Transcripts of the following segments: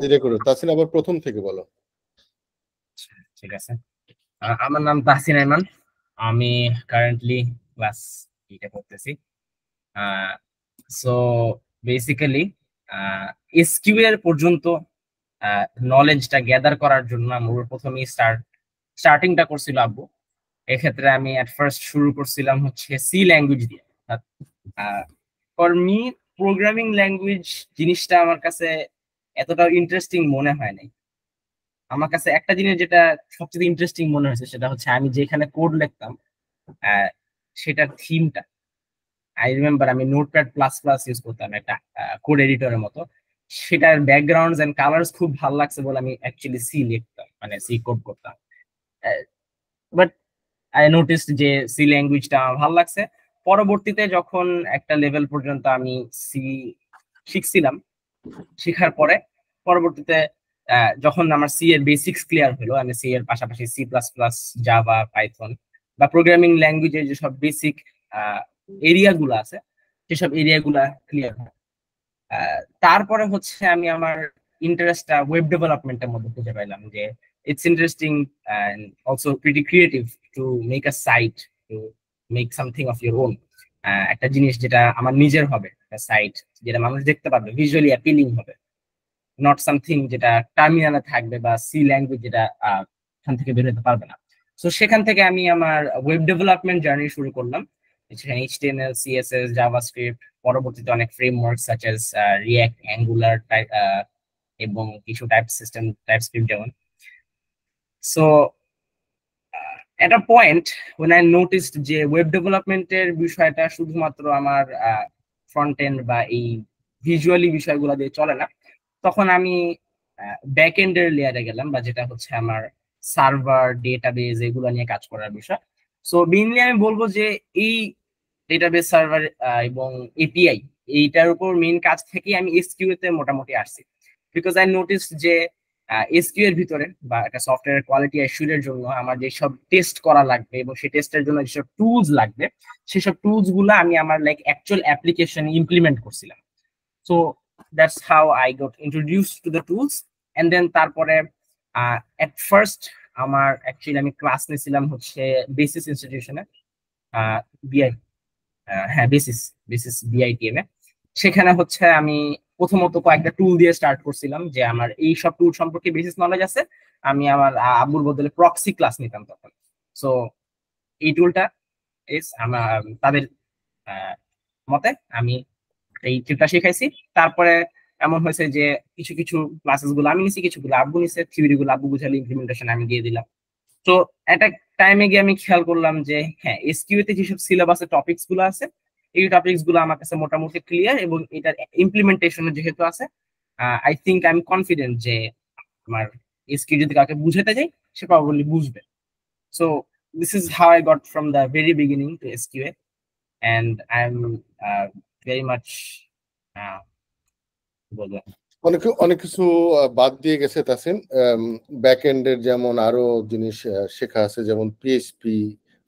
ধীরে করো, তাসিন আবার প্রথম থেকে বলো। ঠিক আছে। আমার নাম তাহসিন আইমান। আমি কারেন্টলি ক্লাস এইটে পড়তেছি। সো বেসিক্যালি এসকিউএল পর্যন্ত নলেজটা গ্যাদার করার জন্য আমার প্রথমেই স্টার্টিংটা করছিল আব্বু। এক্ষেত্রে আমি এট ফার্স্ট শুরু করছিলাম হচ্ছে সি ল্যাঙ্গুয়েজ দিয়ে। ফর মি প্রোগ্রামিং ল্যাঙ্গুয়েজ জিনিসটা আমার কাছে এতটা ইন্টারেস্টিং মনে হয় নাই। আমার কাছে একটা জিনিস যেটা সবচেয়ে ইন্টারেস্টিং মনে হয়েছে সেটা হচ্ছে আমি যেখানে কোড লিখতাম আহ, সেটার থিমটা। আই রিমেম্বার আমি নোটপ্যাড প্লাস প্লাস ইউজ করতাম একটা কোড এডিটরের মতো। সেটার ব্যাকগ্রাউন্ডস এন্ড কালার্স খুব ভালো লাগছে বলে আমি অ্যাকচুয়ালি সি লিখতাম, মানে সি কোড করতাম। বাট আই নোটিস যে সি ল্যাঙ্গুয়েজটা আমার ভালো লাগছে। পরবর্তীতে যখন একটা লেভেল পর্যন্ত আমি সি শিখছিলাম, শেখার পরে পরবর্তীতে যখন আমার সি এর বেসিক্স ক্লিয়ার হলো, আমি সি এর পাশাপাশি C plus plus, Java, Python বা প্রোগ্রামিং ল্যাঙ্গুয়েজের যেসব বেসিক এরিয়া গুলো আছে সেসব এরিয়া গুলা ক্লিয়ার হয়। তারপরে হচ্ছে আমি আমার ইন্টারেস্টটা ওয়েব ডেভেলপমেন্টের মধ্যে খুঁজে পাইলাম যে it's interesting and also pretty creative to make a site, to make something of your own. একটা জিনিস যেটা আমার নিজের হবে, একটা সাইট যেটা মানুষ দেখতে পারবে, ভিজুয়ালি অ্যাপিলিং হবে, নট সামথিং যেটা টার্মিনালে থাকবে বা সি ল্যাঙ্গুয়েজ যেটা এখান থেকে বের হতে পারবে না। তো সেখান থেকে আমি আমার ওয়েব ডেভেলপমেন্ট জার্নি শুরু করলাম। সেখানে এইচটিএমএল, সিএসএস, জাভাস্ক্রিপ্ট, পরবর্তীতে অনেক framework such as react, angular type এবং কিছু টাইপস্ক্রিপ্ট যেমন। So at a point when I noticed যে ওয়েব ডেভেলপমেন্টের বিষয়টা শুধুমাত্র আমার ফ্রন্ট এন্ড বা এই ভিজুয়ালি বিষয়গুলো দিয়ে চলে না, তখন আমি ব্যাক এন্ডের লেয়ারে গেলাম, বা যেটা হচ্ছে আমার সার্ভার, ডেটাবেজ, এগুলো নিয়ে কাজ করার বিষয়। সো মেইনলি আমি বলবো যে এই ডেটাবেজ, সার্ভার এবং এপিআই, এইটার উপর মেইন কাজ থেকেই আমি এসকিউ তে মোটামুটি আসছি। বিকজ আই নোটিস যে এসকিউ এর ভিতরে বা একটা সফটওয়্যার কোয়ালিটি অ্যাসুরের জন্য আমার যেসব টেস্ট করা লাগবে এবং সেই টেস্টের জন্য যেসব টুলস লাগবে, সেসব টুলস গুলো আমি আমার লাইক অ্যাকচুয়াল অ্যাপ্লিকেশন ইমপ্লিমেন্ট করছিলাম। So that's how I got introduce to the tools. And then তারপরে এট ফার্স্ট আমার অ্যাকচুয়ালি আমি ক্লাস নিয়েছিলাম হচ্ছে বেসিস ইনস্টিটিউশনে, বিআই, হ্যাঁ বেসিস, বিআইটিএম এ। সেখানে হচ্ছে আমি প্রথমত কয়েকটা টুল দিয়ে স্টার্ট করছিলাম, যে আমার এই সব টুল সম্পর্কে বেসিস নলেজ আছে। আমি আমার আব্বুর বদলে প্রক্সি ক্লাস নিতাম তখন। সো এই টুলটা ইস আমার তাদের আহ, মতে আমি এই টুলটা শিখাইছি। তারপরে এমন হয়েছে যে কিছু কিছু ক্লাসেস গুলো আমি নিছি, কিছুগুলো আব্বু নিছে, থিওরি গুলো আব্বু বুঝালে ইমপ্লিমেন্টেশন আমি দিয়ে দিলাম। তো একটা টাইমে গিয়ে আমি খেয়াল করলাম যে হ্যাঁ, এসকিউ তে যেসব সিলেবাসের টপিকস গুলো আছে, এই টপিকস গুলো আমার কাছে মোটামুটি ক্লিয়ার, এবং এটার ইমপ্লিমেন্টেশন যেহেতু আছে, I think I am confident যে আমার এসকিউ যদি কাউকে বুঝাতে যাই, সে প্রবাবলি বুঝবে। So this is how I got from the very beginning to SQA, and I am very much বলবো। অনেক অনেক কিছু বাদ দিয়ে গেছে তাসিন। ব্যাক এন্ডের যেমন আরো জিনিস শেখা আছে, যেমন পিএইচপি,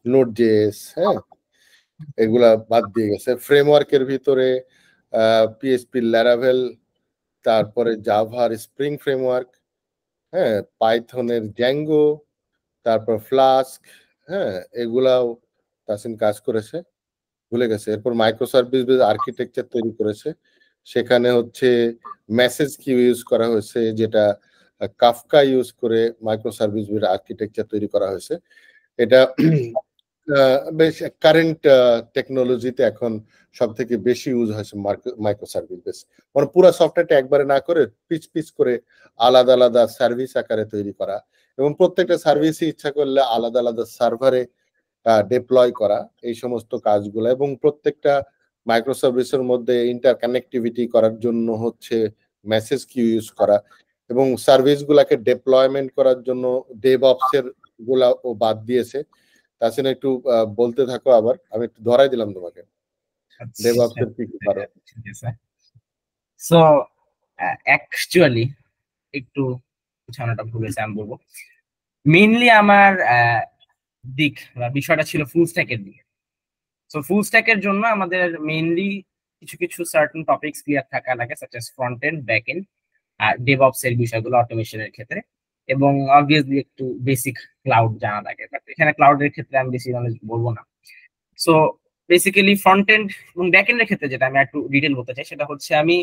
নোড জেএস, হ্যাঁ, এগুলা বাদ দিয়ে গেছে। ফ্রেমওয়ার্কের ভিতরে পিএইচপি ল্যারাভেল, তারপরে জাভার স্প্রিং ফ্রেমওয়ার্ক, হ্যাঁ, পাইথনের জ্যাঙ্গো, তারপর ফ্লাস্ক, হ্যাঁ, এগুলাও তাসিন কাজ করেছে, ভুলে গেছে। এরপর মাইক্রো সার্ভিস বেস আর্কিটেকচার তৈরি করেছে। সেখানে হচ্ছে মেসেজ কিউ ইউজ করা হয়েছে, যেটা কাফকা ইউজ করে মাইক্রো সার্ভিস বেস আর্কিটেকচার তৈরি করা হয়েছে। এটা বেশ কারেন্ট টেকনোলজিতে এখন সব থেকে বেশি ইউজ হয়েছে মাইক্রো সার্ভিস বেস। মানে পুরো সফটওয়্যারটা একবারে না করে পিচ পিচ করে আলাদা আলাদা সার্ভিস আকারে তৈরি করা, এবং প্রত্যেকটা সার্ভিসই ইচ্ছা করলে আলাদা আলাদা সার্ভারে ডিপ্লয় করা, এই সমস্ত কাজগুলো। এবং প্রত্যেকটা মাইক্রো সার্ভিসের মধ্যে ইন্টার কানেক্টিভিটি করার জন্য হচ্ছে মেসেজ কিউ ইউজ করা, এবং সার্ভিস গুলাকে ডিপ্লয়মেন্ট করার জন্য ডেভঅপস এর গুলা ও বাদ দিয়েছে। তাছাড়া একটু বলতে থাকো, আবার আমি একটু ধরাই দিলাম তোমাকে ডেভঅপস আচ্ছা, এর কি কি পারো। ঠিক আছে। সো অ্যাকচুয়ালি একটু গুছানোটা ভুল হয়েছে, আমি বলবো মেইনলি আমার দিক বা বিষয়টা ছিল ফুল স্ট্যাকের দিকে। সো ফুল স্ট্যাকের জন্য আমাদের মেইনলি কিছু কিছু সার্টেন টপিকস ক্লিয়ার থাকা লাগে, such as front end, back end. DevOps এর বিষয়গুলো অটোমেশনের ক্ষেত্রে, এবং অবভিয়াসলি একটু বেসিক ক্লাউড জানা লাগে, বাট এখানে ক্লাউডের ক্ষেত্রে আমি বেশি নলেজ বলবো না। সো বেসিক্যালি ফ্রন্ট এন্ড এবং ব্যাক এন্ডের ক্ষেত্রে যেটা আমি একটু ডিটেল বলতে চাই সেটা হচ্ছে আমি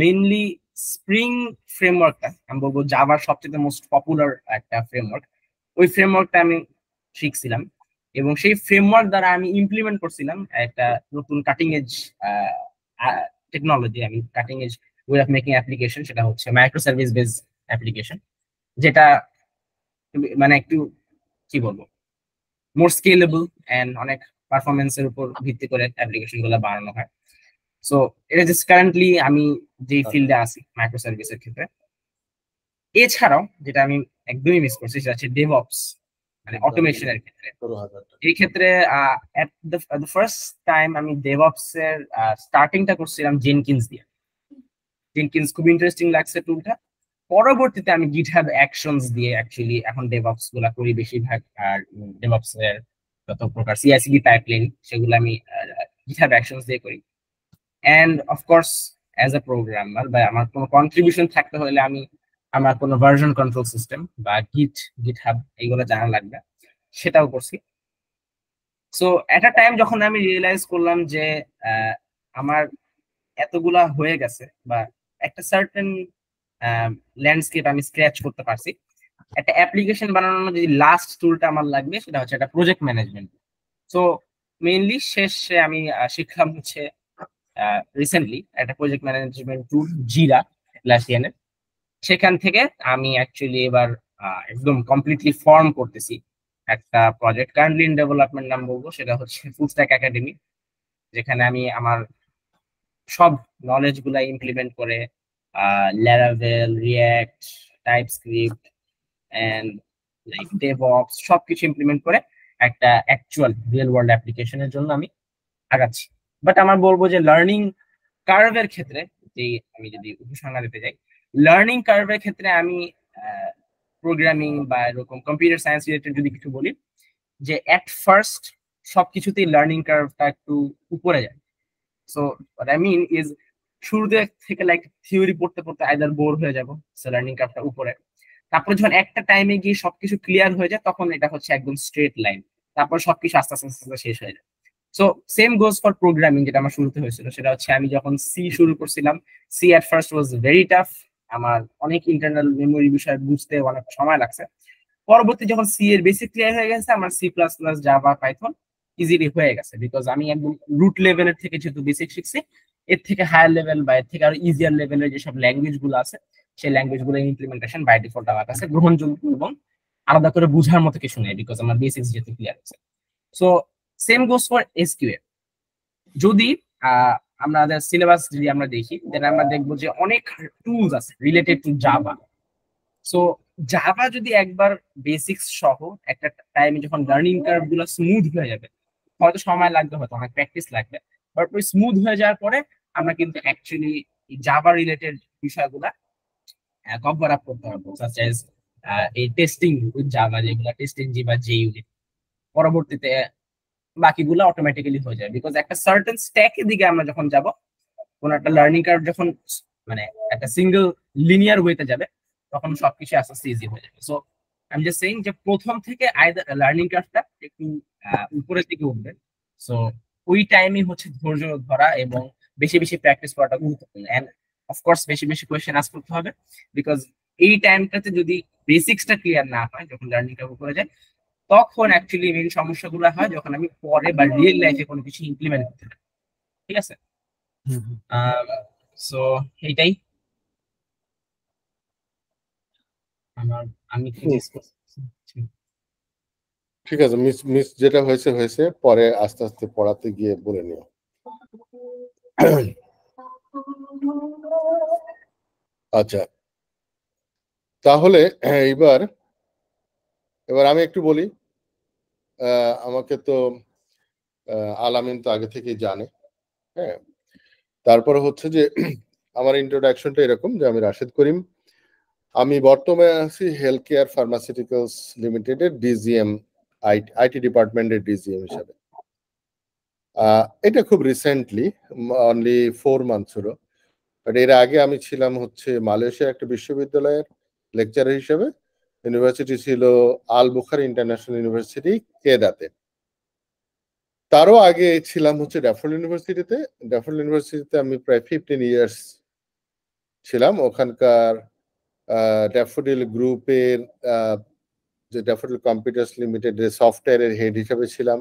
মেইনলি স্প্রিং ফ্রেমওয়ার্কটা, আমি বলবো জাভার সবচেয়ে মোস্ট পপুলার একটা ফ্রেমওয়ার্ক, ওই ফ্রেমওয়ার্কটা আমি শিখছিলাম, এবং সেই ফ্রেমওয়ার্ক দ্বারা আমি ইমপ্লিমেন্ট করছিলাম একটা নতুন কাটিং এজ টেকনোলজি, আমি cutting edge way of making application, সেটা হচ্ছে মাইক্রো সার্ভিস বেস অ্যাপ্লিকেশন, যেটা মানে একটু কি বলবো মোর স্কেলেবল এন্ড অনেক পারফরমেন্সের উপর ভিত্তি করে অ্যাপ্লিকেশন গুলো বানানো হয়। সো এটা জাস্ট কারেন্টলি আমি যে ফিল্ডে আছি মাইক্রো সার্ভিসের ক্ষেত্রে। এছাড়াও যেটা আমি একদমই মিস করছি সেটা হচ্ছে ডেভঅপস, মানে অটোমেশনের ক্ষেত্রে। এই ক্ষেত্রে এট দ্য ফার্স্ট টাইম আমি ডেভঅপস এর স্টার্টিংটা করছিলাম জেনকিন্স দিয়ে। জেনকিন্স খুব ইন্টারেস্টিং লাগছে টুলটা। পরবর্তীতে আমি গিটহাব অ্যাকশনস দিয়ে অ্যাকচুয়ালি এখন ডেভঅপস গুলা করি বেশিরভাগ, আর ডেভঅপস এর যত প্রকার সিআইসিডি পাইপলাইন সেগুলো আমি গিটহাব অ্যাকশনস দিয়ে করি। And of course as a programmer বা আমার কোনো কন্ট্রিবিউশন থাকতে হলে আমি আমার কোনো ভার্সন কন্ট্রোল সিস্টেম বা গিটহাব এইগুলো জানা লাগবে, সেটাও করছি। সো এট আ টাইম যখন আমি রিয়েলাইজ করলাম যে আমার এতগুলা হয়ে গেছে বা একটা সার্টেন ল্যান্ডস্কেপ আমি স্ক্র্যাচ করতে পারছি, একটা অ্যাপ্লিকেশন বানানোর যদি লাস্ট টুলটা আমার লাগবে সেটা হচ্ছে একটা প্রজেক্ট ম্যানেজমেন্ট। সো মেইনলি শেষে আমি শিখলাম হচ্ছে রিসেন্টলি একটা প্রজেক্ট ম্যানেজমেন্ট টুল জিরা অ্যাটলাসিয়ানের। সেখান থেকে আমি অ্যাকচুয়ালি এবার একদম কমপ্লিটলি ফর্ম করতেছি একটা প্রজেক্ট, কারেন্টলি ইন ডেভেলপমেন্ট নাম বলবো, সেটা হচ্ছে ফুল স্ট্যাক একাডেমি, যেখানে আমি আমার সব নলেজ গুলা ইমপ্লিমেন্ট করে Laravel, React, TypeScript and like DevOps সবকিছু ইমপ্লিমেন্ট করে একটা অ্যাকচুয়াল রিয়েল ওয়ার্ল্ড অ্যাপ্লিকেশনের জন্য আমি আগাচ্ছি। বাট আমার বলবো যে লার্নিং কার্ভের ক্ষেত্রে, যে আমি যদি উপসংহার দিতে যাই, লার্নিং কার্ভের ক্ষেত্রে আমি প্রোগ্রামিং বা এরকম কম্পিউটার সায়েন্স রিলেটেড যদি কিছু বলি, যে এট ফার্স্ট সবকিছুতেই লার্নিং কার্ভটা একটু উপরে যায়। So what I mean is শুরুতে থেকে লাইক থিওরি পড়তে পড়তে আইদার বোর হয়ে যাবো, সো লার্নিং কার্ভটা উপরে। তারপরে যখন একটা টাইমে গিয়ে সবকিছু ক্লিয়ার হয়ে যায় তখন এটা হচ্ছে একদম স্ট্রেট লাইন, তারপর সবকিছু আস্তে আস্তে আস্তে শেষ হয়ে যায়। So same goes for programming, যেটা আমার শুরুতে হয়েছিল সেটা হচ্ছে আমি যখন সি শুরু করছিলাম, C at first was very tough, আমার অনেক ইন্টারনাল মেমোরি বিষয় বুঝতে অনেক সময় লাগছে। পরবর্তী যখন সি এর বেসিক ক্লিয়ার হয়ে গেছে, আমার C plus plus, Java, Python easily হয়ে গেছে, বিকজ আমি একদম রুট লেভেলের থেকে যেহেতু বেসিক শিখছি, এর থেকে হায়ার লেভেল বা এর থেকে আরো ইজিয়ার লেভেলের যেসব ল্যাঙ্গুয়েজ গুলো আছে সেই ল্যাঙ্গুয়েজ গুলো ইমপ্লিমেন্টেশন বাই ডিফল্ট আমার কাছে গ্রহণযোগ্য এবং আলাদা করে বোঝার মতো কিছু নেই, বিকজ আমার বেসিক্স যেহেতু ক্লিয়ার হয়েছে। So same goes for SQL. যদি আমাদের সিলেবাস যদি আমরা দেখি, দেন আমরা দেখবো যে অনেক টুলস আছে related to Java. So Java যদি একবার বেসিক্স সহ একটা টাইমে যখন লার্নিং কার্ভ গুলো স্মুথ হয়ে যাবে, হয়তো সময় লাগবে, হয়তো অনেক প্র্যাকটিস লাগবে, বাট ওই স্মুথ হয়ে যাওয়ার পরে আমরা কিন্তু অ্যাকচুয়ালি জাভা রিলেটেড বিষয়গুলা কভার আপ করতে পারবো, সাচ এজ এই টেস্টিং উইথ জাভা, যেগুলো টেস্টিং জি বা জে ইউনিট, পরবর্তীতে বাকিগুলো অটোমেটিক্যালি হয়ে যায়, বিকজ একটা সার্টেন স্ট্যাকের দিকে আমরা যখন যাব, কোন একটা লার্নিং কার্ভ যখন মানে একটা সিঙ্গেল লিনিয়ার ওয়েতে যাবে, তখন সবকিছু আস্তে আস্তে ইজি হয়ে যাবে। সো আমি জাস্ট সেইং যে প্রথম থেকে আইদার লার্নিং কার্ভটা একটু উপরের দিকে উঠবে। সো ওই টাইমই হচ্ছে ধৈর্য ধরা এবং বেশি বেশি প্র্যাকটিস করাটা গুরুত্বপূর্ণ, এন্ড অফকোর্স বেশি বেশি কোয়েশ্চেন আস্ক করতে হবে, বিকজ এই টাইমটাতে যদি বেসিক্সটা ক্লিয়ার না হয় যখন লার্নিং কার্ভ উপরে যায়, তখন অ্যাকচুয়ালি মেন সমস্যাগুলো হয় যখন আমি পরে বা রিয়েল লাইফে কোনো কিছু ইমপ্লিমেন্ট করতে পারি। ঠিক আছে, সো এইটাই আমার, আমি কি মিস করছি। ঠিক আছে, মিস মিস যেটা হয়েছে হয়েছে, পরে আস্তে আস্তে পড়াতে গিয়ে বলে নিও। আচ্ছা, তাহলে এবার আমি একটু বলি। আমাকে তো আলামিন তো আগে থেকেই জানে, হ্যাঁ। তারপরে হচ্ছে যে আমার ইন্ট্রোডাকশনটা এরকম যে আমি রাশেদ করিম, আমি বর্তমানে আছি হেলথ কেয়ার ফার্মাসিউটিক্যালস লিমিটেডের ডিজিএম, আইটি ডিপার্টমেন্টের ডিজিএম হিসাবে। এটা খুব রিসেন্টলি, অনলি 4 মান্থস হলো। বাট এর আগে আমি ছিলাম হচ্ছে মালয়েশিয়ার একটা বিশ্ববিদ্যালয়ের লেকচারার হিসেবে। ইউনিভার্সিটি ছিল আল বুখারি ইন্টারন্যাশনাল ইউনিভার্সিটি, কেদাতে। তারও আগে ছিলাম হচ্ছে ড্যাফোডিল ইউনিভার্সিটিতে। ড্যাফোডিল ইউনিভার্সিটিতে আমি প্রায় 15 ইয়ার্স ছিলাম। ওখানকার ড্যাফোডিল গ্রুপের যে ড্যাফোডিল কম্পিউটার্স লিমিটেড সফটওয়্যারের হেড হিসেবে ছিলাম।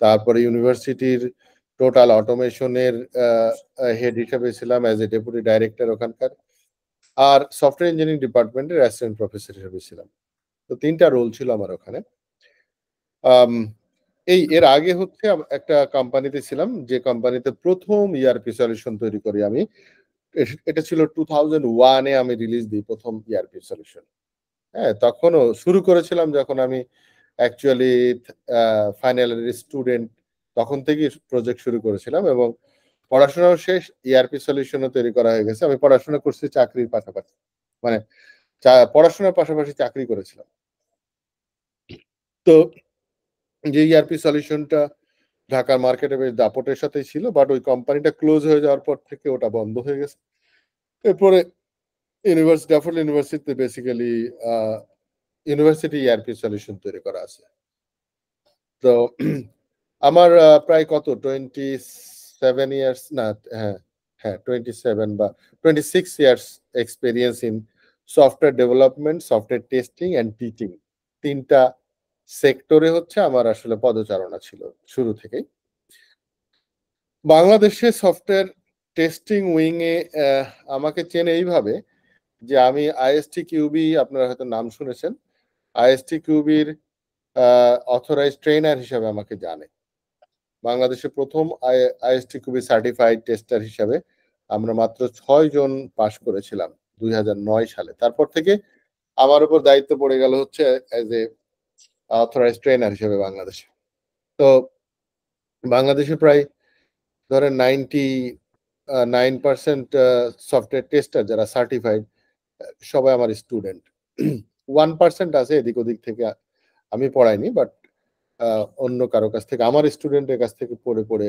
তারপরে ইউনিভার্সিটির টোটাল অটোমেশনের হেড হিসেবে ছিলাম অ্যাজ এ ডেপুটি ডাইরেক্টর ওখানকার। আর সফটওয়্যার ইঞ্জিনিয়ারিং ডিপার্টমেন্টের অ্যাসিস্ট্যান্ট প্রফেসর হিসেবে ছিলাম। তো 3টা রোল ছিল আমার ওখানে। এর আগে হচ্ছে একটা কোম্পানিতে ছিলাম, যে কোম্পানিতে প্রথম ইআরপি সলিউশন তৈরি করি আমি। এটা ছিল 2001 আমি রিলিজ দিই প্রথম ইআরপি সলিউশন। হ্যাঁ, তখনও শুরু করেছিলাম যখন আমি অ্যাকচুয়ালি ফাইনাল ইয়ারের স্টুডেন্ট, তখন থেকেই প্রজেক্ট শুরু করেছিলাম এবং পড়াশোনাও শেষ, ইআরপি সলিউশনও তৈরি করা হয়ে গেছে। আমি পড়াশোনা করছি চাকরির পাশাপাশি, মানে পড়াশোনার পাশাপাশি চাকরি করেছিলাম। তো যে ইআরপি সলিউশনটা ঢাকার মার্কেটে বেশ দাপটের সাথেই ছিল, বাট ওই কোম্পানিটা ক্লোজ হয়ে যাওয়ার পর থেকে ওটা বন্ধ হয়ে গেছে। এরপরে ড্যাফোডিল ইউনিভার্সিটিতে বেসিক্যালি ইউনিভার্সিটি ইআরপি সলিউশন তৈরি করা আছে। তো আমার প্রায় কত 27 ইয়ার্স, না হ্যাঁ হ্যাঁ 27 বা 26 years experience in software development, software testing and teaching. 3টা সেক্টরে হচ্ছে আমার আসলে পদচারণা ছিল শুরু থেকেই। বাংলাদেশে সফটওয়্যার টেস্টিং উইং এ আমাকে চেনে এইভাবে যে আমি আইএসটি কিউবি, আপনারা হয়তো নাম শুনেছেন, আইএসটি কিউবির অথরাইজড ট্রেনার হিসেবে আমাকে জানে। বাংলাদেশে প্রথম আইএসটি কিউবি সার্টিফাইড টেস্টার হিসাবে আমরা মাত্র 6 জন পাশ করেছিলাম 2009 সালে। তারপর থেকে আমার উপর দায়িত্ব পড়ে গেল হচ্ছে অ্যাজ এ অথরাইজড ট্রেনার হিসেবে বাংলাদেশে। তো বাংলাদেশে প্রায় ধরেন 99% সফটওয়্যার টেস্টার যারা সার্টিফাইড সবাই আমার স্টুডেন্ট। 1% আছে এদিক ওদিক থেকে, আমি পড়াইনি, বাট অন্য কারো কাছ থেকে, আমার স্টুডেন্টের কাছ থেকে পড়ে পড়ে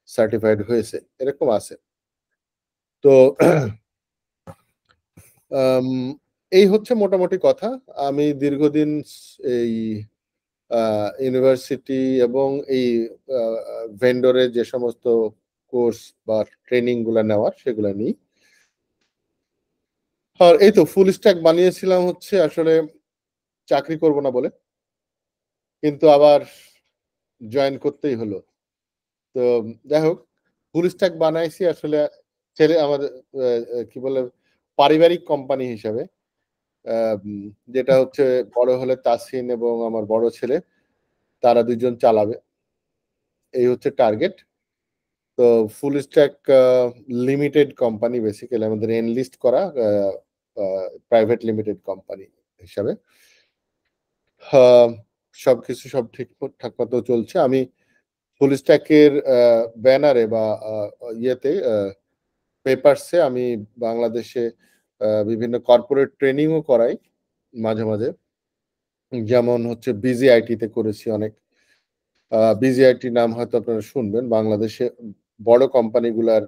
সার্টিফাইড হয়েছে, এরকম আছে। তো এই হচ্ছে মোটামুটি কথা। আমি দীর্ঘদিন এই ইউনিভার্সিটি এবং এই ভেন্ডরের যে সমস্ত কোর্স বা ট্রেনিং গুলা নেওয়ার সেগুলো নিই। আর এই তো ফুল স্ট্যাক বানিয়েছিলাম হচ্ছে আসলে চাকরি করব না বলে, কিন্তু আবার জয়েন করতেই হলো। তো যাই হোক, ফুল স্ট্যাক বানাইছি আসলে ছেলে আমাদের কি বলে পারিবারিক কোম্পানি হিসাবে, যেটা হচ্ছে বড় হলে তাসিন এবং আমার বড় ছেলে, তারা 2জন চালাবে, এই হচ্ছে টার্গেট। তো full stack limited company, basically আমাদের এনলিস্ট করা প্রাইভেট লিমিটেড কোম্পানি হিসাবে। সবকিছু সব ঠিকঠাক মতো চলছে। আমি ফুল স্ট্যাকের ব্যানারে বা ইয়েতে পেপারসে আমি বাংলাদেশে বিভিন্ন কর্পোরেট ট্রেনিংও করাই মাঝে মাঝে। যেমন হচ্ছে বিজিআইটিতে করেছি অনেক। বিজিআইটি নাম হয়তো আপনারা শুনবেন, বাংলাদেশে বড় কোম্পানিগুলার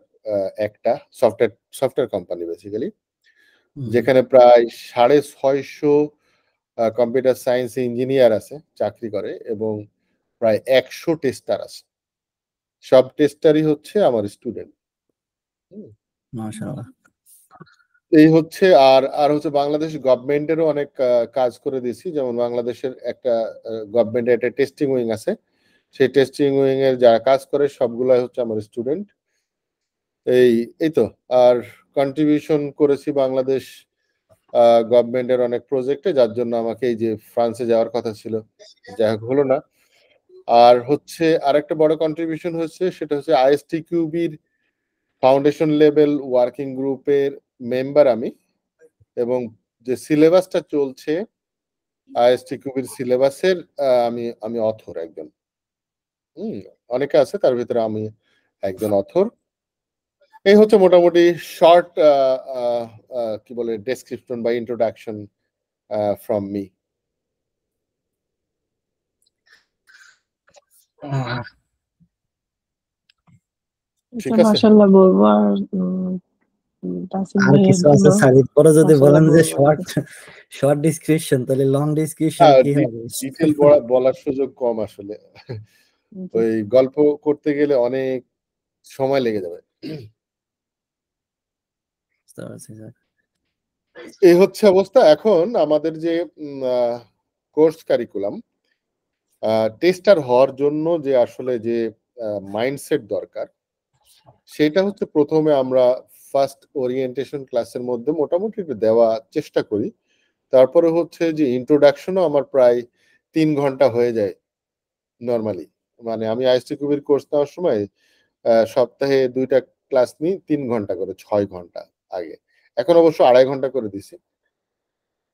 একটা সফটওয়্যার কোম্পানি বেসিক্যালি, যেখানে প্রায় 650 কম্পিউটার সায়েন্স ইঞ্জিনিয়ার আছে চাকরি করে এবং প্রায় 100 টেস্টার আছে। সব টেস্টারই হচ্ছে আমার স্টুডেন্ট। মাশাআল্লাহ। এই হচ্ছে। আর আর হচ্ছে বাংলাদেশ গভর্নমেন্টেরও অনেক কাজ করে দিয়েছি। যেমন বাংলাদেশের একটা গভর্নমেন্টের একটা টেস্টিং উইং আছে, সেই টেস্টিং উইং এর যারা কাজ করে সবগুলাই হচ্ছে আমার স্টুডেন্ট। এই তো। আর কন্ট্রিবিউশন করেছি বাংলাদেশ গভর্নমেন্টের অনেক প্রজেক্টে, যার জন্য আমাকে এই যে ফ্রান্সে যাওয়ার কথা ছিল, যাই হোক হলো না। আর হচ্ছে আরেকটা বড় কন্ট্রিবিউশন হচ্ছে, সেটা হচ্ছে আইএসটি কিউবির ফাউন্ডেশন লেভেল ওয়ার্কিং গ্রুপের মেম্বার আমি, এবং যে সিলেবাসটা চলছে আইএসটি কিউবির সিলেবাসের আমি আমি অথর একজন। অনেকে আছে, তার ভিতরে আমি একজন অথর। এই হচ্ছে মোটামুটি শর্ট কি বলে ডেসক্রিপশন বা ইন্ট্রোডাকশন ফ্রম মি। ঠিক আছে। মাশাআল্লাহ বলবো। আর তাসিম আর ভাইয়ের কিছু আছে জন্য স্যার, এরপরে যদি মাশাআল্লাহ বলেন যে বড় বড় শর্ট কিছু। শর্ট ডিসক্রিপশন, তাহলে লং ডিসক্রিপশন কি হবে? ডিটেল বলার সুযোগ কম আসলে। জি। ওই গল্প করতে গেলে অনেক সময় লেগে যাবে। বুঝতে পারছি স্যার। এই হচ্ছে অবস্থা। এখন আমাদের যে কোর্স কারিকুলাম, টেস্টার হওয়ার জন্য যে আসলে যে মাইন্ডসেট দরকার, সেটা হচ্ছে প্রথমে আমরা ফার্স্ট ওরিয়েন্টেশন ক্লাসের মধ্যে মোটামুটি একটু দেওয়া চেষ্টা করি। তারপরে হচ্ছে যে ইন্ট্রোডাকশনও আমার প্রায় 3 ঘন্টা হয়ে যায় নরমালি। মানে আমি আইএসটি কুবির কোর্স নেওয়ার সময় সপ্তাহে 2টা ক্লাস নিই 3 ঘন্টা করে, 6 ঘন্টা আগে। এখন অবশ্য 2.5 ঘন্টা করে দিছি।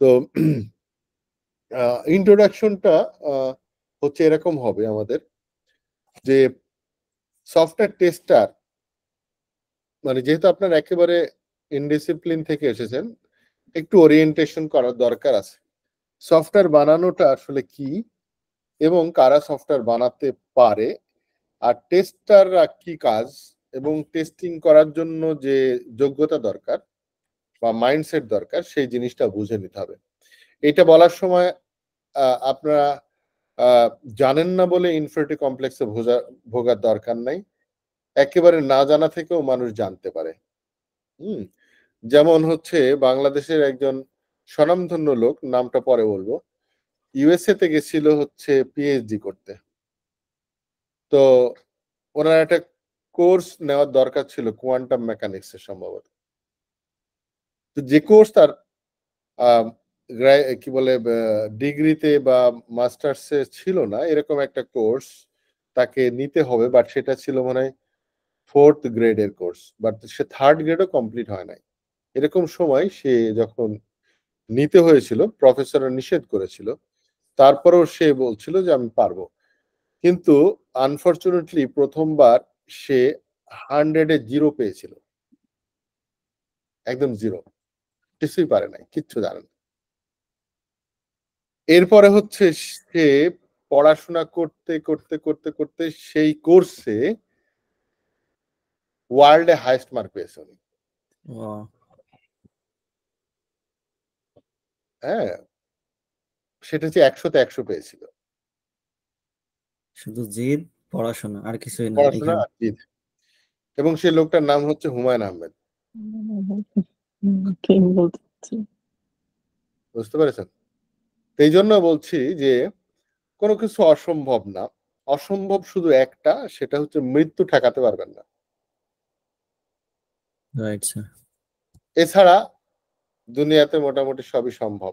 তো ইন্ট্রোডাকশনটা হচ্ছে এরকম হবে আমাদের, যে সফটওয়্যার টেস্টার মানে যেহেতু আপনার একেবারে ইনডিসিপ্লিন থেকে এসেছেন, একটু ওরিয়েন্টেশন করার দরকার আছে। সফটওয়্যার বানানোটা আসলে কি এবং কারা সফটওয়্যার বানাতে পারে, আর টেস্টাররা কি কাজ এবং টেস্টিং করার জন্য যে যোগ্যতা দরকার বা মাইন্ডসেট দরকার, সেই জিনিসটা বুঝে নিতে হবে। এটা বলার সময় আপনারা জানেন না বলে ইনফিনিটি কমপ্লেক্সে ভোগার দরকার নাই। একেবারে না জানা থেকেও মানুষ জানতে পারে। যেমন হচ্ছে বাংলাদেশের একজন স্বনামধন্য লোক, নামটা পরে বলবো, ইউএসএ তে গেছিল হচ্ছে পিএইচডি করতে। তো ওনার একটা কোর্স নেওয়ার দরকার ছিল কোয়ান্টাম মেকানিক্সের সম্ভবত। তো যে কোর্স তার কি বলে ডিগ্রিতে বা মাস্টার্সে ছিল না, এরকম একটা কোর্স তাকে নিতে হবে, বাট সেটা ছিল মনে হয় 4th গ্রেডের কোর্স, বাট সে 3rd গ্রেডও কমপ্লিট হয় নাই। এরকম সময় সে যখন নিতে হয়েছিল, প্রফেসররা নিষেধ করেছিল, তারপরেও সে বলছিল যে আমি পারবো। কিন্তু আনফরচুনেটলি প্রথমবার সে 100-এ 0 পেয়েছিল, একদম 0, কিছুই পারে নাই, কিচ্ছু জানে না। এরপরে হচ্ছে সে পড়াশোনা করতে করতে করতে করতে সেই কোর্সে ওয়ার্ল্ডে হাইয়েস্ট মার্ক পেয়েছে উনি। হ্যাঁ, সেটা হচ্ছে 100-তে 100 পেয়েছিল। শুধু জিদ, পড়াশোনা, আর কিছুই না পড়াশোনা এখানে। আর জিদ। এবং সেই লোকটার নাম হচ্ছে হুমায়ুন আহমেদ। ঠিক বলতে। বুঝতে পেরেছেন? এই জন্য বলছি যে কোনো কিছু অসম্ভব না। অসম্ভব শুধু একটা, সেটা হচ্ছে মৃত্যু ঠেকাতে পারবেন না। Right sir. এছাড়া দুনিয়াতে মোটামুটি সবই সম্ভব।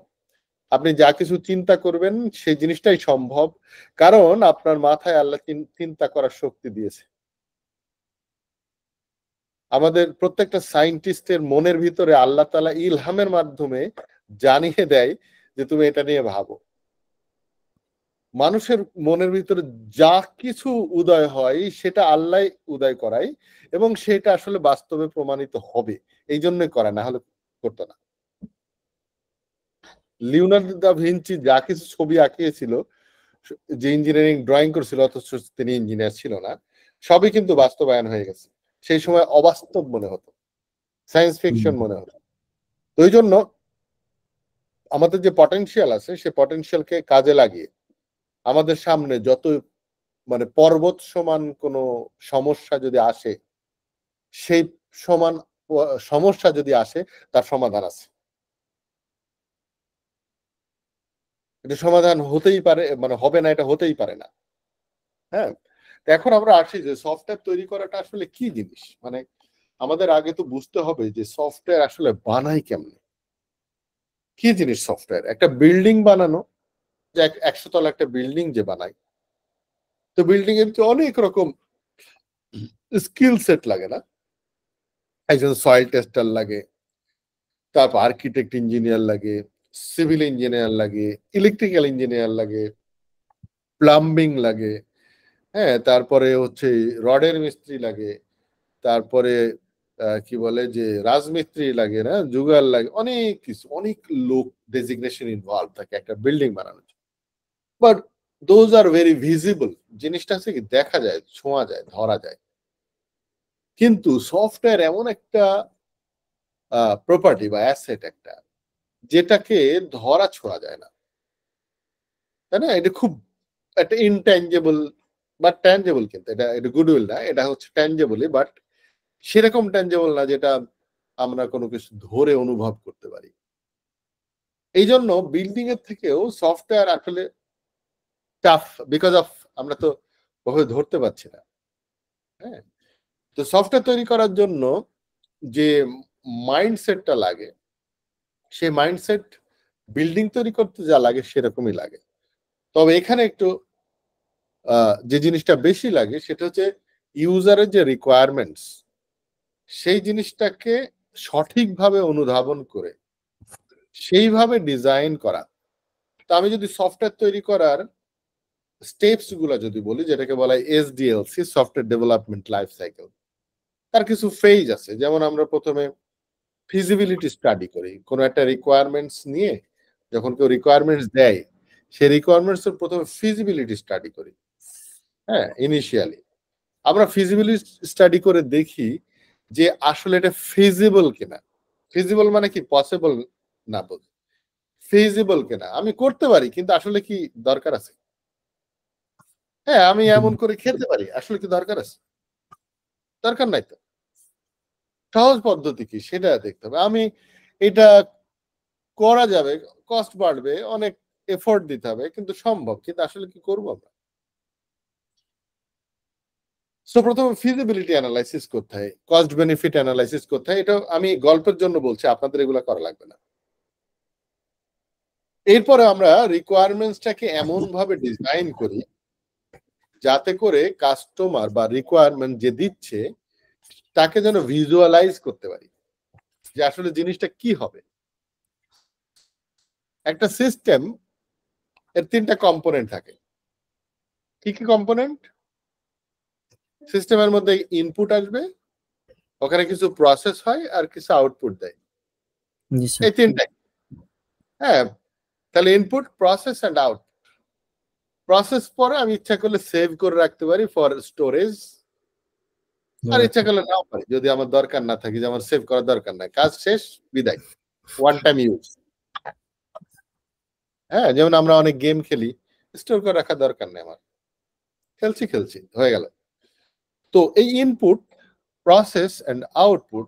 আপনি যা কিছু চিন্তা করবেন সেই জিনিসটাই সম্ভব, কারণ আপনার মাথায় আল্লাহ চিন্তা করার শক্তি দিয়েছে। আমাদের প্রত্যেকটা সায়েন্টিস্টের মনের ভিতরে আল্লাহ তাআলা ইলহামের মাধ্যমে জানিয়ে দেয় যে তুমি এটা নিয়ে ভাবো। মানুষের মনের ভিতরে যা কিছু উদয় হয় সেটা আল্লাহ উদয় করায়, এবং সেটা আসলে বাস্তবে প্রমাণিত হবে, এই জন্যই করা, না হলে করতো না। লিওনার্দো দা ভিঞ্চি যা কিছু ছবি আঁকিয়েছিল, যে ইঞ্জিনিয়ারিং ড্রয়িং করছিল অথচ তিনি ইঞ্জিনিয়ার ছিল না, সবই কিন্তু বাস্তবায়ন হয়ে গেছে। সেই সময় অবাস্তব মনে হতো, সায়েন্স ফিকশন মনে হতো। তো ওই জন্য আমাদের যে পটেনশিয়াল আছে, সে পটেনশিয়ালকে কাজে লাগিয়ে আমাদের সামনে যত মানে পর্বত সমান কোন সমস্যা যদি আসে, সেই সমান সমস্যা যদি আসে তার সমাধান আছে। এটা সমাধান হতেই পারে, মানে হবে না এটা হতেই পারে না। হ্যাঁ, এখন আমরা আসি যে সফটওয়্যার তৈরি করাটা আসলে কি জিনিস। মানে আমাদের আগে তো বুঝতে হবে যে সফটওয়্যার আসলে বানাই কেমনে, কি জিনিস সফটওয়্যার। একটা বিল্ডিং বানানো, যে 100 তলা একটা বিল্ডিং যে বানাই, তো বিল্ডিং এর তো অনেক রকম স্কিল সেট লাগে না? একজন সয়েল টেস্টার লাগে, তারপর আর্কিটেক্ট ইঞ্জিনিয়ার লাগে, সিভিল ইঞ্জিনিয়ার লাগে, ইলেকট্রিক্যাল ইঞ্জিনিয়ার লাগে, প্লাম্বিং লাগে, হ্যাঁ, তারপরে হচ্ছে রডের মিস্ত্রি লাগে, তারপরে কি বলে যে রাজমিস্ত্রি লাগে, না জুগার লাগে, অনেক কিছু, অনেক লোক ডেজিগনেশন ইনভলভ থাকে একটা বিল্ডিং বানানোর জন্য। But those are very visible, জিনিসটা হচ্ছে কি দেখা যায়, ছোঁয়া যায়, ধরা যায়। কিন্তু সফটওয়্যার এমন একটা প্রপার্টি বা অ্যাসেট একটা, যেটাকে ধরা ছোঁয়া যায় না, তাই না? এটা খুব একটা ইনট্যাঞ্জেবল বা ট্যাঞ্জেবল, কিন্তু এটা এটা গুডউইল না, এটা হচ্ছে ট্যাঞ্জেবলই, বাট সেরকম ট্যাঞ্জেবল না যেটা আমরা কোনো কিছু ধরে অনুভব করতে পারি। এই জন্য বিল্ডিং এর থেকেও সফটওয়্যার আসলে টাফ, বিকজ অফ আমরা তো ওভাবে ধরতে পারছি না। হ্যাঁ, তো সফটওয়্যার তৈরি করার জন্য যে মাইন্ডসেটটা লাগে, সেই মাইন্ডসেট বিল্ডিং তৈরি করতে যা লাগে সেরকমই লাগে। তবে এখানে একটু যে জিনিসটা বেশি লাগে সেটা হচ্ছে ইউজারের যে রিকোয়ারমেন্টস, সেই জিনিসটাকে সঠিকভাবে অনুধাবন করে সেইভাবে ডিজাইন করা। তো আমি যদি সফটওয়্যার তৈরি করার স্টেপস গুলা যদি বলি, যেটাকে বলা হয় এসডিএলসি, সফটওয়্যার ডেভেলপমেন্ট লাইফ সাইকেল, তার কিছু ফেজ আছে। যেমন আমরা প্রথমে ফিজিবিলিটি স্টাডি করি, কোনো একটা রিকোয়ারমেন্টস নিয়ে যখন কেউ রিকোয়ারমেন্টস দেয়, সেই রিকোয়ারমেন্টস এর প্রথমে ফিজিবিলিটি স্টাডি করি। হ্যাঁ, ইনিশিয়ালি আমরা ফিজিবিলিটি স্টাডি করে দেখি যে আসলে এটা ফিজিবল কিনা। ফিজিবল মানে কি, পসিবল না, বল ফিজিবল কিনা, আমি করতে পারি কিন্তু আসলে কি দরকার আছে? হ্যাঁ, আমি এমন করে খেতে পারি, আসলে কি দরকার আছে? দরকার নাই তো। সহজ পদ্ধতি কি সেটা দেখতে হবে। আমি এটা করা যাবে, কস্ট বাড়বে, অনেক এফোর্ট দিতে হবে, কিন্তু সম্ভব, কিন্তু আসলে কি করবো আমরা? সো প্রথমে ফিজিবিলিটি অ্যানালাইসিস করতে হয়, কস্ট বেনিফিট অ্যানালাইসিস করতে হয়। এটা আমি গল্পের জন্য বলছি, আপনাদের এগুলো করা লাগবে না। এরপরে আমরা রিকোয়ারমেন্টসটাকে এমন ভাবে ডিজাইন করি যাতে করে কাস্টমার বা রিকোয়ারমেন্ট যে দিচ্ছে তাকে যেন ভিজুয়ালাইজ করতে পারি যে আসলে জিনিসটা কি হবে। একটা সিস্টেম এর 3টা কম্পোনেন্ট থাকে। কি কি কম্পোনেন্ট? সিস্টেমের মধ্যে ইনপুট আসবে, ওখানে কিছু প্রসেস হয়, আর কিছু আউটপুট দেয়। জি স্যার। এই 3টাই। হ্যাঁ, তাহলে input, process and output. Process পরে আমি ইচ্ছা করলে সেভ করে রাখতে পারি ফর স্টোরেজ, আর ইচ্ছা করলে নাও পারি যদি আমার দরকার না থাকে, যে আমার সেভ করার দরকার নাই, কাজ শেষ, বিদায়, ওয়ান টাইম ইউজ। হ্যাঁ, যেমন আমরা অনেক গেম খেলি, স্টোর করে রাখার দরকার নেই আমার, খেলছি খেলছি হয়ে গেল। তো এই ইনপুট, প্রসেস এন্ড আউটপুট,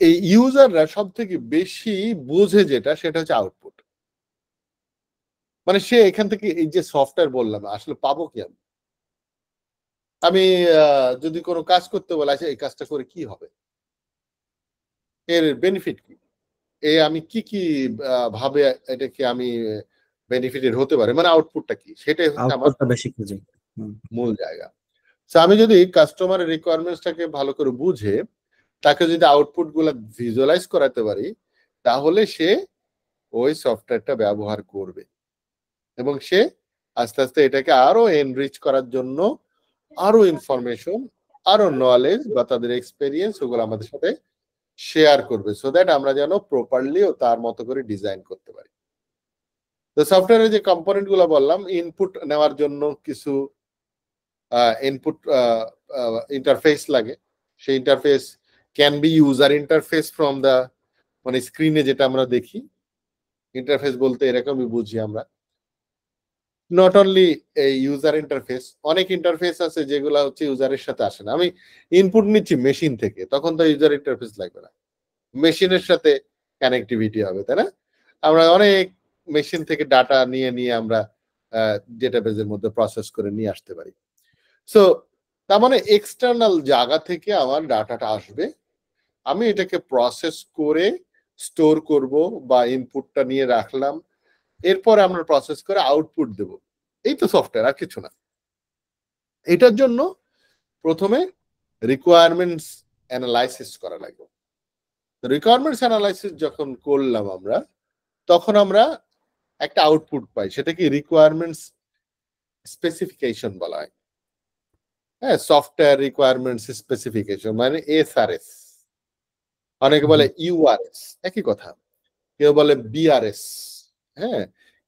এই ইউজাররা সব থেকে বেশি বুঝে যেটা, সেটা হচ্ছে আউটপুট। মানে সে এখান থেকে এই যে সফটওয়্যার বললাম আসলে পাবো কি আমি? আমি যদি কোনো কাজ করতে বলা আছে, এই কাজটা করে কি হবে, এর বেনিফিট কি, আমি কি কি ভাবে এটাকে আমি বেনিফিটেড হতে পারে, মানে আউটপুটটা কি, সেটাই হচ্ছে আমার আউটপুটটা বেশি খুঁজি। মূল জায়গা। আমি যদি কাস্টমারের রিকোয়ারমেন্টসটাকে ভালো করে বুঝে তাকে যদি আউটপুট গুলা ভিজুয়ালাইজ করাতে পারি, তাহলে সে ওই সফটওয়্যারটা ব্যবহার করবে এবং সে আস্তে আস্তে এটাকে আরো এনরিচ করার জন্য আরো ইনফরমেশন, আরো নলেজ বা তাদের এক্সপেরিয়েন্স ওগুলো আমাদের সাথে শেয়ার করবে, সো দ্যাট আমরা যেন প্রপারলি ও তার মতো করে ডিজাইন করতে পারি। তো সফটওয়্যারের যে কম্পোনেন্ট গুলো বললাম, ইনপুট নেওয়ার জন্য কিছু ইনপুট ইন্টারফেস লাগে। সেই interface can be user interface from the, মানে স্ক্রিনে যেটা আমরা দেখি। ইন্টারফেস বলতে এরকমই বুঝি আমরা। নট অনলি এই ইউজার ইন্টারফেস, অনেক ইন্টারফেস আছে যেগুলো হচ্ছে ইউজারের সাথে আসে না। আমি ইনপুট নিচ্ছি মেশিন থেকে, তখন তো ইউজার ইন্টারফেস লাগবে না, মেশিনের সাথে কানেক্টিভিটি হবে, তাই না? আমরা অনেক মেশিন থেকে ডাটা নিয়ে নিয়ে আমরা ডেটাবেজের মধ্যে প্রসেস করে নিয়ে আসতে পারি। সো তার মানে এক্সটার্নাল জায়গা থেকে আমার ডাটাটা আসবে, আমি এটাকে প্রসেস করে স্টোর করব বা ইনপুটটা নিয়ে রাখলাম, এরপরে আমরা প্রসেস করে আউটপুট দেব। এই তো সফটওয়্যার, আর কিছু না। এটার জন্য প্রথমে রিকোয়ারমেন্টস অ্যানালাইসিস করা লাগবে। রিকোয়ারমেন্টস অ্যানালাইসিস যখন করলাম আমরা, তখন আমরা একটা আউটপুট পাই, সেটা কি রিকোয়ারমেন্টস স্পেসিফিকেশন বলা হয়। হ্যাঁ, সফটওয়্যার রিকোয়ারমেন্টস স্পেসিফিকেশন মানে এসআরএস, অনেকে বলে ইউআরএস, একই কথা, কেউ বলে বিআরএস। হ্যাঁ,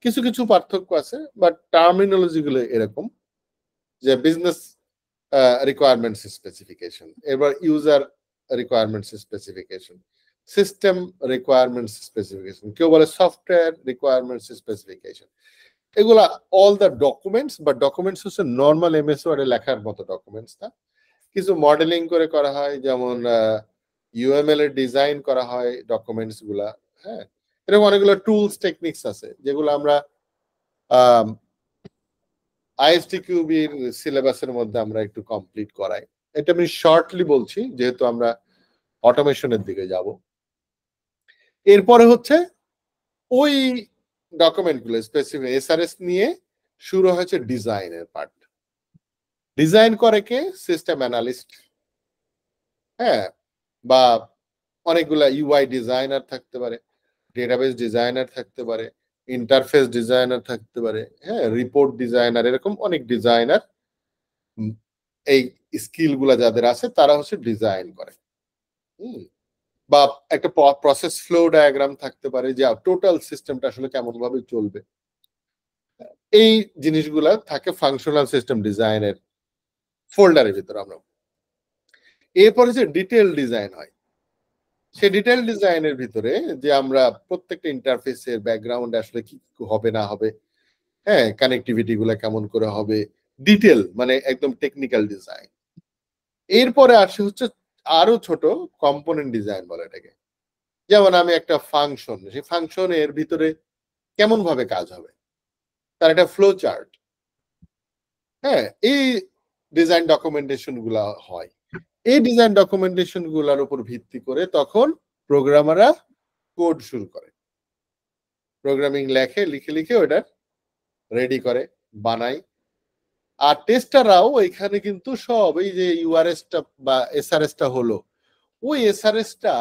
কিছু কিছু পার্থক্য আছে, বাট টার্মিনোলজি গুলো এরকম, যে বিজনেস রিকোয়ারমেন্টস স্পেসিফিকেশন, এবার user requirements specification, system requirements specification, কেউ বলে সফটওয়্যার রিকোয়ারমেন্টস স্পেসিফিকেশন। এগুলা অল দ্য ডকুমেন্টস, বা ডকুমেন্টস হচ্ছে নর্মাল এমএস ওয়ার্ডে লেখার মতো ডকুমেন্টস না, কিছু মডেলিং করে করা হয়, যেমন ইউএমএল এর ডিজাইন করা হয় ডকুমেন্টস গুলা। হ্যাঁ, এরকম অনেকগুলো টুলস টেকনিক্স আছে যেগুলো আমরা আইএসটিকিউবির সিলেবাসের মধ্যে আমরা একটু কমপ্লিট করাই। এটা আমি শর্টলি বলছি যেহেতু আমরা অটোমেশনের দিকে যাব। এরপরে হচ্ছে ওই ডকুমেন্টগুলো স্পেসিফিক এসআরএস নিয়ে শুরু হয়েছে ডিজাইনের পার্ট। ডিজাইন করে কে? সিস্টেম অ্যানালিস্ট, হ্যাঁ, বা অনেকগুলা ইউআই ডিজাইনার থাকতে পারে, ডেটাবেস ডিজাইনার থাকতে পারে, ইন্টারফেস ডিজাইনার থাকতে পারে, হ্যাঁ, রিপোর্ট ডিজাইনার, এরকম অনেক ডিজাইনার এই স্কিল গুলা যাদের আছে তারা হচ্ছে ডিজাইন করে। বা একটা প্রসেস ফ্লো ডায়াগ্রাম থাকতে পারে যে টোটাল সিস্টেমটা আসলে কেমন ভাবে চলবে। এই জিনিসগুলা থাকে ফাংশনাল সিস্টেম ডিজাইনের ফোল্ডারের ভিতরে। আমরা এরপরে যে ডিটেল ডিজাইন হয়, সেই ডিটেল ডিজাইনের ভিতরে যে আমরা প্রত্যেকটা ইন্টারফেসের ব্যাকগ্রাউন্ড আসলে কি হবে না হবে, হ্যাঁ, কানেক্টিভিটি গুলা কেমন করে হবে, ডিটেল মানে একদম টেকনিক্যাল ডিজাইন। এরপরে আসে হচ্ছে আরো ছোট কম্পোনেন্ট ডিজাইন বলে এটাকে। যেমন আমি একটা ফাংশন, সেই ফাংশনের ভিতরে কেমন ভাবে কাজ হবে, তার একটা ফ্লো চার্ট, হ্যাঁ, এই ডিজাইন ডকুমেন্টেশন গুলা হয়। এই ডিজাইন ডকুমেন্টেশন গুলার উপর ভিত্তি করে তখন প্রোগ্রামাররা কোড শুরু করে, প্রোগ্রামিং লিখে লিখে ওটা রেডি করে, বানায়। আর টেস্টাররাও এখানে কিন্তু সব এই যে ইউআরএসটা বা এসআরএসটা হলো, ওই এসআরএসটা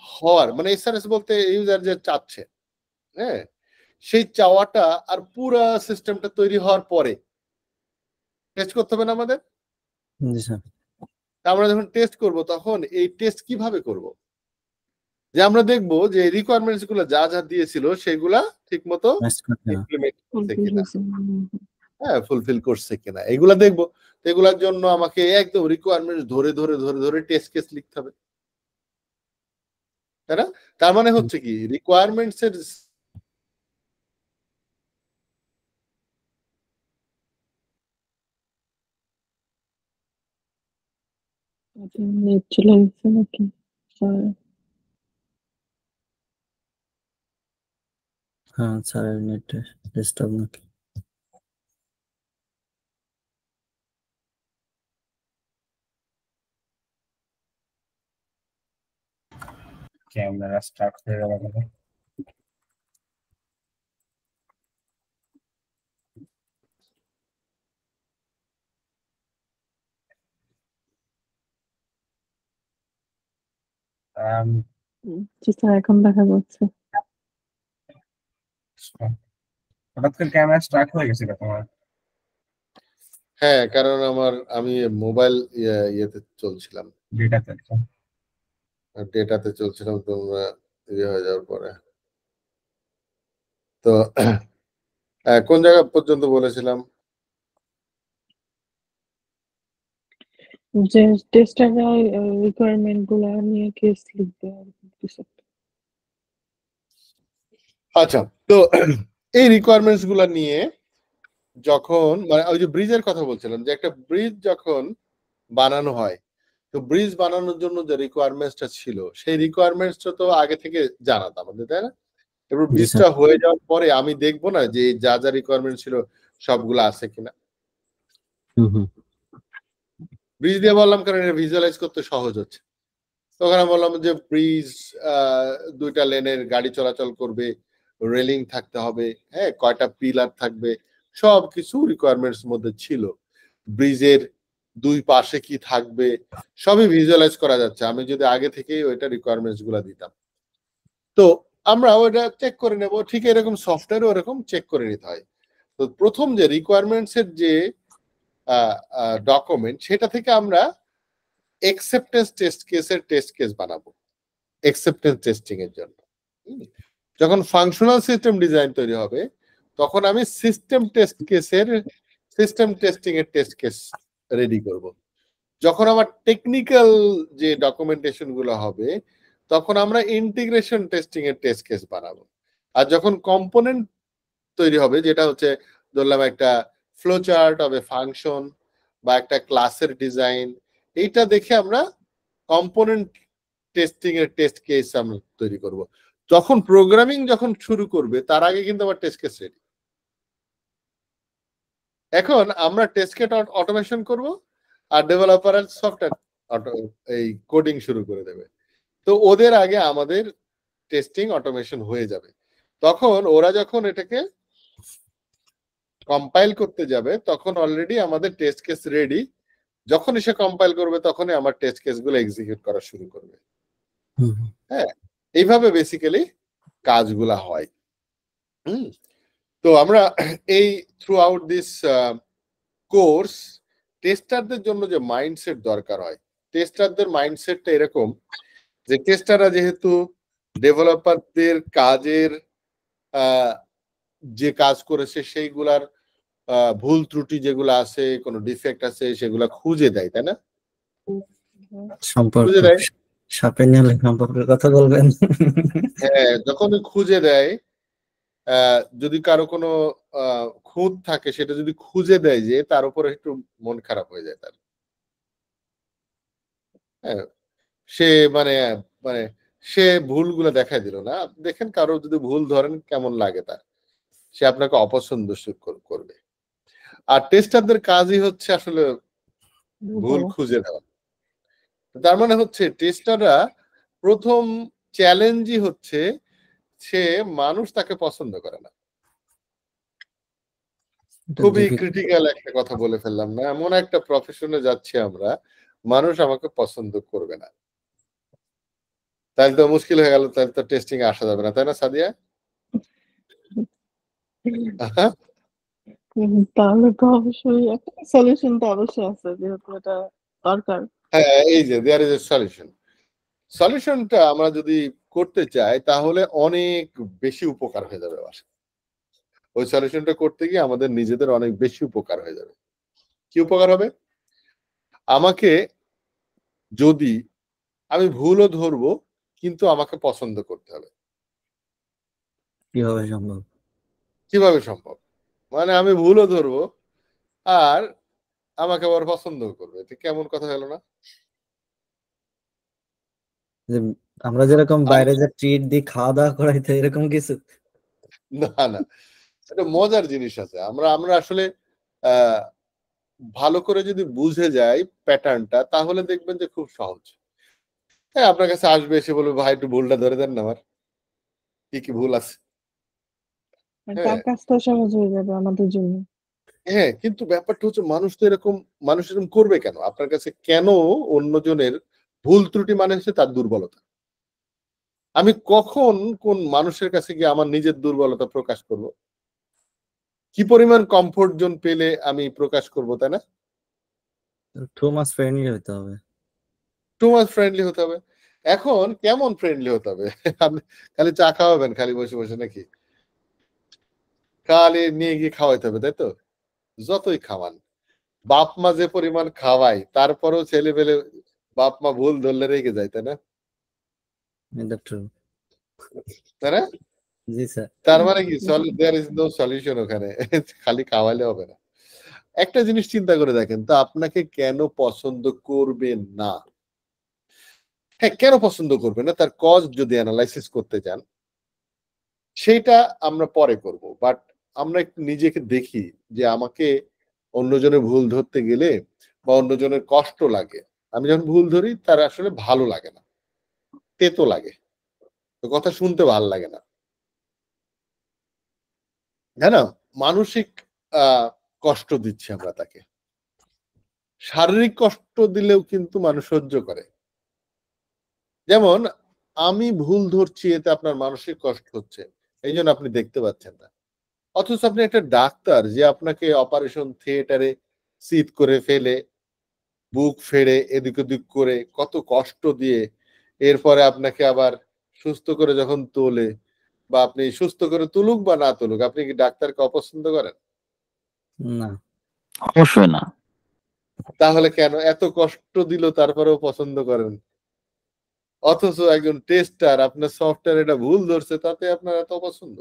হওয়ার মানে এসআরএস বলতে ইউজার যে চাচ্ছে, হ্যাঁ, সেই চাওয়াটা আর পুরো সিস্টেমটা তৈরি হওয়ার পরে টেস্ট করতে হবে না আমাদের। জি স্যার। আমরা যখন টেস্ট করব তখন এই টেস্ট কিভাবে করব, যে আমরা দেখব যে রিকোয়ারমেন্টস গুলো যা যা দিয়েছিল সেগুলা ঠিকমতো ইমপ্লিমেন্ট করছে কিনা, হ্যাঁ, ফুলফিল করছে কিনা, এগুলা দেখবো। এগুলার জন্য আমাকে একদম রিকোয়ারমেন্টস ধরে ধরে ধরে ধরে টেস্ট কেস লিখতে হবে, তাই না? তার মানে হচ্ছে কি রিকোয়ারমেন্টস এর নেট চলে গেছে নাকি? Sorry. হ্যাঁ স্যারের নেট ডিস্টার্ব নাকি? ক্যামেরা স্টার্ট হয়ে গেল কেন? জি স্যার, এখন দেখা যাচ্ছে। হঠাৎ করে ক্যামেরা স্টার্ট হয়ে গেছিল তোমার? হ্যাঁ, কারণ আমি মোবাইল ইয়েতে চলছিলাম, ডেটাতে চলছিলাম, তোমরা ইয়ে হয়ে যাওয়ার পরে। তো কোন জায়গা পর্যন্ত বলেছিলাম? যে টেস্টাররা রিকোয়ারমেন্ট গুলা নিয়ে কেস লিখবে আর কিছু। আচ্ছা, তো এই রিকোয়ারমেন্টস গুলা নিয়ে যখন মানে ওই যে ব্রিজের কথা বলছিলাম, যে একটা ব্রিজ যখন বানানো হয়, তো ব্রিজ বানানোর জন্য যে রিকোয়ারমেন্টসটা ছিল সেই রিকোয়ারমেন্টসটা তো আগে থেকে জানাতো আমাদের, তাই না? এবার ব্রিজটা হয়ে যাওয়ার পরে আমি দেখবো না যে যা যা রিকোয়ারমেন্ট ছিল সবগুলো আছে কিনা। ব্রিজ দিয়ে বললাম কারণ এটা ভিজুয়ালাইজ করতে সহজ হচ্ছে। তখন আমি বললাম যে ব্রিজ 2টা লেনের গাড়ি চলাচল করবে, রেলিং থাকতে হবে, হ্যাঁ, কয়টা পিলার থাকবে, সব কিছু রিকোয়ারমেন্টস মধ্যে ছিল। ব্রিজের 2 পাশে কি থাকবে সবই ভিজুয়ালাইজ করা যাচ্ছে আমি যদি আগে থেকেই ওইটা রিকোয়ারমেন্টস গুলা দিতাম। তো আমরা ওইটা চেক করে নেব, ঠিক এরকম সফটওয়্যারও এরকম চেক করে নিতে হয়। তো প্রথম যে রিকোয়ারমেন্টস এর যে ডকুমেন্ট, সেটা থেকে আমরা অ্যাকসেপ্টেন্স টেস্ট কেস বানাবো অ্যাকসেপ্টেন্স টেস্টিং এর জন্য। যখন ফাংশনাল সিস্টেম ডিজাইন তৈরি হবে তখন আমি সিস্টেম টেস্টিং এর টেস্ট কেস রেডি করব। যখন আমার টেকনিক্যাল যে ডকুমেন্টেশন গুলো হবে তখন আমরা ইন্টিগ্রেশন টেস্টিং এর টেস্ট কেস বানাবো। আর যখন কম্পোনেন্ট তৈরি হবে, যেটা হচ্ছে ধরলাম একটা ফ্লো চার্ট হবে, ফাংশন বা একটা ক্লাসের ডিজাইন, এইটা দেখে আমরা কম্পোনেন্ট টেস্টিং এর টেস্ট কেস আমরা তৈরি করব। যখন প্রোগ্রামিং যখন শুরু করবে তার আগে কিন্তু আমার টেস্ট কেস রেডি। এখন আমরা টেস্ট কেস অটোমেশন করব আর ডেভেলপার সফটওয়্যার এই কোডিং শুরু করে দেবে। তো ওদের আগে আমাদের টেস্টিং অটোমেশন হয়ে যাবে। তখন ওরা যখন এটাকে কম্পাইল করতে যাবে তখন অলরেডি আমাদের টেস্ট কেস রেডি। যখন সে কম্পাইল করবে তখনই আমার টেস্ট কেসগুলো এক্সিকিউট করা শুরু করবে। হ্যাঁ, এইভাবে বেসিক্যালি কাজগুলা হয়। তো আমরা এই থ্রু আউট দিস কোর্স টেস্টারদের জন্য যে মাইন্ডসেট দরকার হয়, টেস্টারদের মাইন্ডসেটটা এরকম যে টেস্টাররা যেহেতু ডেভেলপারদের কাজের যে কাজ করেছে সেইগুলার ভুল ত্রুটি যেগুলো আছে, কোনো ডিফেক্ট আছে, সেগুলা খুঁজে দেয়, তাই না? সম্পর্ক খুঁজে দেয়। সাপে নিয়ে সম্পর্কের কথা বলবেন। হ্যাঁ, যখন খুঁজে দেয়, যদি কারো কোনো খুঁত থাকে সেটা যদি খুঁজে দেয় যে তার উপরে একটু মন খারাপ হয়ে যায় তার। হ্যাঁ, সে মানে মানে সে ভুলগুলো দেখাই দিল না। দেখেন কারো যদি ভুল ধরেন কেমন লাগে তার, সে আপনাকে অপছন্দ করবে। আর টেস্টারদের কাজই হচ্ছে আসলে ভুল খুঁজে দেওয়া। তার মানে হচ্ছে টেস্টাররা প্রথম চ্যালেঞ্জই হচ্ছে সে মানুষ তাকে পছন্দ করে না। খুবই ক্রিটিক্যাল একটা কথা বলে ফেললাম না? এমন একটা প্রফেশনে যাচ্ছি আমরা, মানুষ আমাকে পছন্দ করবে না, তাহলে তো মুশকিল হয়ে গেল, তাহলে তো টেস্টিং আসা যাবে না, তাই না সাদিয়া? তাহলে তো অবশ্যই একটা সলিউশন তো অবশ্যই আছে, যেহেতু এটা দরকার। হ্যাঁ, এই যে দেয়ার ইজ এ সলিউশন। সলিউশনটা আমরা যদি করতে চাই তাহলে অনেক বেশি উপকার হয়ে যাবে। ওই সলিউশনটা করতে গিয়ে আমাদের নিজেদের অনেক বেশি উপকার হয়ে যাবে। কি উপকার হবে? আমাকে যদি আমি ভুলও ধরবো কিন্তু আমাকে পছন্দ করতে হবে। কিভাবে সম্ভব? কিভাবে সম্ভব? মানে আমি ভুলও ধরবো আর আমাকে আবার পছন্দ করবে। এটা কেমন কথা হলো না? যে আমরা যেরকম বাইরে যে ট্রিট দিই খাওয়া দাওয়া করাইতে, এরকম কিছু? না না, এটা মজার জিনিস আছে। আমরা আসলে ভালো করে যদি বুঝে যাই প্যাটার্নটা তাহলে দেখবেন যে খুব সহজ। হ্যাঁ, আপনার কাছে আসবে, এসে বলবে ভাই একটু ভুলটা ধরে দেন না, আমার কি কি ভুল আছে। তার কাজটা সহজ হয়ে যাবে আমাদের জন্য। হ্যাঁ, কিন্তু ব্যাপারটা হচ্ছে মানুষ এরকম করবে কেন? আপনার কাছে কেন অন্যজনের ভুল ত্রুটি মানে হচ্ছে তার দুর্বলতা। আমি কখন কোন মানুষের কাছে গিয়ে আমার নিজের দুর্বলতা প্রকাশ করব? কি পরিমাণ কমফোর্ট জোন পেলে আমি প্রকাশ করব, তাই না? টু মাচ ফ্রেন্ডলি হতে হবে। টু মাচ ফ্রেন্ডলি হতে হবে। এখন কেমন ফ্রেন্ডলি হতে হবে? আপনি খালি চা খাওয়াবেন খালি বসে বসে নাকি? খালি নিয়ে গিয়ে খাওয়াইতে হবে, তাই তো? যতই খাওয়ান, বাপ মা যে পরিমাণ খাওয়ায় তারপরেও ছেলে পেলে বাপ মা ভুল ধরলে রেগে যায়, তাই না? এটা ট্রু। তাই না? জি স্যার। তার মানে কি দেয়ার ইজ নো সলিউশন ওখানে। খালি খাওয়াইলে হবে না। একটা জিনিস চিন্তা করে দেখেন তো, আপনাকে কেন পছন্দ করবে না? হ্যাঁ, কেন পছন্দ করবে না তার কজ যদি অ্যানালাইসিস করতে যান সেটা আমরা পরে করব। বাট আমরা একটু নিজেকে দেখি যে আমাকে অন্যজনের ভুল ধরতে গেলে বা অন্যজনের কষ্ট লাগে। আমি যখন ভুল ধরি তার আসলে ভালো লাগে না, তেতো লাগে, তো কথা শুনতে ভালো লাগে না, তাই না? মানসিক কষ্ট দিচ্ছি আমরা তাকে। শারীরিক কষ্ট দিলেও কিন্তু মানুষ সহ্য করে। যেমন আমি ভুল ধরছি, এতে আপনার মানসিক কষ্ট হচ্ছে, এই জন্য আপনি দেখতে পাচ্ছেন না। অথচ আপনি একটা ডাক্তার যে আপনাকে অপারেশন থিয়েটারে চিৎ করে ফেলে, বুক ফেড়ে এদিক ওদিক করে কত কষ্ট দিয়ে এরপরে আপনাকে আবার সুস্থ করে যখন তোলে, বা আপনি সুস্থ করে তুলুক বা না তুলুক, আপনি কি ডাক্তারকে অপছন্দ করেন? না, অবশ্যই না। তাহলে কেন এত কষ্ট দিল তারপরেও পছন্দ করেন? অথচ একজন টেস্টার আপনার সফটওয়্যার এটা ভুল ধরছে তাতে আপনার এত পছন্দ।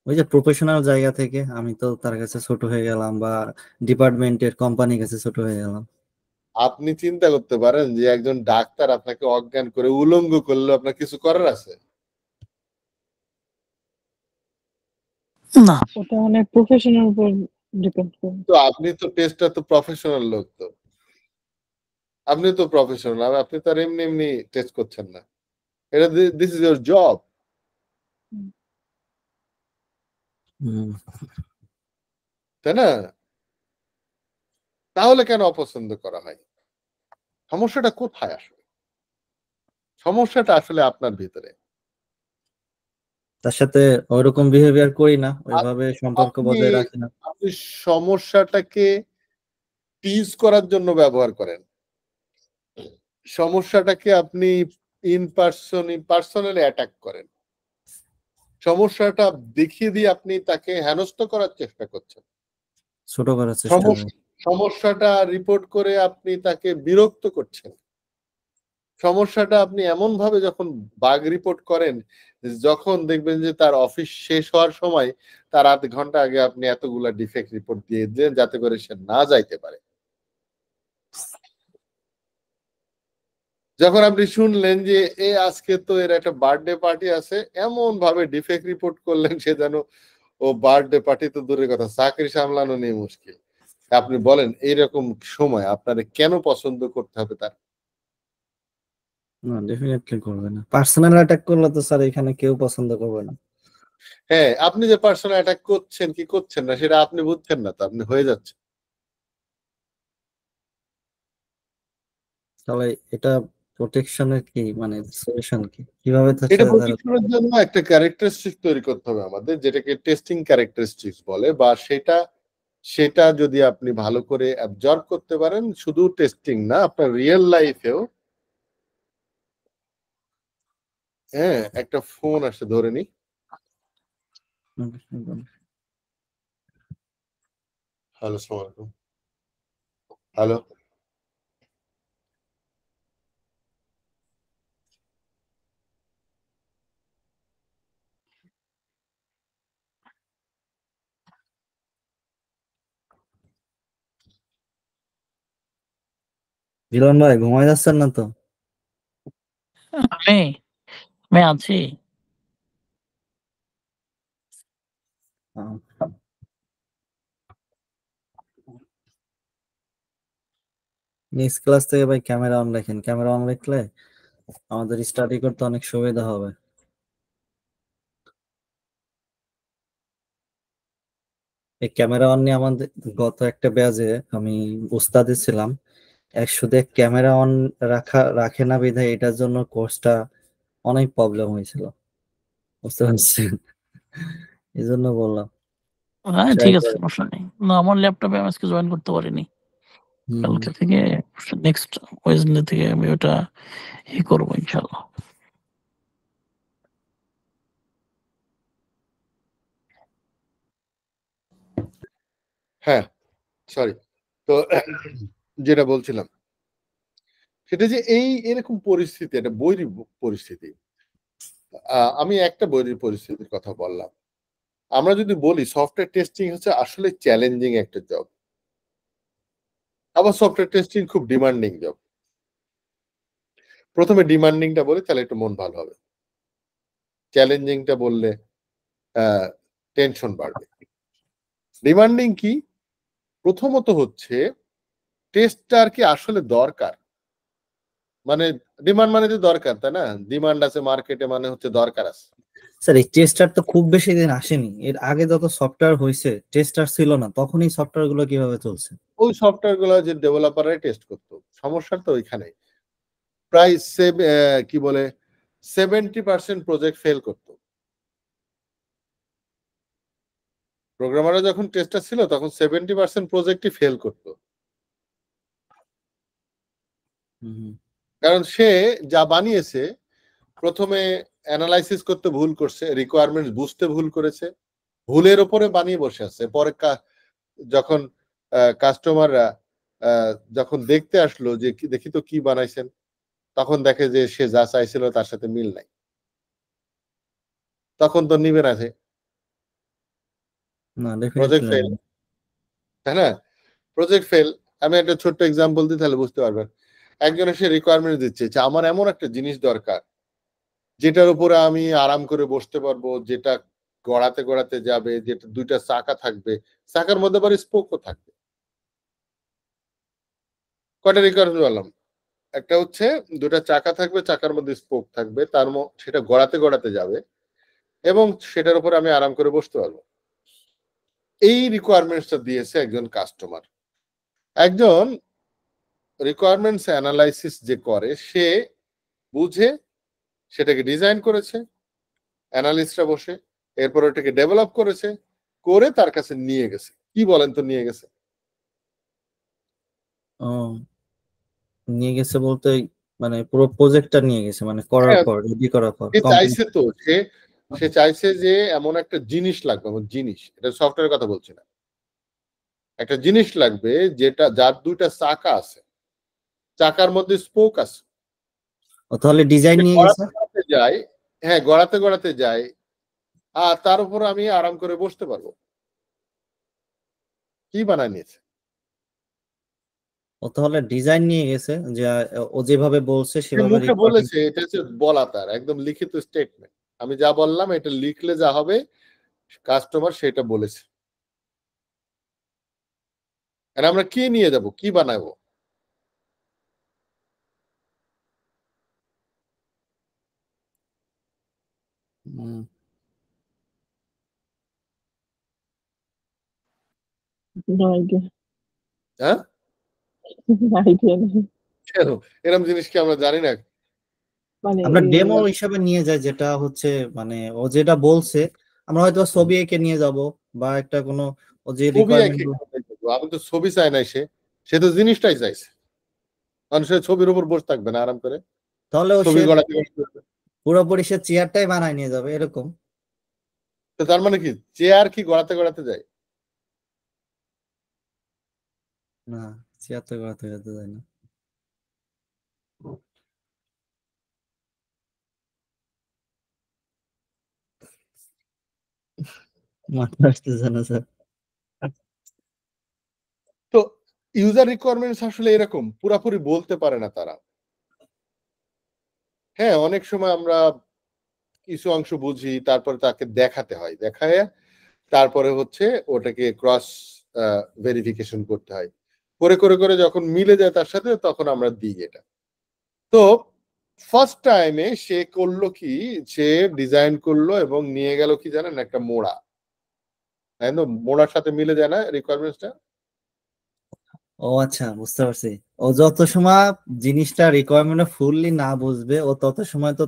ওই যে প্রফেশনাল জায়গা থেকে আমি তো তার কাছে ছোট হয়ে গেলাম, বা ডিপার্টমেন্টের কোম্পানির কাছে ছোট হয়ে গেলাম। আপনি চিন্তা করতে পারেন যে একজন ডাক্তার আপনাকে অজ্ঞান করে উলঙ্গ করলে আপনার কিছু করার আছে? না। ওটা অনেক প্রফেশনের উপর ডিপেন্ড করে। তো আপনি তো টেস্টার, তো প্রফেশনাল লোক, তো আপনি তো প্রফেশনাল, আপনি তো আর এমনি এমনি টেস্ট করছেন না, এটা দিস ইজ ইওর জব, তাই না? তাহলে কেন অপছন্দ করা হয়? সমস্যাটা কোথায় আসলে? সমস্যাটা আসলে আপনার ভিতরে। তার সাথে ওইরকম বিহেভিয়ার করি না, ওইভাবে সম্পর্ক আপনি বজায় রাখি না। আপনি সমস্যাটাকে টিজ করার জন্য ব্যবহার করেন, সমস্যাটাকে আপনি পার্সোনালি অ্যাটাক করেন, সমস্যাটা দেখিয়ে দিয়ে আপনি তাকে হেনস্থ করার চেষ্টা করছেন, ছোট করার চেষ্টা করি। সমস্যাটা রিপোর্ট করে আপনি তাকে বিরক্ত করছেন, সমস্যাটা আপনি এমন ভাবে যখন বাগ রিপোর্ট করেন, যখন দেখবেন যে তার অফিস শেষ হওয়ার সময় তার আধ ঘন্টা আগে আপনি এতগুলা ডিফেক্ট রিপোর্ট দিয়ে দেন যাতে করে সে না যাইতে পারে। যখন আপনি শুনলেন যে আজকে তো এর একটা বার্থডে পার্টি আছে, এমন ভাবে ডিফেক্ট রিপোর্ট করলেন সে যেন ও বার্থডে পার্টি তো দূরের কথা, চাকরি সামলানো নিয়ে মুশকিল। আপনি বলেন এইরকম সময় আপনার কেন পছন্দ করতে হবে তার? না, ডেফিনেটলি করবে না। পার্সোনাল অ্যাটাক করলে তো স্যার এখানে কেউ পছন্দ করবে না। হ্যাঁ, আপনি যে পার্সোনাল অ্যাটাক করছেন কি করছেন না সেটা আপনি বুঝছেন না, তো আপনি হয়ে যাচ্ছে। তাহলে এটা প্রোটেকশনের কি মানে সলিউশন কি, কিভাবে এটা প্রোটেকশনের জন্য একটা ক্যারেক্টারিস্টিক তৈরি করতে হবে আমাদের, যেটাকে টেস্টিং ক্যারেক্টারিস্টিক্স বলে, বা সেটা যদি আপনি ভালো করে অ্যাবজর্ব করতে পারেন, শুধু টেস্টিং না আপনার রিয়েল লাইফেও। হ্যাঁ, একটা ফোন আসে, ধরে নি। হ্যালো, আসসালামু আলাইকুম। হ্যালো, মিলন ভাই ঘুমাই যাচ্ছেন না তো? আমি আমি আছি। নেক্সট ক্লাস থেকে ভাই ক্যামেরা অন রাখেন, ক্যামেরা অন রাখলে আমাদের স্টাডি করতে অনেক সুবিধা হবে। এই ক্যামেরা অন নিয়ে আমাদের গত একটা ব্যাচে আমি উস্তাদে ছিলাম, শুধু ক্যামেরা অন রাখে না বিধায় এটার জন্য কোর্সটা অনেক প্রবলেম হয়েছিল, বুঝতে পারছেন? এই জন্য বললাম। হ্যাঁ ঠিক আছে, সমস্যা নেই। না, আমার ল্যাপটপে আমি আজকে জয়েন করতে পারিনি, কালকে থেকে নেক্সট ওয়েডনেসডে থেকে আমি ওটা করবো ইনশাআল্লাহ। হ্যাঁ সরি, তো যেটা বলছিলাম সেটা যে এরকম পরিস্থিতি, একটা বৈরী পরিস্থিতি, আমি একটা বৈরী পরিস্থিতির কথা বললাম। আমরা যদি বলি সফটওয়্যার টেস্টিং হচ্ছে আসলে চ্যালেঞ্জিং একটা জব, আবার সফটওয়্যার টেস্টিং খুব ডিমান্ডিং জব। প্রথমে ডিমান্ডিংটা বলি তাহলে একটু মন ভালো হবে, চ্যালেঞ্জিংটা বললে টেনশন বাড়বে। ডিমান্ডিং কি? প্রথমত হচ্ছে টেস্টার কি আসলে দরকার, মানে ডিমান্ড মানে তো দরকার, তাই না? ডিমান্ড আছে মার্কেটে মানে হচ্ছে দরকার আছে। স্যার এই টেস্টার তো খুব বেশি দিন আসেনি, এর আগে যত সফটওয়্যার হয়েছে টেস্টার ছিল না, তখন এই সফটওয়্যার গুলো কিভাবে চলছে? ওই সফটওয়্যার গুলো যে ডেভেলপাররাই টেস্ট করতো, সমস্যা তো ওইখানে। প্রায় কি বলে 70% প্রজেক্ট ফেল করতো। প্রোগ্রামাররা যখন টেস্টার ছিল তখন 70% প্রজেক্টই ফেল করতো, কারণ সে যা বানিয়েছে প্রথমে অ্যানালাইসিস করতে ভুল করছে, রিকোয়ারমেন্টস বুঝতে ভুল করেছে, ভুলের ওপরে বানিয়ে বসে আছে। পরে যখন কাস্টমাররা যখন দেখতে আসলো যে দেখি তো কি বানাইছেন, তখন দেখে যে সে যা চাইছিল তার সাথে মিল নাই, তখন তো নিবে না, সে না প্রজেক্ট ডেফিনেটলি ফেল, তাই না? Project fail. আমি একটা ছোট্ট এক্সাম্পল দিই, তাহলে বুঝতে পারবেন। একজন এসে রিকোয়ারমেন্ট দিচ্ছে যে আমার এমন একটা জিনিস দরকার যেটার উপরে আমি আরাম করে বসতে পারবো, যেটা গড়াতে গড়াতে যাবে, যেটা দুইটা চাকা থাকবে, চাকার মধ্যে আবার স্পোকও থাকবে। কয়টা রিকোয়ারমেন্ট বললাম? একটা হচ্ছে দুটা চাকা থাকবে, চাকার মধ্যে স্পোক থাকবে, সেটা গড়াতে গড়াতে যাবে এবং সেটার উপর আমি আরাম করে বসতে পারবো। এই রিকোয়ারমেন্টসটা দিয়েছে একজন কাস্টমার। একজন রিকোয়ারমেন্টস অ্যানালাইসিস যে করে, সে বুঝে সেটাকে ডিজাইন করেছে, অ্যানালিস্টরা বসে, এরপর ওটাকে ডেভেলপ করেছে, করে তার কাছে নিয়ে গেছে। কি বলেন তো নিয়ে গেছে? নিয়ে গেছে বলতে মানে পুরো প্রজেক্টটা নিয়ে গেছে, মানে করার পর রেডি করার পর সে চাইছে তো, সে চাইছে যে এমন একটা জিনিস লাগবে, এমন জিনিস, এটা সফটওয়্যারের কথা বলছি না, একটা জিনিস লাগবে যেটা যার দুইটা চাকা আছে, চাকার মধ্যে স্পোক আছে, তাহলে ডিজাইন নিয়ে গেছে। গড়াতে গড়াতে যায়, হ্যাঁ গড়াতে গড়াতে যায়, আর তার উপর আমি আরাম করে বসতে পারবো। কি বানায় নিয়েছে? তাহলে ডিজাইন নিয়ে গেছে, যে ও যেভাবে বলছে সে সেভাবে মুখে বলেছে, এটা হচ্ছে বলা, তার একদম লিখিত স্টেটমেন্ট, আমি যা বললাম এটা লিখলে যা হবে কাস্টমার সেটা বলেছে। আর আমরা কি নিয়ে যাব, কি বানাবো? No idea. হ্যাঁ, আইডিয়া নেই। কেন এরকম জিনিস কি আমরা জানি না? মানে আমরা ডেমো হিসাবে নিয়ে যাই, যেটা হচ্ছে মানে ও যেটা বলছে আমরা হয়তো ছবি এঁকে নিয়ে যাব, বা একটা কোনো ও যে ছবি রিকোয়ারমেন্ট। আমি তো ছবি চাই নাই, সে তো জিনিসটাই চাইছে। মানুষের ছবির উপর বসে থাকবে না আরাম করে, তাহলে ও ছবি সে গড়াতে গড়াতে। পুরোপুরি সে চেয়ারটাই বানায় নিয়ে যাবে এরকম। তো তার মানে কি চেয়ার কি গড়াতে গড়াতে যায়? না, চেয়ার তো গড়াতে গড়াতে যায় না। মাথা আসতেছে না স্যার। তো ইউজার রিকোয়ারমেন্টস আসলে এরকম পুরাপুরি বলতে পারে না তারা। হ্যাঁ, অনেক সময় আমরা কিছু অংশ বুঝি, তারপরে তাকে দেখাতে হয়, দেখায় তারপরে হচ্ছে ওটাকে ক্রস ভেরিফিকেশন করতে হয়, করে করে করে যখন মিলে যায় তার সাথে, তখন আমরা দিই এটা। তো ফার্স্ট টাইমে সে করলো কি, সে ডিজাইন করলো এবং নিয়ে গেল কি জানেন, একটা মোড়া, একদম মোড়ার সাথে মিলে যায় না রিকোয়ারমেন্টসটা। ও আচ্ছা, বুঝতে পারছি। ও যত সময় জিনিসটা রিকোয়ারমেন্ট ফুললি না বুঝবে, ও তত সময় তো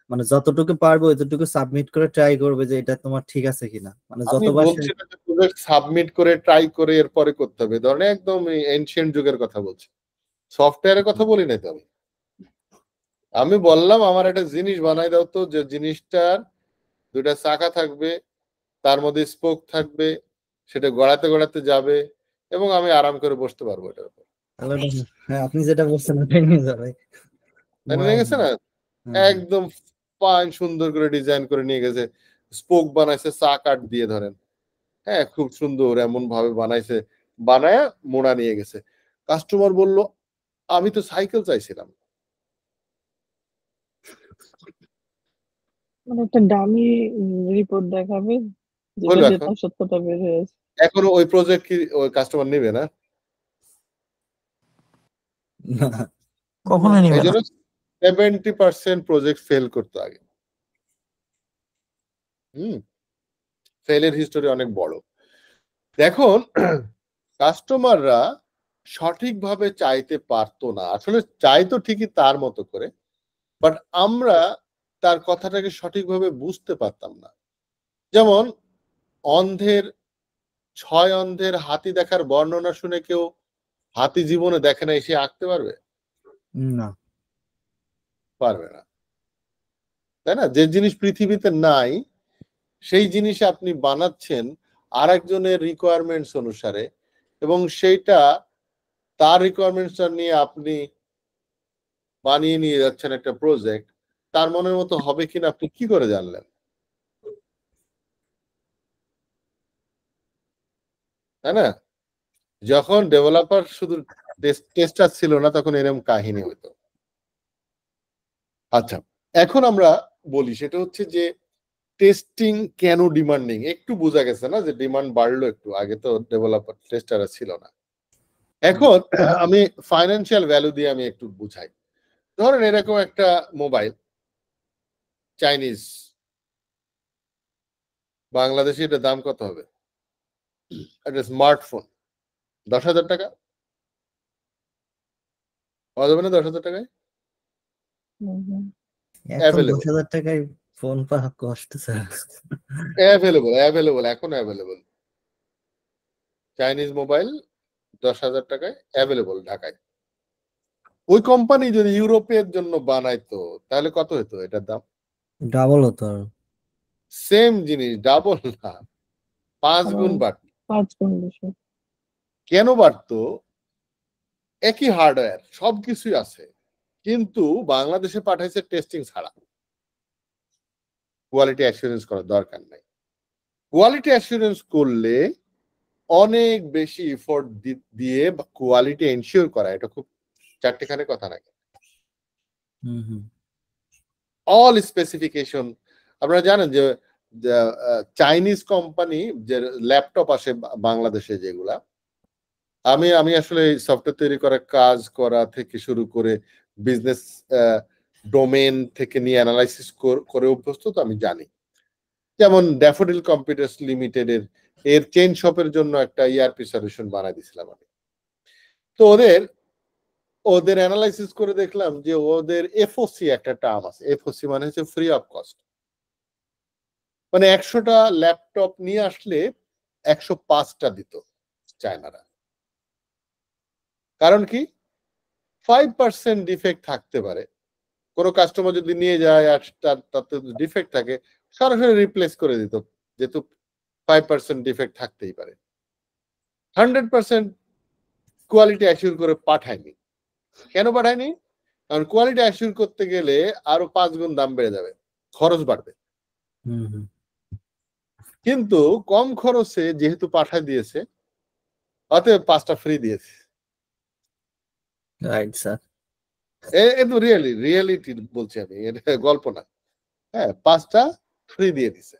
মানে যতটুকু পারবে ততটুকু সাবমিট করে ট্রাই করবে যে এটা তোমার ঠিক আছে কিনা, মানে আমি যতবার বলছি না যে প্রজেক্ট সাবমিট করে ট্রাই করে এরপরে করতে হবে, ধরেন একদম এনশিয়েন্ট যুগের কথা বলছি, সফটওয়্যারের কথা বলি না তো। আমি বললাম আমার একটা জিনিস বানাই দাও তো, যে জিনিসটার দুইটা চাকা থাকবে, তার মধ্যে স্পোক থাকবে, সেটা গড়াতে গড়াতে যাবে এবং আমি আরাম করে বসতে পারবো এটার উপর। হ্যাঁ আপনি যেটা বলছেন ওটাই নিয়ে যাবে। নিয়ে গেছে না, একদম ফাইন সুন্দর করে ডিজাইন করে নিয়ে গেছে, স্পোক বানাইছে চাকাট দিয়ে, ধরেন হ্যাঁ খুব সুন্দর এমন ভাবে বানাইছে, বানায় মোড়া নিয়ে গেছে। কাস্টমার বলল আমি তো সাইকেল চাইছিলাম। মানে একটা ডামি রিপোর্ট দেখাবে হলো যেটা দিয়ে এখন তার সত্যতা বের হয়েছে। এখনো ওই প্রজেক্ট কি ওই কাস্টমার নেবে না? কখনোই এই নিবে না। জন্য 70% প্রজেক্ট ফেল করতো আগে। ফেলের হিস্টোরি অনেক বড়। দেখুন কাস্টমাররা সঠিকভাবে চাইতে পারতো না, আসলে চাইতো ঠিকই তার মতো করে, বাট আমরা তার কথাটাকে সঠিকভাবে বুঝতে পারতাম না। যেমন অন্ধের 6 অন্ধের হাতি দেখার বর্ণনা শুনে কেউ হাতি জীবনে দেখে নাই, সে আঁকতে পারবে? না, পারবে না, তাই না? যে জিনিস পৃথিবীতে নাই সেই জিনিস আপনি বানাচ্ছেন আর একজনের রিকোয়ারমেন্টস অনুসারে, এবং সেইটা তার রিকোয়ারমেন্টস নিয়ে আপনি বানিয়ে নিয়ে যাচ্ছেন একটা প্রজেক্ট, তার মনের মতো হবে কিনা আপনি কি করে জানলেন? তাই না? যখন ডেভেলপার শুধু টেস্টার ছিল না তখন এরকম কাহিনী হতো। আচ্ছা, এখন আমরা বলি সেটা হচ্ছে যে টেস্টিং কেন ডিমান্ডিং, একটু বোঝা গেছে না যে ডিমান্ড বাড়লো একটু, আগে তো ডেভেলপার টেস্টাররা ছিল না। এখন আমি ফাইন্যান্সিয়াল ভ্যালু দিয়ে আমি একটু বুঝাই। ধরেন এরকম একটা মোবাইল চাইনিজ, বাংলাদেশে এটার দাম কত হবে? একটা স্মার্টফোন 10,000 টাকা পাওয়া যাবে না? 10,000 টাকায় এখন Available. 10,000 টাকায় ফোন পাওয়া কষ্ট স্যার। অ্যাভেলেবল এখন অ্যাভেলেবল চাইনিজ মোবাইল 10,000 টাকায় অ্যাভেলেবল ঢাকায়। ওই কোম্পানি যদি ইউরোপের জন্য বানাইতো তাহলে কত হতো এটার দাম? ডাবল হতো আর। সেম জিনিস, ডাবল না, 5 গুণ বাড়ত। 5 গুণ বেশি। কেন বাড়তো? একই হার্ডওয়্যার, সবকিছুই আছে, কিন্তু বাংলাদেশে পাঠাইছে টেস্টিং ছাড়া। কোয়ালিটি অ্যাসুরেন্স করার দরকার নাই। কোয়ালিটি অ্যাসুরেন্স করলে অনেক বেশি এফোর্ট দিয়ে কোয়ালিটি এনশিওর করা, এটা খুব চারটেখানে কথা নাকি। অল স্পেসিফিকেশন আপনারা জানেন যে চাইনিজ কোম্পানি যে ল্যাপটপ আসে বাংলাদেশে যেগুলা, আমি আসলে সফটওয়্যার তৈরি করার কাজ করা থেকে শুরু করে বিজনেস ডোমেন থেকে নিয়ে অ্যানালাইসিস করে অভ্যস্ত, তো আমি জানি। যেমন ড্যাফোডিল কম্পিউটার্স লিমিটেড এর চেইন শপের জন্য একটা ইআরপি সলিউশন বানাই দিয়েছিলাম আমি। তো ওদের অ্যানালাইসিস করে দেখলাম যে ওদের এফওসি একটা টার্ম আছে। এফওসি মানে হচ্ছে ফ্রি অফ কস্ট, মানে 100টা ল্যাপটপ নিয়ে আসলে 105টা দিত চায়নারা। কারণ কি? 5% ডিফেক্ট থাকতে পারে, কোনো কাস্টমার যদি নিয়ে যায় আর তাতে ডিফেক্ট থাকে সরাসরি রিপ্লেস করে দিত, যেহেতু 5% ডিফেক্ট থাকতেই পারে। 100% কোয়ালিটি অ্যাসিওর করে পাঠায়নি। কেন পাঠায়নি? কারণ কোয়ালিটি অ্যাসিওর করতে গেলে আরো 5 গুণ দাম বেড়ে যাবে, খরচ বাড়বে। কিন্তু কম খরচে যেহেতু পাঠায় দিয়েছে, অতএব 5টা ফ্রি দিয়েছে। Right sir. এ তো রিয়েলিটি বলছি আমি, এটা গল্প না। হ্যাঁ, 5টা ফ্রি দিয়ে দিছে।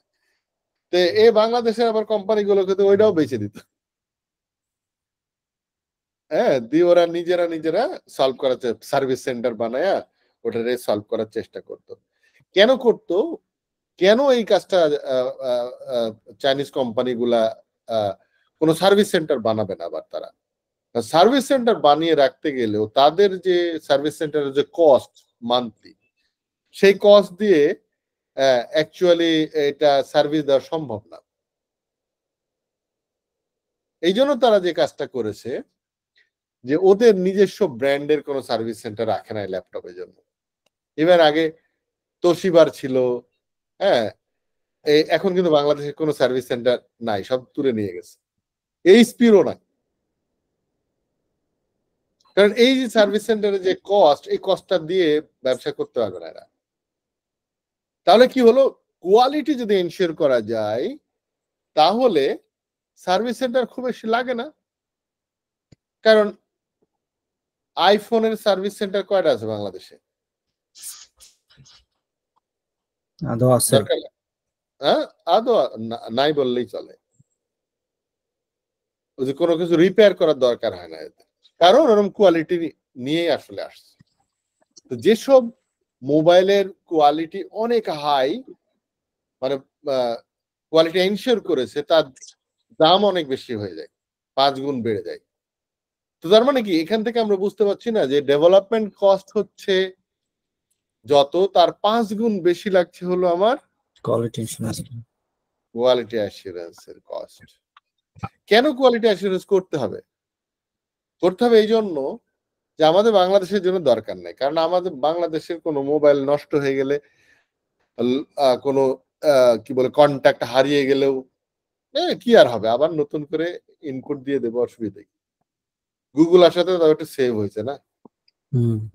তো এই বাংলাদেশের আবার কোম্পানিগুলোকে তো ওইটাও বেচে দিত। হ্যাঁ, দিয়ে ওরা নিজেরা সলভ করার সার্ভিস সেন্টার বানায়া ওটারে সলভ করার চেষ্টা করতো। কেন করতো? কেন এই কাজটা চাইনিজ কোম্পানিগুলা কোনো সার্ভিস সেন্টার বানাবে না? আবার তারা সার্ভিস সেন্টার বানিয়ে রাখতে গেলেও তাদের যে সার্ভিস সেন্টারের যে কস্ট মান্থলি, সেই কস্ট দিয়ে অ্যাকচুয়ালি এটা সার্ভিস দেওয়া সম্ভব না। এই জন্য তারা যে কাজটা করেছে যে ওদের নিজস্ব ব্র্যান্ডের কোনো সার্ভিস সেন্টার রাখে নাই ল্যাপটপের জন্য। ইভেন আগে তোশিবার ছিল, হ্যাঁ, এখন কিন্তু বাংলাদেশে কোনো সার্ভিস সেন্টার নাই, সব তুলে নিয়ে গেছে। এইচপিরও নাই, কারণ এই যে সার্ভিস সেন্টারের যে কস্ট, এই কস্টটা দিয়ে ব্যবসা করতে পারবে না এরা। তাহলে কি হলো? কোয়ালিটি যদি এনশিওর করা যায় তাহলে সার্ভিস সেন্টার খুব বেশি লাগে না। কারণ আইফোনের সার্ভিস সেন্টার কয়টা আছে বাংলাদেশে? আদৌ আছে? হ্যাঁ, আদৌ নাই বললেই চলে। ওই যে কোনো কিছু রিপেয়ার করার দরকার হয় না এতে, কারণ ওরকম কোয়ালিটি নিয়ে আসলে আসছে। তো যেসব মোবাইলের কোয়ালিটি অনেক হাই, মানে কোয়ালিটি এনশিওর করেছে, তার দাম অনেক বেশি হয়ে যায়, 5 গুণ বেড়ে যায়। তো তার মানে কি, এখান থেকে আমরা বুঝতে পারছি না যে ডেভেলপমেন্ট কস্ট হচ্ছে যত, তার 5 গুণ বেশি লাগছে হলো আমার কোয়ালিটি ইন্স্যুরেন্স। কোয়ালিটি অ্যাসুরেন্সের কস্ট। কেন কোয়ালিটি অ্যাসুরেন্স করতে হবে? করতে হবে এই জন্য যে আমাদের বাংলাদেশের জন্য দরকার নেই। কারণ আমাদের বাংলাদেশের কোনো মোবাইল নষ্ট হয়ে গেলে, কোনো কি বলে কন্ট্যাক্ট হারিয়ে গেলেও কি আর হবে, আবার নতুন করে ইনপুট দিয়ে দেবো, অসুবিধা কি? গুগল আসাতে তাও একটু সেভ হয়েছে না?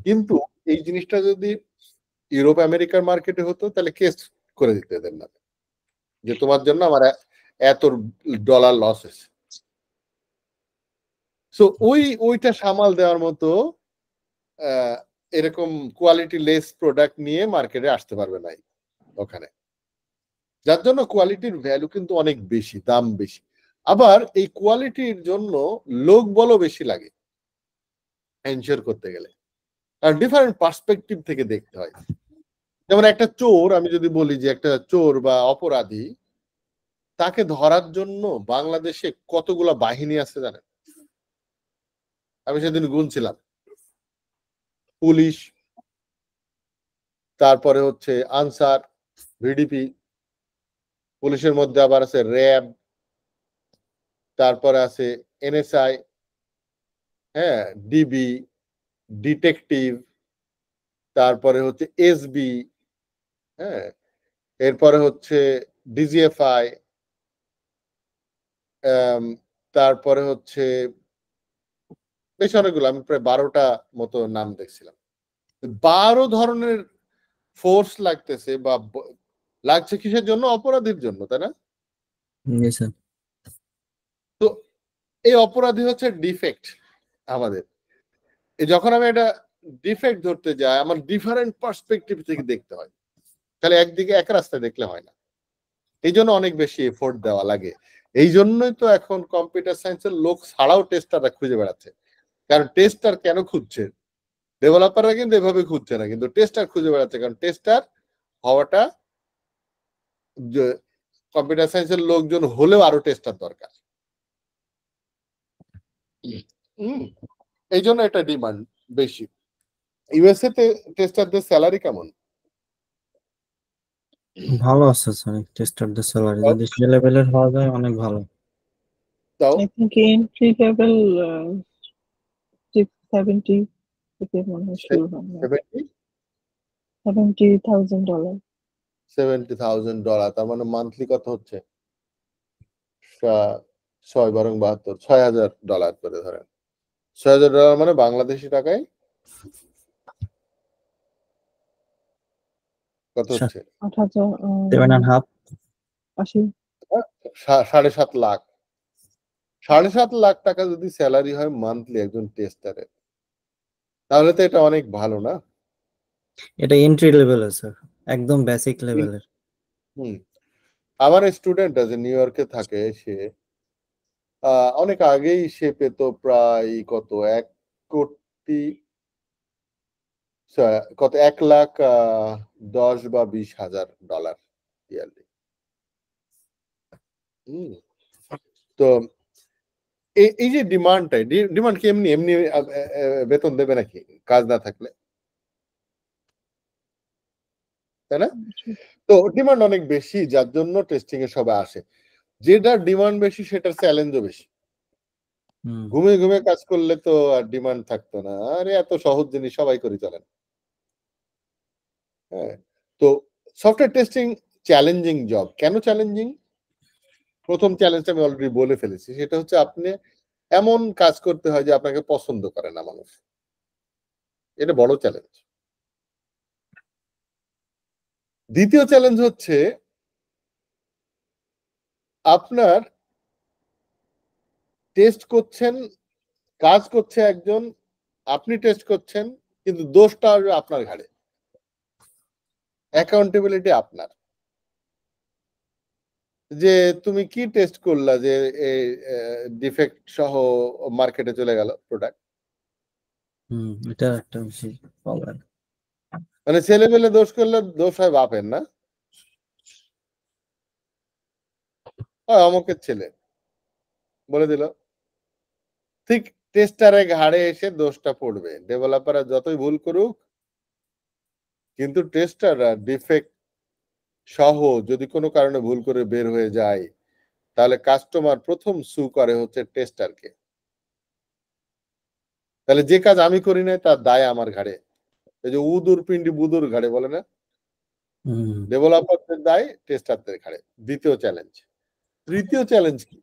কিন্তু এই জিনিসটা যদি ইউরোপ আমেরিকার মার্কেটে হতো তাহলে কেস করে দিতে এদের না, যে তোমার জন্য আমার এত ডলার লস হয়েছে। সো ওইটা সামাল দেওয়ার মতো এরকম কোয়ালিটি লেস প্রোডাক্ট নিয়ে মার্কেটে আসতে পারবে না ওখানে, যার জন্য কোয়ালিটির ভ্যালু কিন্তু অনেক বেশি, দাম বেশি। আবার এই কোয়ালিটির জন্য লোক বলও বেশি লাগে এনশিওর করতে গেলে, আর ডিফারেন্ট পার্সপেক্টিভ থেকে দেখতে হয়। যেমন একটা চোর, আমি যদি বলি যে একটা চোর বা অপরাধী, তাকে ধরার জন্য বাংলাদেশে কতগুলা বাহিনী আছে জানেন? আমি সেদিন গুনছিলাম, পুলিশ, তারপরে হচ্ছে আনসার, ভিডিপি, পুলিশের মধ্যে আবার আছে র্যাব, তারপরে আছে এনএসআই, হ্যাঁ, ডিবি, ডিটেকটিভ, তারপরে হচ্ছে এসবি, হ্যাঁ, এরপরে হচ্ছে ডিজিএফআই, তারপরে হচ্ছে বেশ অনেকগুলো, আমি প্রায় 12টা মতো নাম দেখছিলাম। 12 ধরনের ফোর্স লাগতেছে, বা লাগছে কিসের জন্য? অপরাধীর জন্য, তাই না? তো এই অপরাধী হচ্ছে ডিফেক্ট আমাদের। যখন আমি একটা ডিফেক্ট ধরতে যাই, আমার ডিফারেন্ট পার্সপেক্টিভ থেকে দেখতে হয়, তাহলে একদিকে এক রাস্তায় দেখলে হয় না। এই জন্য অনেক বেশি এফোর্ট দেওয়া লাগে। এই জন্যই তো এখন কম্পিউটার সায়েন্সের লোক ছাড়াও টেস্টাররা খুঁজে বেড়াচ্ছে। কারণ টেস্টার কেন খুঁজছে? ডেভেলপাররা কিন্তু এভাবে খুঁজছে না, কিন্তু টেস্টার খুঁজে বেড়াচ্ছে, কারণ টেস্টার হওয়াটা কম্পিউটার সায়েন্সের লোকজন হলেও আরো টেস্টার দরকার। এই জন্য এটা ডিমান্ড বেশি। ইউএসএ তে টেস্টারদের স্যালারি কেমন? ভালো আছে স্যার, টেস্টারদের স্যালারি যদি সে লেভেলের হওয়া যায় অনেক ভালো। তাও I think entry level 670 থেকে মনে হয় শুরু হয় না। $70,000 $70,000, তার মানে মান্থলি কত হচ্ছে? 6 × 72 = $6,000 করে ধরেন। $6,000 মানে বাংলাদেশি টাকায় কত হচ্ছে? 7.5 80 7.5 লাখ। 7.5 লাখ টাকা যদি স্যালারি হয় মান্থলি একজন টেস্টারের, তাহলে তো এটা অনেক ভালো না? এটা এন্ট্রি লেভেলের স্যার, একদম বেসিক লেভেলের। আমার স্টুডেন্ট আছে নিউ ইয়র্কে থাকে, সে অনেক আগেই সে পেত প্রায় কত 1 কোটি, কত 1,10,000 বা 20,000 ডলার ইয়ারলি। তো এই যে ডিমান্ডটাই, ডিমান্ড কি এমনি এমনি বেতন দেবে নাকি কাজ না থাকলে, তাই না? তো ডিমান্ড অনেক বেশি, যার জন্য টেস্টিং এ সবাই আসে। যেটার ডিমান্ড বেশি সেটার চ্যালেঞ্জও বেশি। ঘুমিয়ে ঘুমিয়ে কাজ করলে তো আর ডিমান্ড থাকতো না, আরে এত সহজ জিনিস সবাই করে চলেন। হ্যাঁ, তো সফটওয়্যার টেস্টিং চ্যালেঞ্জিং জব। কেন চ্যালেঞ্জিং? প্রথম চ্যালেঞ্জটা আমি অলরেডি বলে ফেলেছি, সেটা হচ্ছে আপনি এমন কাজ করতে হয় যে আপনাকে পছন্দ করে না মানুষ, এটা বড় চ্যালেঞ্জ। দ্বিতীয় চ্যালেঞ্জ হচ্ছে আপনার টেস্ট করছেন, কাজ করছে একজন, আপনি টেস্ট করছেন, কিন্তু দোষটা আসবে আপনার ঘাড়ে, অ্যাকাউন্টেবিলিটি আপনার। যে তুমি কি টেস্ট করলা যে ডিফেক্ট সহ মার্কেটে চলে গেল প্রোডাক্ট? এটা একটা বেশি প্রবলেম। মানে ছেলেমেলে দোষ করলে দোষ হয় বাপের, না হয় অমুকের ছেলে বলে দিল, ঠিক টেস্টারের ঘাড়ে এসে দোষটা পড়বে। ডেভেলপাররা যতই ভুল করুক, কিন্তু টেস্টাররা ডিফেক্ট সহ যদি কোনো কারণে ভুল করে বের হয়ে যায়, তাহলে কাস্টমার প্রথম সু করে হচ্ছে টেস্টারকে। তাহলে যে কাজ আমি করি নাই তার দায় আমার ঘাড়ে। এই যে উদুর পিন্ডি বুদুর ঘাড়ে বলে না, ডেভেলপারদের দায় টেস্টারদের ঘাড়ে। দ্বিতীয় চ্যালেঞ্জ। তৃতীয় চ্যালেঞ্জ কি?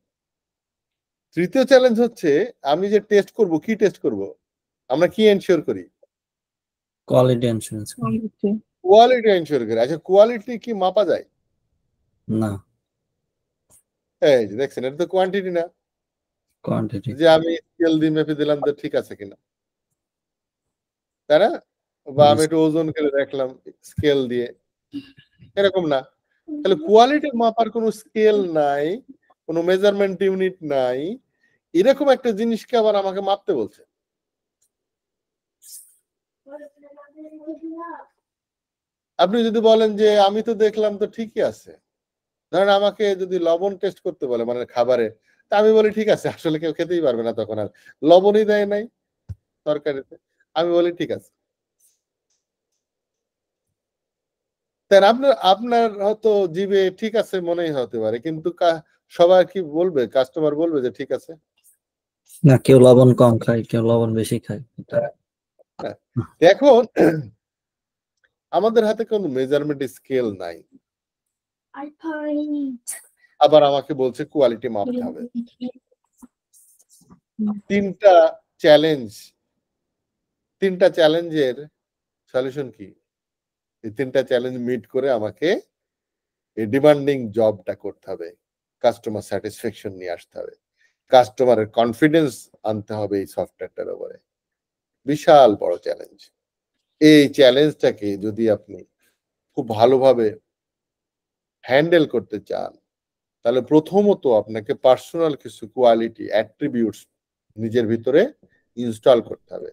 তৃতীয় চ্যালেঞ্জ হচ্ছে আমি যে টেস্ট করব, কি টেস্ট করব, আমরা কি এনশিওর করি? Quality insurance quality. Quality ensure করি। আচ্ছা, কোয়ালিটি কি মাপা যায়? না, এই যে দেখছেন, এটা তো কোয়ান্টিটি না, কোয়ান্টিটি। যে আমি স্কেল দিয়ে মেপে দিলাম যে ঠিক আছে কিনা, তাই না? বা আমি একটু ওজন করে দেখলাম স্কেল দিয়ে, এরকম না। তাহলে কোয়ালিটি মাপার কোনো স্কেল নাই, কোনো মেজারমেন্ট ইউনিট নাই, এরকম একটা জিনিসকে আবার আমাকে মাপতে বলছে। আপনি যদি বলেন যে আমি তো দেখলাম তো ঠিকই আছে, ধরেন আমাকে যদি লবণ টেস্ট করতে বলে মানে খাবারে, তা আমি বলি ঠিক আছে, আসলে কেউ খেতেই পারবে না তখন, আর লবণই দেয় নাই তরকারিতে, আমি বলি ঠিক আছে। তাই আপনার আপনার হয়তো জিভে ঠিক আছে মনেই হতে পারে, কিন্তু সবাই কি বলবে, কাস্টমার বলবে যে ঠিক আছে? না, কেউ লবণ কম খায়, কেউ লবণ বেশি খায়। হ্যাঁ। এখন আমাদের হাতে কোনো মেজারমেন্ট স্কেল নাই, আবার আমাকে বলছে কোয়ালিটি মাপতে হবে। তিনটা চ্যালেঞ্জের সলিউশন কি? এই তিনটা চ্যালেঞ্জ মিট করে আমাকে এই ডিমান্ডিং জবটা করতে হবে, কাস্টমার স্যাটিসফ্যাকশন নিয়ে আসতে হবে, কাস্টমারের কনফিডেন্স আনতে হবে এই সফটওয়্যারটার উপরে। বিশাল বড় চ্যালেঞ্জ। এই চ্যালেঞ্জটাকে যদি আপনি খুব ভালোভাবে হ্যান্ডেল করতে চান, তাহলে প্রথমত আপনাকে পার্সোনাল কিছু কোয়ালিটি অ্যাট্রিবিউটস নিজের ভিতরে ইনস্টল করতে হবে,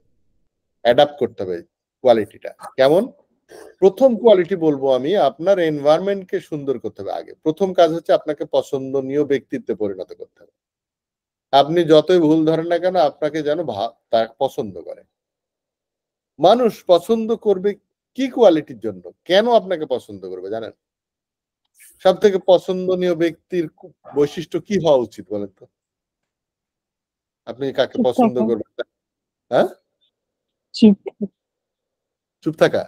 অ্যাডাপ্ট করতে হবে কোয়ালিটিটা। কেমন? প্রথম কোয়ালিটি বলবো আমি, আপনার এনভায়রনমেন্টকে সুন্দর করতে হবে। আগে প্রথম কাজ হচ্ছে আপনাকে পছন্দনীয় ব্যক্তিত্বে পরিণত করতে হবে। আপনি যতই ভুল ধরেন না কেন, আপনাকে যেন তার পছন্দ করে। মানুষ পছন্দ করবে কি কোয়ালিটির জন্য, কেন আপনাকে পছন্দ করবে জানেন? সব থেকে পছন্দনীয় ব্যক্তির বৈশিষ্ট্য কি হওয়া উচিত বলেন তো? আপনি কাকে পছন্দ করবেন? হ্যাঁ, চুপ থাকা।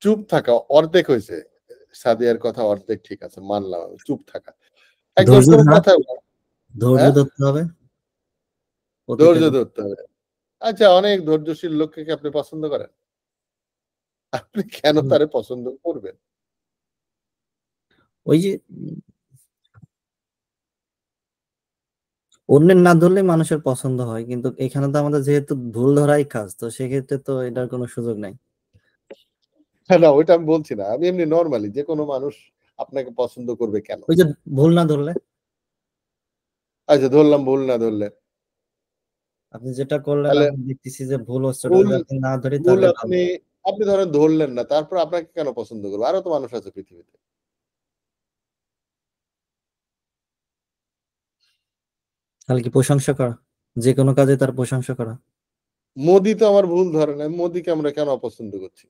চুপ থাকা অর্ধেক হয়েছে, সাদিয়ার কথা অর্ধেক ঠিক আছে, মানলাম আমি। চুপ থাকা, একদম কোনো কথা, ধৈর্য ধরতে হবে, ধৈর্য ধরতে হবে। আচ্ছা, অনেক ধৈর্যশীল লোককে কি আপনি পছন্দ করেন? আপনি কেন তারে পছন্দ করবেন? ওই যে অন্যের না ধরলে মানুষের পছন্দ হয়, কিন্তু এখানে তো আমাদের যেহেতু ভুল ধরাই কাজ, তো সেক্ষেত্রে তো এটার কোনো সুযোগ নাই। না, ওইটা আমি বলছি না, আমি এমনি নর্মালি যে কোনো মানুষ আপনাকে পছন্দ করবে কেন? ওই যে ভুল না ধরলে। আচ্ছা, ধরলাম ভুল না ধরলে, আপনি যেটা করলেন তাহলে আমি দেখতেছি যে ভুল হচ্ছে, ভুল যদি না ধরি ভুল তাহলে ভালো। আপনি ধরেন ধরলেন না, তারপর আপনাকে কেন পছন্দ করবে? আরো তো মানুষ আছে পৃথিবীতে। তাহলে কি প্রশংসা করা, যে কোনো কাজে তার প্রশংসা করা। মোদি তো আমার ভুল ধরে না, মোদিকে আমরা কেন অপছন্দ করছি?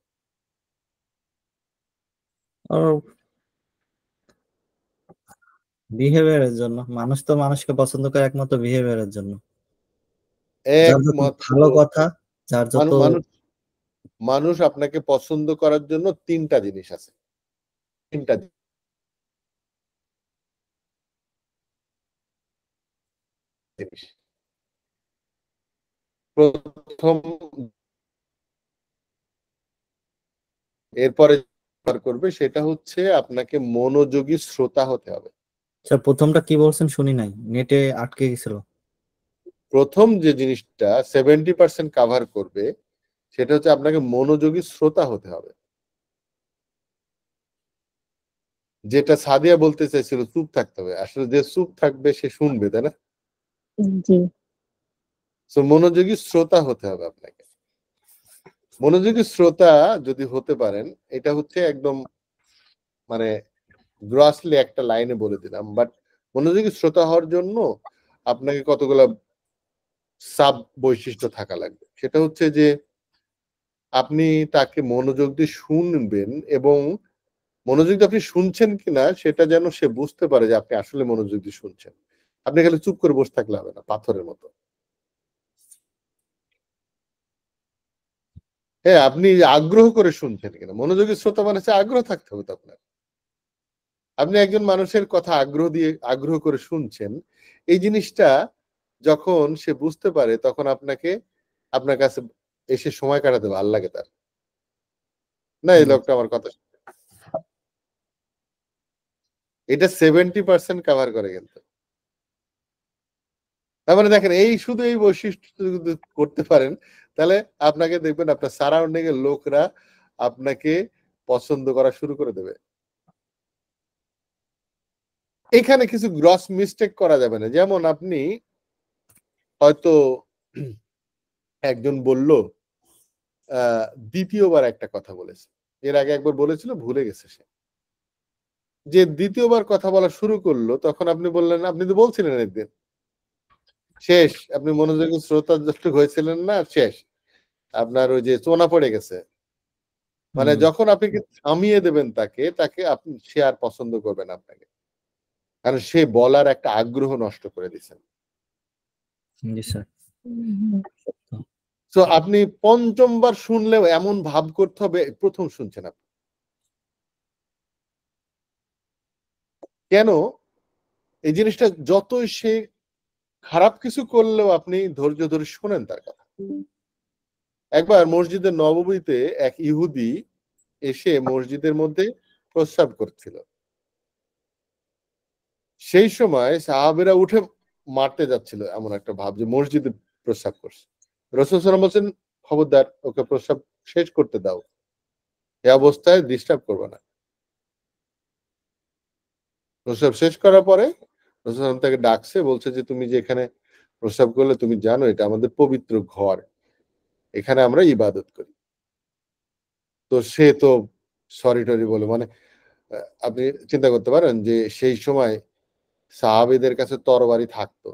বিহেভিয়ারের জন্য। মানুষ তো মানুষকে পছন্দ করে একমাত্র বিহেভিয়ারের জন্য। যার যত ভালো কথা, যার যত মানুষ আপনাকে পছন্দ করার জন্য তিনটা জিনিস আছে। তিনটা জিনিস। প্রথম, এরপরে করবে সেটা হচ্ছে আপনাকে মনোযোগী শ্রোতা হতে হবে। আচ্ছা, প্রথমটা কি বলছেন শুনি নাই, নেটে আটকে গেছিল। প্রথম যে জিনিসটা 70% কাভার করবে সেটা হচ্ছে আপনাকে মনোযোগী শ্রোতা হতে হবে। যেটা সাদিয়া বলতে চাইছিল চুপ থাকতে হবে, আসলে যে চুপ থাকবে সে শুনবে, তাই না? তো মনোযোগী শ্রোতা হতে হবে আপনাকে। মনোযোগী শ্রোতা যদি হতে পারেন, এটা হচ্ছে একদম মানে গ্রসলি একটা লাইনে বলে দিলাম, বাট মনোযোগী শ্রোতা হওয়ার জন্য আপনাকে কতগুলো সাব বৈশিষ্ট্য থাকা লাগবে। সেটা হচ্ছে যে আপনি তাকে মনোযোগ দিয়ে শুনবেন, এবং মনোযোগ দিয়ে আপনি শুনছেন কিনা সেটা যেন সে বুঝতে পারে যে আপনি আসলে মনোযোগ দিয়ে শুনছেন। আপনি খালি চুপ করে বসে থাকলে হবে না, পাথরের মতো। হ্যাঁ, আপনি আগ্রহ করে শুনছেন কিনা। মনোযোগী শ্রোতা মানে হচ্ছে আগ্রহ থাকতে হবে তো আপনার। আপনি একজন মানুষের কথা আগ্রহ করে শুনছেন, এই জিনিসটা যখন সে বুঝতে পারে তখন আপনার কাছে এসে সময় কাটাতে ভালো লাগে তার। না এই লোকটা আমার কথা এটা 70% কভার করে কিন্তু। তার মানে দেখেন শুধু এই বৈশিষ্ট্য যদি করতে পারেন তাহলে আপনাকে দেখবেন আপনার সারাউন্ডিং এর লোকরা আপনাকে পছন্দ করা শুরু করে দেবে। এখানে কিছু গ্রস মিস্টেক করা যাবে না, যেমন আপনি হয়তো একজন বলল দ্বিতীয়বার একটা কথা বলেছে, এর আগে একবার বলেছিল ভুলে গেছে সে, যে দ্বিতীয়বার কথা বলা শুরু করলো তখন আপনি বললেন, আপনি তো বলছিলেন একদিন শেষ, আপনি মনোযোগী শ্রোতা যতটুকু হয়েছিলেন না শেষ, আপনার ওই যে চোনা পড়ে গেছে। মানে যখন আপনি থামিয়ে দেবেন সে আর পছন্দ করবে না আপনাকে, কারণ সে বলার একটা আগ্রহ নষ্ট করে দিচ্ছেন। জি স্যার। তো আপনি পঞ্চমবার শুনলেও এমন ভাব করতে হবে প্রথম শুনছেন আপনি। কেন? এই জিনিসটা যতই সে খারাপ কিছু করলেও আপনি ধৈর্য ধরে শোনেন তার কথা। একবার মসজিদের নববীতে এক ইহুদি এসে মসজিদের মধ্যে প্রস্রাব করছিল। সেই সময় সাহাবেরা উঠে মারতে যাচ্ছিল, এমন একটা ভাব যে মসজিদে প্রস্রাব করছে। রাসূল সাল্লাল্লাহু আলাইহি ওয়াসাল্লাম বলছেন, খবরদার ওকে প্রস্রাব শেষ করতে দাও, এই অবস্থায় ডিস্টার্ব করবে না। প্রস্রাব শেষ করার পরে রাসূল সাল্লাল্লাহু আলাইহি ওয়াসাল্লাম তাকে ডাকছে, বলছে যে তুমি যে এখানে প্রস্রাব করলে তুমি জানো এটা আমাদের পবিত্র ঘর, এখানে আমরা ইবাদত করি। তো সে তো সরি টরি বলে, মানে আপনি চিন্তা করতে পারেন যে সেই সময় সাহাবীদের কাছে তরবারি থাকতো।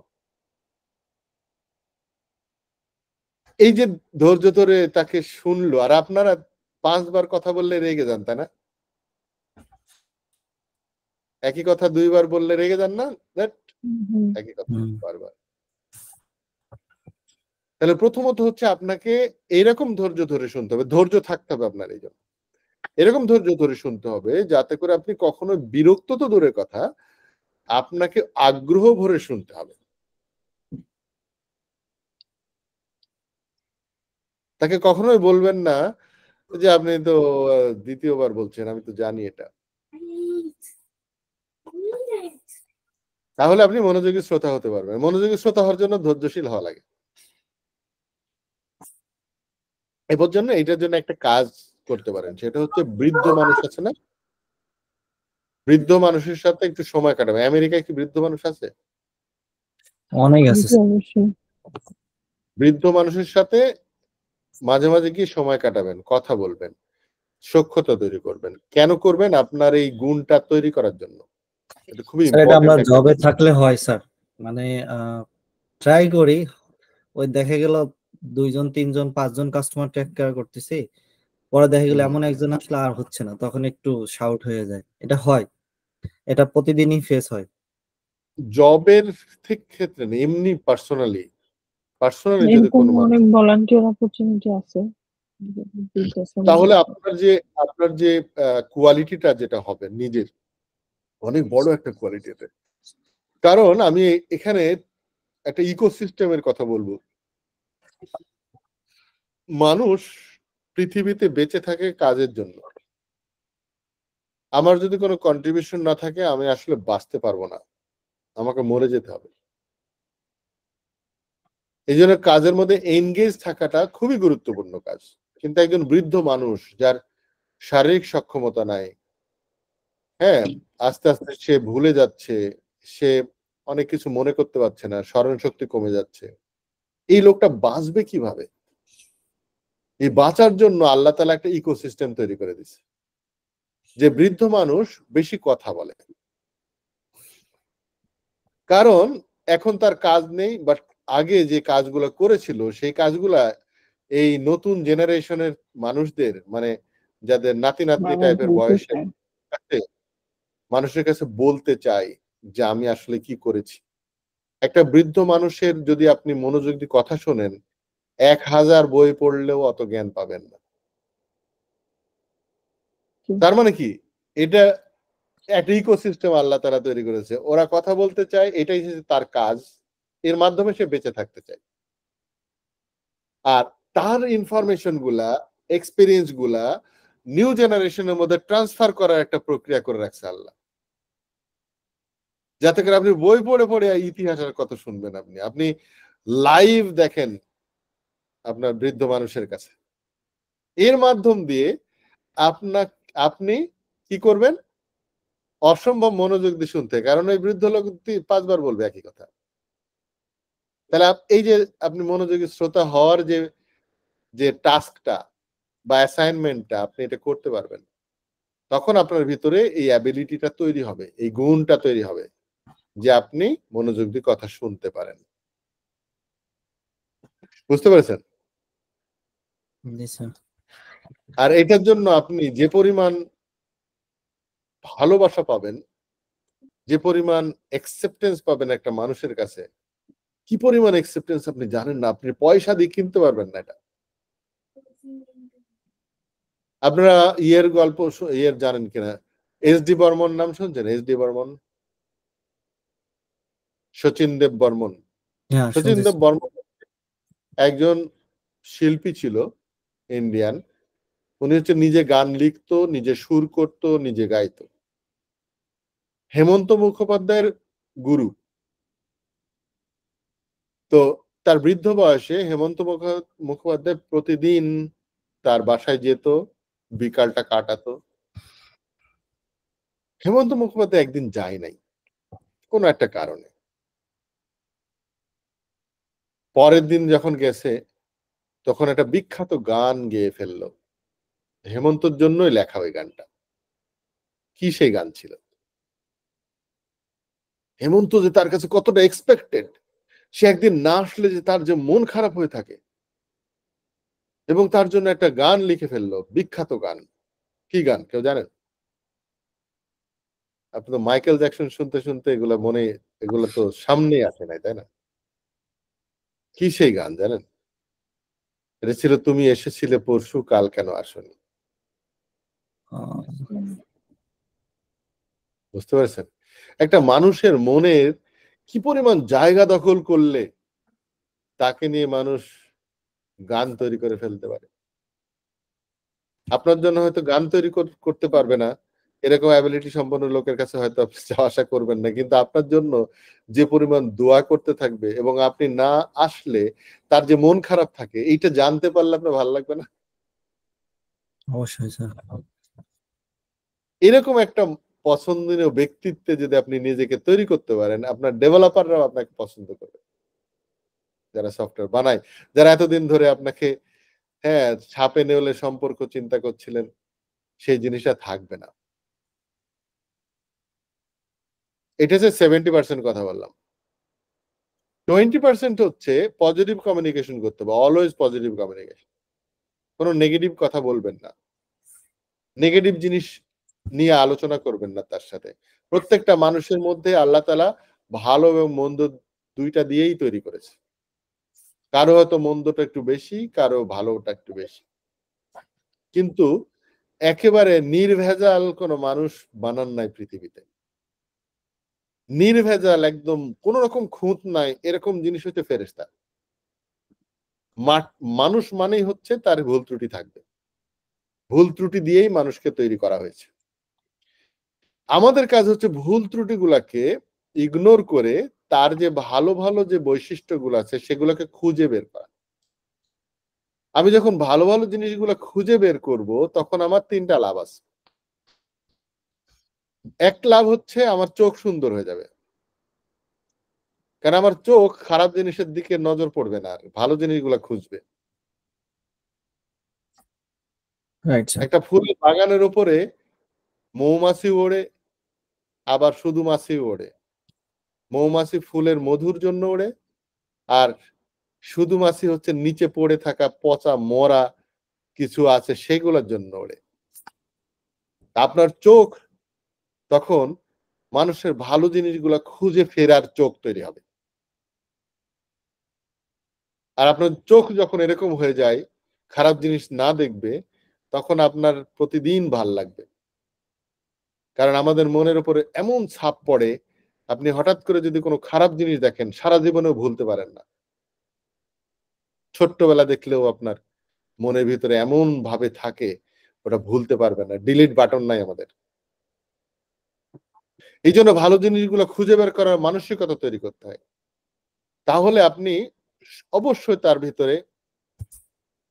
এই যে ধৈর্য ধরে তাকে শুনলো, আর আপনারা 5 বার কথা বললে রেগে যান, তাই না? একই কথা 2 বার বললে রেগে যান না? একই কথা বারবার। তাহলে প্রথমত হচ্ছে আপনাকে এইরকম ধৈর্য ধরে শুনতে হবে, ধৈর্য থাকতে হবে আপনার এই জন্য। এরকম ধৈর্য ধরে শুনতে হবে যাতে করে আপনি কখনো বিরক্ত তো দূরের কথা, আপনাকে আগ্রহ ভরে শুনতে হবে। তাকে কখনোই বলবেন না যে আপনি তো দ্বিতীয়বার বলছেন, আমি তো জানি এটা। তাহলে আপনি মনোযোগী শ্রোতা হতে পারবেন। মনোযোগী শ্রোতা হওয়ার জন্য ধৈর্যশীল হওয়া লাগে। এর জন্য এটার জন্য একটা কাজ করতে পারেন, সেটা হচ্ছে বৃদ্ধ মানুষ আছে না, বৃদ্ধ মানুষের সাথে একটু সময় কাটাবে। আমেরিকায় কি বৃদ্ধ মানুষ আছে? অনেক আছে স্যার। অবশ্যই। বৃদ্ধ মানুষের সাথে মাঝে মাঝে গিয়ে সময় কাটাবেন, কথা বলবেন, সখ্যতা তৈরি করবেন। কেন করবেন? আপনার এই গুণটা তৈরি করার জন্য। এটা খুবই স্যার এটা আমরা ইম্পর্টেন্ট একটা জবে জিনিস। থাকলে হয় স্যার, মানে ট্রাই করি, ওই দেখা গেল 2 জন 3 জন 5 জন কাস্টমার টেক কেয়ার করতেছি, পরে দেখা গেল এমন একজন আসলে আর হচ্ছে না, তখন একটু শাউট হয়ে যায়। এটা হয়, এটা প্রতিদিনই ফেস হয়। জবের ক্ষেত্রে না, এমনি পার্সোনালি যদি এরকম কোনো মানুষ, অনেক ভলান্টিয়ার অপরচুনিটি আছে। তাহলে আপনার যে কোয়ালিটিটা যেটা হবে নিজের, অনেক বড় একটা কোয়ালিটি এটা। কারণ আমি এখানে একটা ইকোসিস্টেমের কথা বলবো। মানুষ পৃথিবীতে বেঁচে থাকে কাজের জন্য। আমার যদি কোনো কন্ট্রিবিউশন না থাকে আমি আসলে বাঁচতে পারবো না, আমাকে মরে যেতে হবে। এই জন্য কাজের মধ্যে এনগেজ থাকাটা খুবই গুরুত্বপূর্ণ কাজ। কিন্তু একজন বৃদ্ধ মানুষ যার শারীরিক সক্ষমতা নাই, হ্যাঁ, আস্তে আস্তে সে ভুলে যাচ্ছে, সে অনেক কিছু মনে করতে পারছে না, স্মরণ শক্তি কমে যাচ্ছে, এই লোকটা বাঁচবে কিভাবে? এই বাঁচার জন্য আল্লাহ তাআলা একটা ইকোসিস্টেম তৈরি করে দিয়েছে, যে বৃদ্ধ মানুষ বেশি কথা বলে। কারণ এখন তার কাজ নেই, বাট আগে যে কাজগুলো করেছিল সেই কাজগুলা এই নতুন জেনারেশনের মানুষদের, মানে যাদের নাতি নাতনি টাইপের বয়সের কাছে, মানুষের কাছে বলতে চাই যে আমি আসলে কি করেছি। একটা বৃদ্ধ মানুষের যদি আপনি মনোযোগ দিয়ে কথা শোনেন, 1000 বই পড়লেও অত জ্ঞান পাবেন না। তার মানে কি? এটা একটা ইকোসিস্টেম আল্লাহ তারা তৈরি করেছে, ওরা কথা বলতে চায়, এটাই হচ্ছে তার কাজ, এর মাধ্যমে সে বেঁচে থাকতে চায়। আর তার ইনফরমেশন গুলা, এক্সপিরিয়েন্স গুলা নিউ জেনারেশনের মধ্যে ট্রান্সফার করার একটা প্রক্রিয়া করে রাখছে আল্লাহ, যাতে করে আপনি বই পড়ে পড়ে ইতিহাসের কথা শুনবেন, আপনি লাইভ দেখেন আপনার বৃদ্ধ মানুষের কাছে। এর মাধ্যম দিয়ে আপনি কি করবেন, অসম্ভব মনোযোগ দিয়ে শুনতে, কারণ ওই বৃদ্ধ লোক 5বার বলবে একই কথা। তাহলে এই যে আপনি মনোযোগী শ্রোতা হওয়ার যে টাস্কটা বা অ্যাসাইনমেন্টটা আপনি এটা করতে পারবেন, তখন আপনার ভিতরে এই অ্যাবিলিটিটা তৈরি হবে, এই গুণটা তৈরি হবে যে আপনি মনোযোগ দিয়ে কথা শুনতে পারেন। বুঝতে পেরেছেন? জি স্যার। আর এটার জন্য আপনি যে পরিমাণ ভালোবাসা পাবেন, যে পরিমাণ অ্যাকসেপ্টেন্স পাবেন একটা মানুষের কাছে, কি পরিমাণ অ্যাকসেপ্টেন্স আপনি জানেন না, আপনি পয়সা দিয়ে কিনতে পারবেন না এটা। আপনারা গল্প জানেন কিনা, এস.ডি. বর্মন নাম শুনছেন? এস.ডি. বর্মন, শচীন দেব বর্মন। হ্যাঁ, শচীন শুনছি দেব স্যার। বর্মন একজন শিল্পী ছিল, ইন্ডিয়ান। উনি হচ্ছে নিজে গান লিখতো, নিজে সুর করত, নিজে গাইতো। হেমন্ত মুখোপাধ্যায়ের গুরু। তো তার বৃদ্ধ বয়সে হেমন্ত মুখোপাধ্যায় প্রতিদিন তার বাসায় যেত, বিকালটা কাটাতো। হেমন্ত মুখোপাধ্যায় একদিন যায় নাই কোনো একটা কারণে। পরের দিন যখন গেছে, তখন একটা বিখ্যাত গান গেয়ে ফেললো, হেমন্তর জন্যই লেখা ওই গানটা। কি সেই গান ছিল? হেমন্ত যে তার কাছে কতটা এক্সপেক্টেড, সে একদিন না আসলে যে তার যে মন খারাপ হয়ে থাকে, এবং তার জন্য একটা গান লিখে ফেললো, বিখ্যাত গান। কি গান কেউ জানেন? আপনি তো মাইকেল জ্যাকসন শুনতে শুনতে এগুলো তো সামনেই আসে নাই, তাই না? কি সেই গান জানেন? এটা ছিল তুমি এসেছিলে পরশু, কাল কেন আসনি। আহ, বুঝতে পারছেন? একটা মানুষের মনের কি পরিমাণ জায়গা দখল করলে তাকে নিয়ে মানুষ গান তৈরি করে ফেলতে পারে। আপনার জন্য হয়তো গান তৈরি করতে পারবে না, এরকম অ্যাবিলিটি সম্পন্ন লোকের কাছে হয়তো আপনি যাওয়া আসা করবেন না, কিন্তু আপনার জন্য যে পরিমাণ দোয়া করতে থাকবে, এবং আপনি না আসলে তার যে মন খারাপ থাকে, এইটা জানতে পারলে আপনার ভালো লাগবে না? অবশ্যই স্যার। এরকম একটা পছন্দনীয় ব্যক্তিত্বে যদি আপনি নিজেকে তৈরি করতে পারেন, আপনার ডেভেলপাররাও আপনাকে পছন্দ করবে, যারা সফটওয়্যার বানায়, যারা এতদিন ধরে আপনাকে ছাপে নেওয়ালে সম্পর্ক চিন্তা করছিলেন, সেই জিনিসটা থাকবে না। এটা হচ্ছে 70% কথা বললাম। 20% হচ্ছে পজিটিভ কমিউনিকেশন করতে হবে, অলওয়েজ পজিটিভ কমিউনিকেশন। কোনো নেগেটিভ কথা বলবেন না, নেগেটিভ জিনিস নিয়ে আলোচনা করবেন না তার সাথে। প্রত্যেকটা মানুষের মধ্যে আল্লাহ তাআলা ভালো এবং মন্দ দুইটা দিয়েই তৈরি করেছে। কারো হয়তো মন্দটা একটু বেশি, কারো ভালোটা একটু বেশি, কিন্তু একেবারে নির্ভেজাল কোনো মানুষ বানান নাই পৃথিবীতে। নির্ভেজাল একদম কোন রকম খুঁত নাই, এরকম জিনিস হচ্ছে ফেরেশতা। মানুষ মানেই হচ্ছে তার ভুল ত্রুটি থাকবে, ভুল ত্রুটি দিয়েই মানুষকে তৈরি করা হয়েছে। আমাদের কাজ হচ্ছে ভুল ত্রুটিগুলাকে ইগনোর করে তার যে ভালো ভালো যে বৈশিষ্ট্যগুলো আছে সেগুলোকে খুঁজে বের করা। আমি যখন ভালো ভালো জিনিসগুলো খুঁজে বের করব, তখন আমার 3টা লাভ আছে। এক লাভ হচ্ছে আমার চোখ সুন্দর হয়ে যাবে, কারণ আমার চোখ খারাপ জিনিসের দিকে নজর পড়বে না, আর ভালো জিনিসগুলো খুঁজবে। Right sir. একটা ফুলের বাগানের উপরে মৌমাছি ওড়ে, আবার শুধু মাছি ওড়ে। মৌমাছি ফুলের মধুর জন্য ওড়ে, আর শুধু মাছি হচ্ছে নিচে পড়ে থাকা পচা মরা কিছু আছে সেগুলোর জন্য ওড়ে। আপনার চোখ তখন মানুষের ভালো জিনিসগুলো খুঁজে ফেরার চোখ তৈরি হবে। আর আপনার চোখ যখন এরকম হয়ে যায়, খারাপ জিনিস না দেখবে, তখন আপনার প্রতিদিন ভাল লাগবে। কারণ আমাদের মনের উপরে এমন ছাপ পড়ে, আপনি হঠাৎ করে যদি কোনো খারাপ জিনিস দেখেন সারা জীবনেও ভুলতে পারেন না। ছোট্টবেলা দেখলেও আপনার মনের ভিতরে এমন ভাবে থাকে ওটা ভুলতে পারবেন না। ডিলিট বাটন নাই আমাদের। এই জন্য ভালো জিনিসগুলো খুঁজে বের করার মানসিকতা তৈরি করতে হয়। তাহলে আপনি অবশ্যই তার ভিতরে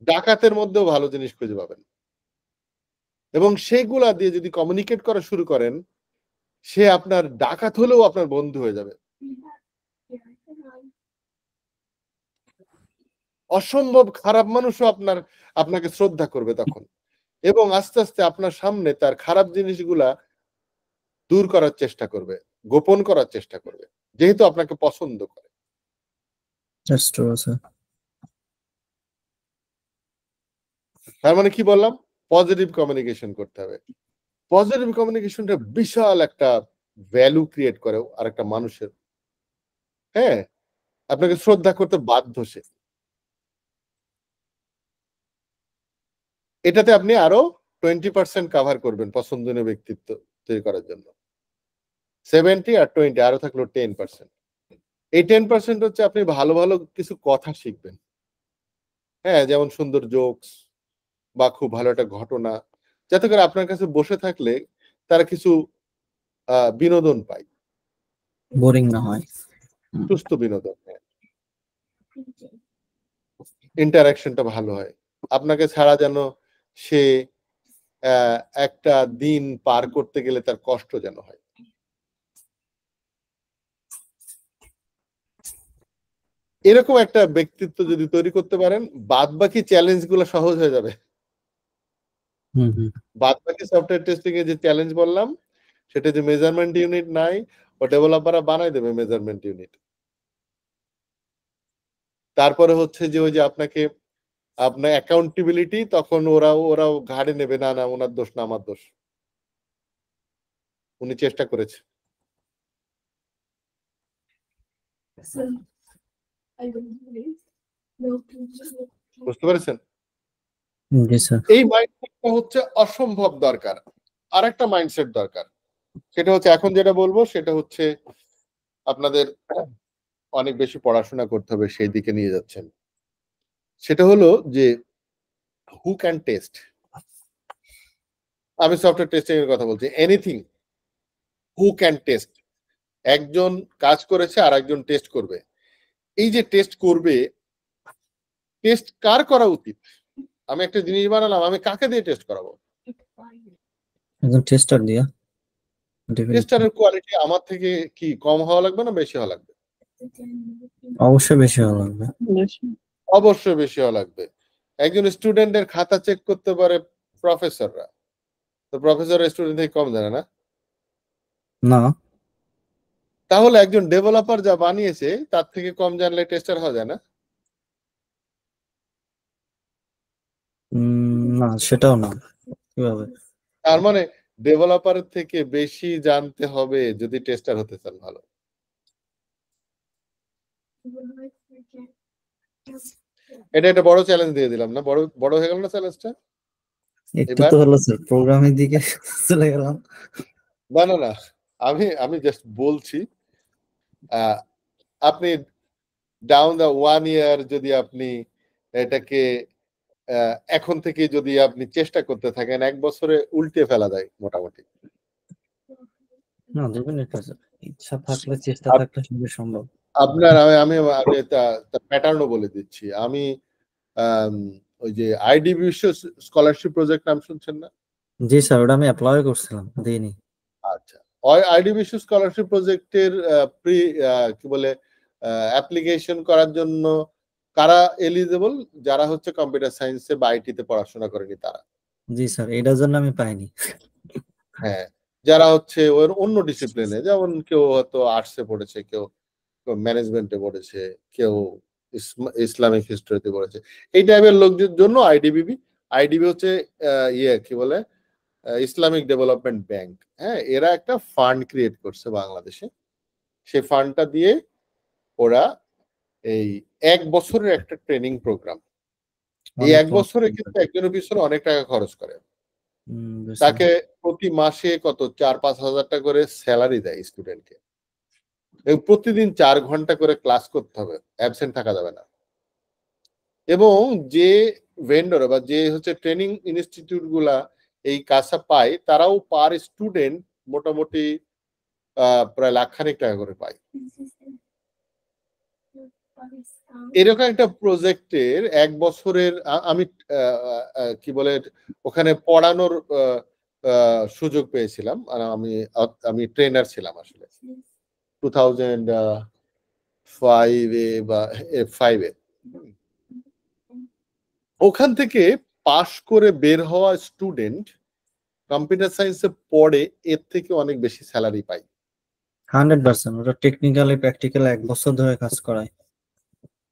ডাকাতের মধ্যেও ভালো জিনিস খুঁজে পাবেন, এবং সেগুলা দিয়ে যদি কমিউনিকেট করা শুরু করেন, সে আপনার ডাকাত হলেও আপনার বন্ধু হয়ে যাবে। অসম্ভব খারাপ মানুষও আপনাকে শ্রদ্ধা করবে তখন, এবং আস্তে আস্তে আপনার সামনে তার খারাপ জিনিসগুলা দূর করার চেষ্টা করবে, গোপন করার চেষ্টা করবে, যেহেতু আপনাকে পছন্দ করে। That's true, sir. তার মানে কি বললাম? পজিটিভ কমিউনিকেশন করতে হবে। পজিটিভ কমিউনিকেশনটা বিশাল একটা ভ্যালু ক্রিয়েট করে আরেকটা মানুষের। হ্যাঁ, আপনাকে শ্রদ্ধা করতে বাধ্য সে। এটাতে আপনি আরো 20% কাভার করবেন পছন্দনীয় ব্যক্তিত্ব তৈরি করার জন্য। 70 আর 20 আরো থাকলো 10%। এই 10% হচ্ছে আপনি ভালো ভালো কিছু কথা শিখবেন। হ্যাঁ, যেমন সুন্দর জোকস বা খুব ভালো একটা ঘটনা, যাতে করে আপনার কাছে বসে থাকলে তারা কিছু বিনোদন পায়, বোরিং না হয়। সুস্থ বিনোদন। ইন্টারাকশনটা ভালো হয়, আপনাকে ছাড়া যেন সে একটা দিন পার করতে গেলে তার কষ্ট যেন হয়। এরকম একটা ব্যক্তিত্ব যদি তৈরি করতে পারেন, বাদ বাকি চ্যালেঞ্জ গুলো সহজ হয়ে যাবে। বাদ বাকি সফটওয়্যার টেস্টিং এ যে চ্যালেঞ্জ বললাম, সেটা যে মেজারমেন্ট ইউনিট নাই, ও ডেভেলপাররা বানাই দেবে মেজারমেন্ট ইউনিট। তারপরে হচ্ছে যে ওই যে আপনার অ্যাকাউন্টেবিলিটি, তখন ওরাও ঘাড়ে নেবে, না না ওনার দোষ না আমার দোষ, উনি চেষ্টা করেছে। বুঝতে পেরেছেন? জি স্যার। এই মাইন্ডসেটটা হচ্ছে অসম্ভব দরকার। আর একটা মাইন্ডসেট দরকার, সেটা হচ্ছে এখন যেটা বলবো সেটা হচ্ছে আপনাদের অনেক বেশি পড়াশোনা করতে হবে, সেই দিকে নিয়ে যাচ্ছেন। সেটা হলো যে হু ক্যান টেস্ট। আমি সফটওয়্যার টেস্টিং এর কথা বলছি। Anything who can test. একজন কাজ করেছে আর একজন টেস্ট করবে। এই যে টেস্ট করবে, টেস্ট কার করা উচিত? আমি একটা জিনিস বানালাম, আমি কাকে দিয়ে টেস্ট করাবো? একজন টেস্টার দিয়া। টেস্টারের কোয়ালিটি আমার থেকে কি কম হওয়া লাগবে না বেশি হওয়া লাগবে? অবশ্যই বেশি ভালো লাগবে। অবশ্যই বেশি হওয়া লাগবে। একজন স্টুডেন্টের খাতা চেক করতে পারে প্রফেসররা, তো প্রফেসর স্টুডেন্ট থেকে কম জানে না? না। তাহলে একজন ডেভেলপার যা বানিয়েছে তার থেকে কম জানলে টেস্টার হওয়া যায় না? না, সেটাও না। কিভাবে? তার মানে ডেভেলপারের থেকে বেশি জানতে হবে যদি টেস্টার হতে চান ভালো। এটা একটা বড় চ্যালেঞ্জ দিয়ে দিলাম না? বড় হয়ে গেল না চ্যালেঞ্জটা? একটু তো হলো স্যার, প্রোগ্রামিং দিকে চলে গেলাম। না না না, আমি জাস্ট বলছি আপনি ডাউন দা 1 ইয়ার যদি আপনি এটাকে এখন থেকে যদি আপনি চেষ্টা করতে থাকেন, 1 বছরে উল্টে ফেলা যায় মোটামুটি। না, ডেফিনেটলি স্যার। ইচ্ছা থাকলে, চেষ্টা থাকলে সবই সম্ভব। আপনার আমি প্যাটার্নও বলে দিচ্ছি। আমি ওই যে আইডিবি বিশ্ব স্কলারশিপ প্রজেক্ট নাম শুনছেন না? জি স্যার, ওটা আমি অ্যাপ্লাই করছিলাম, দিইনি। আচ্ছা, ওই আইডিবি বিশ্ব স্কলারশিপ প্রজেক্টের কি বলে অ্যাপ্লিকেশন করার জন্য কারা এলিজিবল? যারা হচ্ছে কম্পিউটার সায়েন্সে বা আইটিতে পড়াশোনা করেনি তারা। জি স্যার, এটার জন্য আমি পাইনি। হ্যাঁ, যারা হচ্ছে ওর অন্য ডিসিপ্লিনে, যেমন কেউ হয়তো আর্টসে পড়েছে, কেউ ম্যানেজমেন্টে পড়েছে, কেউ ইসলামিক হিস্ট্রিতে পড়েছে, এই টাইপের লোকদের জন্য আইডিবি হচ্ছে কি বলে ইসলামিক ডেভেলপমেন্ট ব্যাংক। হ্যাঁ, এরা একটা ফান্ড ক্রিয়েট করছে বাংলাদেশে। সেই ফান্ডটা দিয়ে ওরা এই 1 বছরের একটা ট্রেনিং প্রোগ্রাম, এই 1 বছরে কিন্তু একজনের পিছনে অনেক টাকা খরচ করে। বুঝছি। তাকে প্রতি মাসে কত 4-5 হাজার টাকা করে স্যালারি দেয় স্টুডেন্টকে, এবং প্রতিদিন 4 ঘন্টা করে ক্লাস করতে হবে, অ্যাবসেন্ট থাকা যাবে না। এবং যে ভেন্ডর বা যে হচ্ছে ট্রেনিং ইনস্টিটিউট গুলা এই কাজটা পায়, তারাও পার স্টুডেন্ট মোটামুটি প্রায় লাখখানেক টাকা করে পায়। এরকম একটা প্রজেক্টের 1 বছরের আমি কি বলে ওখানে পড়ানোর সুযোগ পেয়েছিলাম। আর আমি ট্রেনার ছিলাম আসলে 2005 এ বা 5 এ। ওখান থেকে পাশ করে বের হওয়া স্টুডেন্ট কম্পিউটার সায়েন্সে পড়ে এর থেকে অনেক বেশি স্যালারি পায়। 100%। ওটা টেকনিক্যালি প্র্যাকটিক্যাল 1 বছর ধরে কাজ করায়,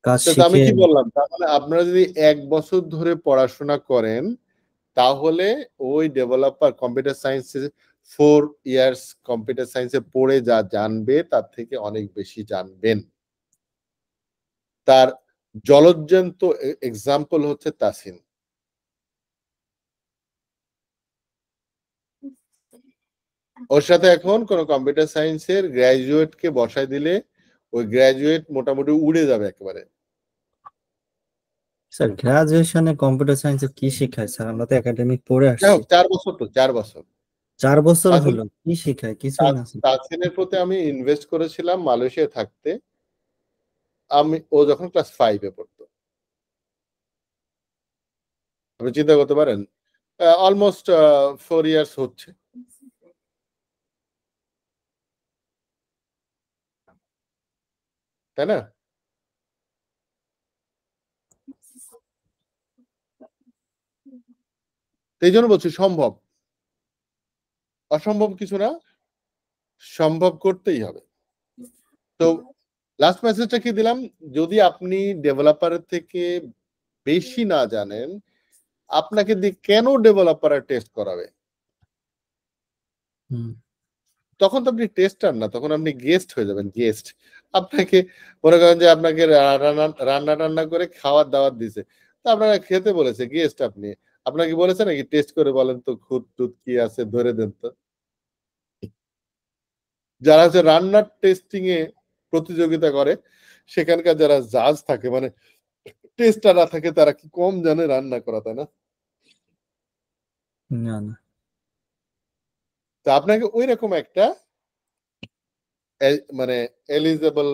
কাজ তো আমি শিখে। কি বললাম, তার মানে আপনারা যদি 1 বছর ধরে পড়াশোনা করেন তাহলে ওই ডেভেলপার কম্পিউটার সায়েন্সে 4 ইয়ার্স কম্পিউটার সায়েন্সে পড়ে যা জানবে তার থেকে অনেক বেশি জানবেন। তার জলজ্জান্ত এক্সাম্পল হচ্ছে তাসিন। ওর সাথে এখন কোন কম্পিউটার সায়েন্সের গ্রাজুয়েটকে বসায় দিলে ওই গ্রাজুয়েট মোটামুটি উড়ে যাবে একেবারে। স্যার গ্রাজুয়েশনে কম্পিউটার সায়েন্সে কি শেখায় স্যার? আমরা তো একাডেমিক পড়ে আসছি। 4 বছর তো 4 বছর 4 বছর তাসিন হলো, কি শেখায়? কিছুই না স্যার। তাসিনের প্রতি আমি ইনভেস্ট করেছিলাম মালয়েশিয়ায় থাকতে। ও যখন ক্লাস 5 এ পড়তো, আপনি চিন্তা করতে পারেন অলমোস্ট 4 ইয়ার্স হচ্ছে, তাই না? এই জন্য বলছি সম্ভব, অসম্ভব কিছু না, সম্ভব করতেই হবে। তো লাস্ট মেসেজটা কি দিলাম, যদি আপনি ডেভেলপারের থেকে বেশি না জানেন আপনাকে দিয়ে কেন ডেভেলপার টেস্ট করাবে? তখন তো আপনি টেস্টার না, তখন আপনি গেস্ট হয়ে যাবেন, গেস্ট। আপনাকে মনে করেন যে আপনাকে রান্না টান্না করে খাওয়ার দাওয়াত দিছে, তো আপনাকে খেতে বলেছে, গেস্ট আপনি, আপনাকে বলেছে নাকি টেস্ট করে বলেন তো খুদ টুদ কি আছে ধরে দেন তো। যারা হচ্ছে রান্নার টেস্টিং এ প্রতিযোগিতা করে সেখানকার যারা জাজ থাকে, মানে টেস্টাররা থাকে, তারা কি কম জানে রান্না করা, তাই না? না না। তো আপনাকে ওই রকম একটা মানে এলিজেবল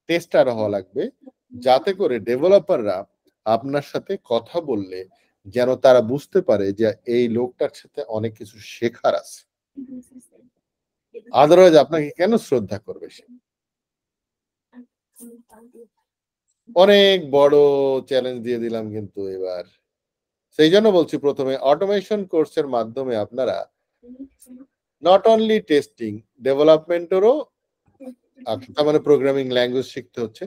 টেস্টার হওয়া লাগবে, যাতে করে ডেভেলপাররা আপনার সাথে কথা বললে যেন তারা বুঝতে পারে যে এই লোকটার সাথে অনেক কিছু শেখার আছে, আদারওয়াইজ আপনাকে কেন শ্রদ্ধা করবে সে? অনেক বড় চ্যালেঞ্জ দিয়ে দিলাম কিন্তু এবার। সেই জন্য বলছি প্রথমে অটোমেশন কোর্সের মাধ্যমে আপনারা নট অনলি টেস্টিং, ডেভেলপমেন্টেরও তার মানে প্রোগ্রামিং ল্যাঙ্গুয়েজ শিখতে হচ্ছে।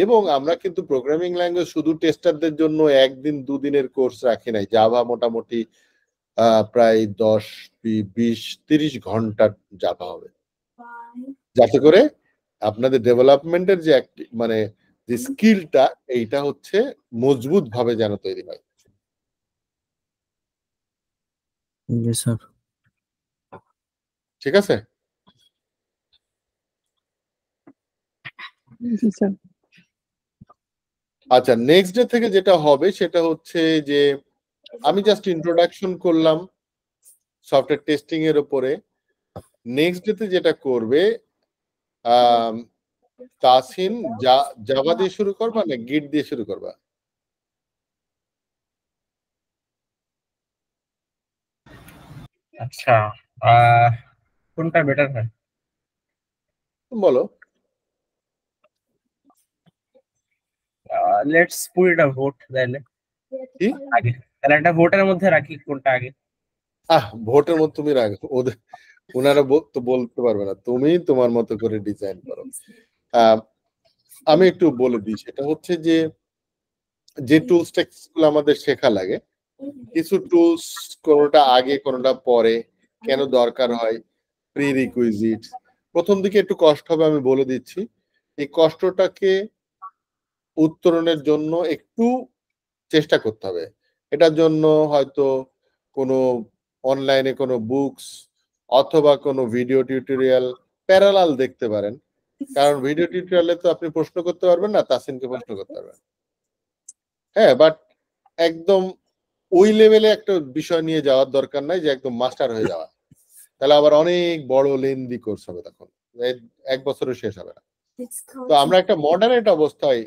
এবং আমরা কিন্তু প্রোগ্রামিং ল্যাঙ্গুয়েজ শুধু টেস্টারদের জন্য 1 দিন 2 দিনের কোর্স রাখি নাই। জাভা মোটামুটি প্রায় 10, 20, 30 ঘন্টার জাভা হবে, যাতে করে আপনাদের ডেভেলপমেন্টের যে মানে যে স্কিলটা এইটা হচ্ছে মজবুত ভাবে যেন তৈরি হয়। জি স্যার। ঠিক আছে? জি স্যার। আচ্ছা, নেক্সট ডে থেকে যেটা হবে সেটা হচ্ছে যে আমি জাস্ট ইন্ট্রোডাকশন করলাম সফটওয়্যার টেস্টিং এর উপরে। নেক্সট ডে তে যেটা করবে তাসিন, জাভা দিয়ে শুরু করবা না গিট দিয়ে শুরু করবা? আচ্ছা, কোনটা বেটার হয়? বলো। Let's put it a vote তাহলে কি? আগে, তাহলে একটা ভোটের মধ্যে রাখি কোনটা আগে। ভোটের মধ্যে তুমি রাখো, ওদের ওনারা তো বলতে পারবে না, তুমি তোমার মতো করে ডিজাইন করো। আমি একটু বলে দিই, সেটা হচ্ছে যে টুলস গুলো আমাদের শেখা লাগে, কিছু টুলস কোনোটা আগে কোনোটা পরে, কেন দরকার হয়, প্রি রিকুইজিট। প্রথম দিকে একটু কষ্ট হবে, আমি বলে দিচ্ছি। এই কষ্টটাকে উত্তরণের জন্য একটু চেষ্টা করতে হবে। এটার জন্য হয়তো কোনো অনলাইনে কোনো বুকস অথবা কোনো ভিডিও টিউটোরিয়াল প্যারালাল দেখতে পারেন, কারণ ভিডিও টিউটোরিয়ালে তো আপনি প্রশ্ন করতে পারবেন না, তাসিনকে প্রশ্ন করতে পারবেন। হ্যাঁ, বাট একদম ওই লেভেলে একটা বিষয় নিয়ে যাওয়ার দরকার নাই যে একদম মাস্টার হয়ে যাওয়া, তাহলে আবার অনেক বড় লেন্দি কোর্স হবে, তখন 1 বছরে শেষ হবে না। তো আমরা একটা মডারেট অবস্থায়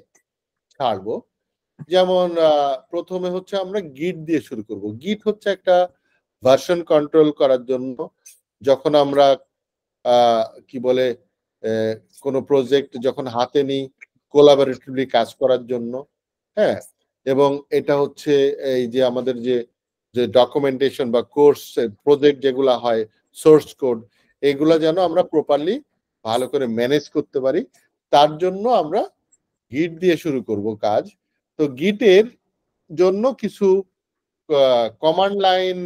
ছাড়বো, যেমন প্রথমে হচ্ছে আমরা গিট দিয়ে শুরু করব। গিট হচ্ছে একটা ভার্সন কন্ট্রোল করার জন্য, যখন আমরা কি বলে কোনো প্রজেক্ট যখন হাতে নিই কোলাবোরেটিভলি কাজ করার জন্য। হ্যাঁ, এবং এটা হচ্ছে এই যে আমাদের যে ডকুমেন্টেশন বা কোর্স প্রজেক্ট যেগুলো হয়, সোর্স কোড, এগুলা যেন আমরা প্রপারলি ভালো করে ম্যানেজ করতে পারি, তার জন্য আমরা গিট দিয়ে শুরু করব কাজ। তো গিটের জন্য কিছু কমান্ড লাইন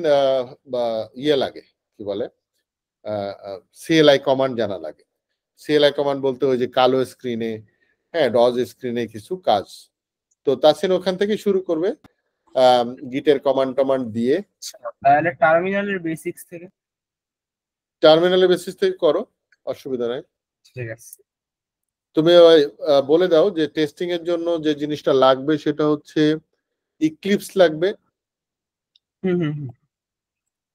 বা ইয়ে লাগে, কি বলে, সিএলআই কমান্ড জানা লাগে। সিএলআই কমান্ড বলতে ওই যে কালো স্ক্রিনে, হ্যাঁ, ডজ স্ক্রিনে কিছু কাজ। তো তাসিন ওখান থেকে শুরু করবে গিটের কমান্ড টমান্ড দিয়ে। তাহলে টার্মিনালের বেসিক্স থেকে, টার্মিনালের বেসিস থেকে করো, অসুবিধা নাই। ঠিক আছে। তুমি বলে দাও যে টেস্টিং এর জন্য যে জিনিসটা লাগবে সেটা হচ্ছে ইক্লিপস লাগবে।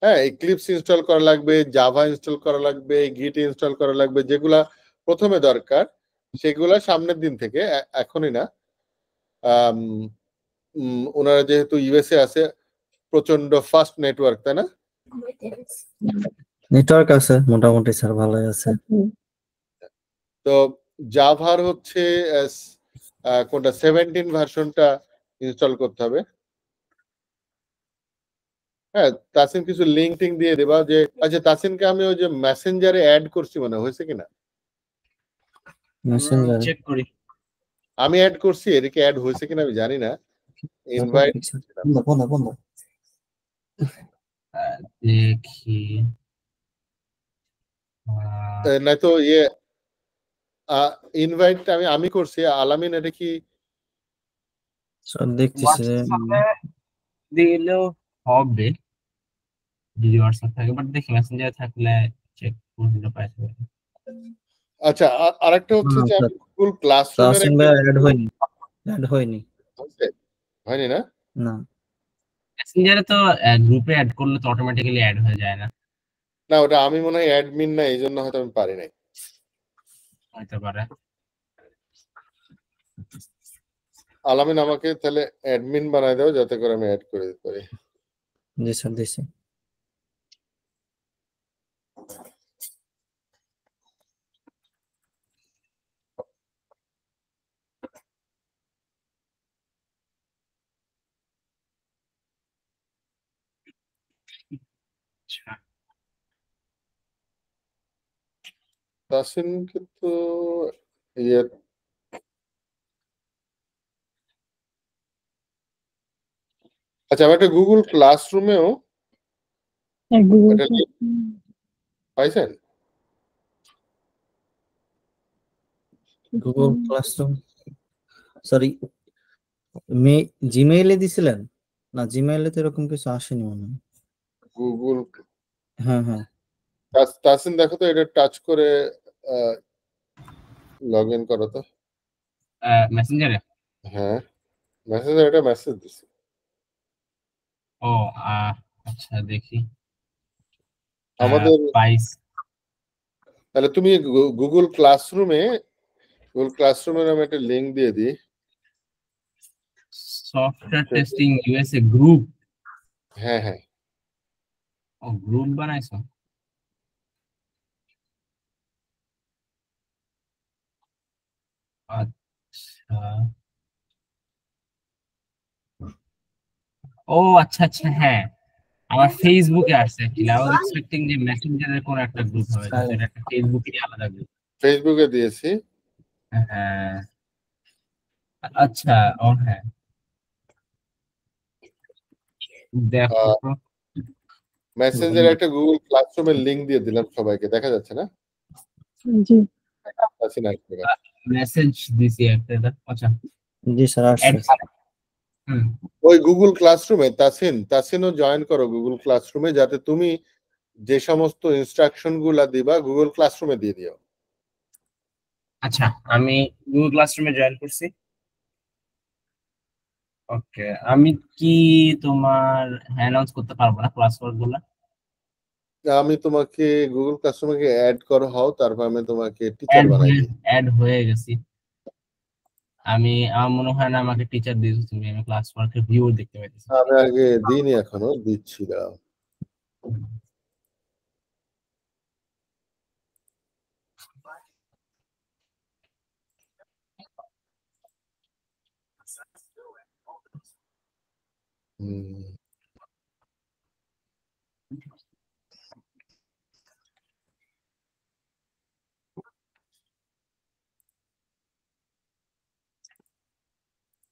হ্যাঁ, ইক্লিপস ইনস্টল করা লাগবে, জাভা ইনস্টল করা লাগবে, গিট ইনস্টল করা লাগবে। যেগুলা প্রথমে দরকার সেগুলা সামনের দিন থেকে, এখনই না। ওনারা যেহেতু ইউএসএ আছে, প্রচন্ড ফাস্ট নেটওয়ার্ক, তাই না? নেটওয়ার্ক আছে মোটামুটি স্যার, ভালোই আছে। তো জাভার হচ্ছে কোনটা 17 ভার্সনটা ইনস্টল করতে হবে। হ্যাঁ, তাসিন কিছু লিঙ্ক টিঙ্ক দিয়ে দেবা যে, আচ্ছা তাসিনকে আমি ওই যে মেসেঞ্জারে অ্যাড করছি, মনে হয়েছে কিনা মেসেঞ্জার চেক করি। আমি অ্যাড করছি, এদিকে অ্যাড হয়েছে কিনা আমি জানি না। ইনভাইট বন্ধ দেখি না তো ইয়ে ইনভাইট আমি করছি। আলামিন এটা কি স্যার দেখতেছি যে দিলেও হবে যদি হোয়াটসঅ্যাপ থাকে, বাট দেখি মেসেঞ্জার থাকলে চেক করতে পাইতে পারি। আচ্ছা, আরেকটা হচ্ছে যে আমি গুগল ক্লাসরুমের তাসিন ভাই অ্যাড হয়নি, হয়নি না? না মেসেঞ্জারে তো গ্রুপে অ্যাড করলে তো অটোমেটিক্যালি অ্যাড হয়ে যায় না? না, ওটা আমি মনে হয় অ্যাডমিন না, এই জন্য হয়তো আমি পারি নাই। হতে পারে। আলামিন আমাকে তাহলে অ্যাডমিন বানায় দাও, যাতে করে আমি অ্যাড করে দিতে পারি। জি স্যার দিছি। আচ্ছা, তাসিন কিন্তু ইয়ে আচ্ছা, আমি একটা গুগল ক্লাসরুমেও গুগল এটা link পাইছেন? গুগল ক্লাসরুম সরি জিমেইলে দিছিলেন না? জিমেইলে তো এরকম কিছু আসেনি মনে হয়। গুগল হ্যাঁ তাসিন দেখো তো, এটা টাচ করে লগ ইন করো তো। মেসেঞ্জারে? হ্যাঁ, মেসেজ, এটা মেসেজ দিছি। ও আচ্ছা, দেখি। আমাদের পাইস। তাহলে তুমি গুগল ক্লাসরুমের আমি একটা লিংক দিয়ে দিই। Software testing USA group. হ্যাঁ ও, গ্রুপ বানাইছো? আচ্ছা, ও আচ্ছা, হ্যাঁ, আমার ফেসবুকে আসছে। অ্যাকচুয়ালি আই ওয়াজ এক্সপেক্টিং যে মেসেঞ্জারের কোন একটা গ্রুপ হবে, কিন্তু এটা একটা ফেসবুকেরই আলাদা গ্রুপ। ফেসবুকে দিয়েছি। হ্যাঁ, আচ্ছা, ও হ্যাঁ, দেখো তো। মেসেঞ্জারে একটা গুগল ক্লাসরুমের লিংক দিয়ে দিলাম সবাইকে, দেখা যাচ্ছে না? জি তাসিন আসবে। মেসেজ দিছি একটা। আচ্ছা, জি স্যার আসছে। হুম ওই গুগল ক্লাসরুমে তাসিনও জয়েন করো গুগল ক্লাসরুমে, যাতে তুমি যে সমস্ত ইনস্ট্রাকশন গুলা দিবা গুগল ক্লাসরুমে দিয়ে দিও। আচ্ছা, আমি গুগল ক্লাসরুমে জয়েন করছি। ওকে, আমি কি তোমার অ্যানাউন্স করতে পারবো না ক্লাস ওয়ার্ক গুলা? আমি তোমাকে গুগল ক্লাসরুমে অ্যাড করো হও, তারপর আমি তোমাকে টিচার বানাই দিই। অ্যাড হয়ে গেছি আমার মনে হয় না আমাকে টিচার দিয়েছো তুমি, আমি ক্লাস ওয়ার্কের ভিউ দেখতে পাইতেছি। আমি আগে দিইনি, এখনো দিচ্ছি দাও।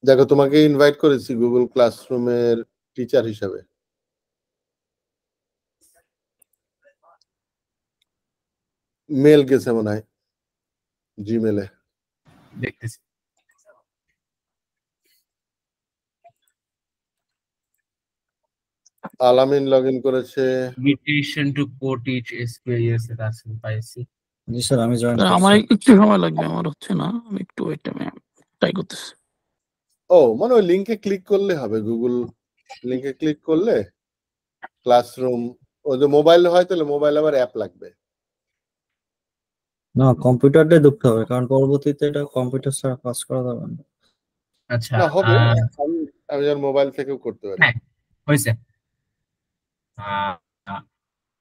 দেখো, তোমাকে ইনভাইট করেছি গুগল ক্লাসরুমের টিচার হিসাবে। মেল গেছে মনে হয় জিমেলে। দেখতেছি। আলামিন লগ ইন করেছে। ইনভিটেশন টু কো-টিচ এক্সপেরিয়েন্স এটা আছে পাইছি। জি স্যার, আমি জয়েন আমার করছি। একটু সময় লাগবে, আমার হচ্ছে না, আমি একটু ওয়েট ট্রাই করতেছি। ও মানে ওই লিংকে ক্লিক করলে হবে, গুগল লিংকে ক্লিক করলে ক্লাসরুম, ও যে মোবাইল হয় তাহলে মোবাইল আবার অ্যাপ লাগবে। না, কম্পিউটারটাই ঢুকতে হবে, কারণ পরবর্তীতে এটা কম্পিউটার ছাড়া কাজ করা যাবে না। আচ্ছা, না হবে, আমি যেন মোবাইল থেকেও করতে পারি। হ্যাঁ হয়েছে,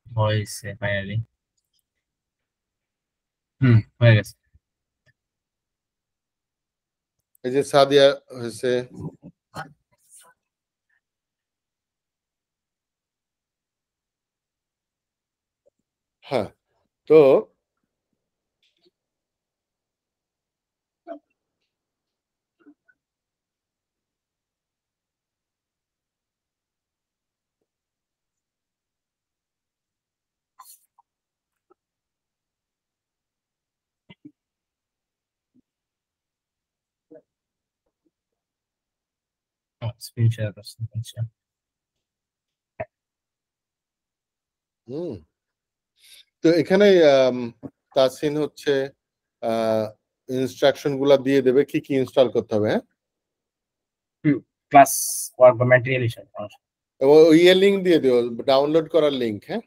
হয়েছে ফাইনালি। হয়ে গেছে। এই যে সাদিয়া হয়েছে। হ্যাঁ, তো স্ক্রিন শেয়ার করছি। আচ্ছা, তো এখানে তাসিন হচ্ছে ইনস্ট্রাকশন গুলা দিয়ে দেবে কি কি ইনস্টল করতে হবে। হ্যাঁ, ক্লাস ওয়ার্ক বা ম্যাটেরিয়াল হিসাবে এবং ওই লিংক দিয়ে দিও, ডাউনলোড করার লিংক। হ্যাঁ,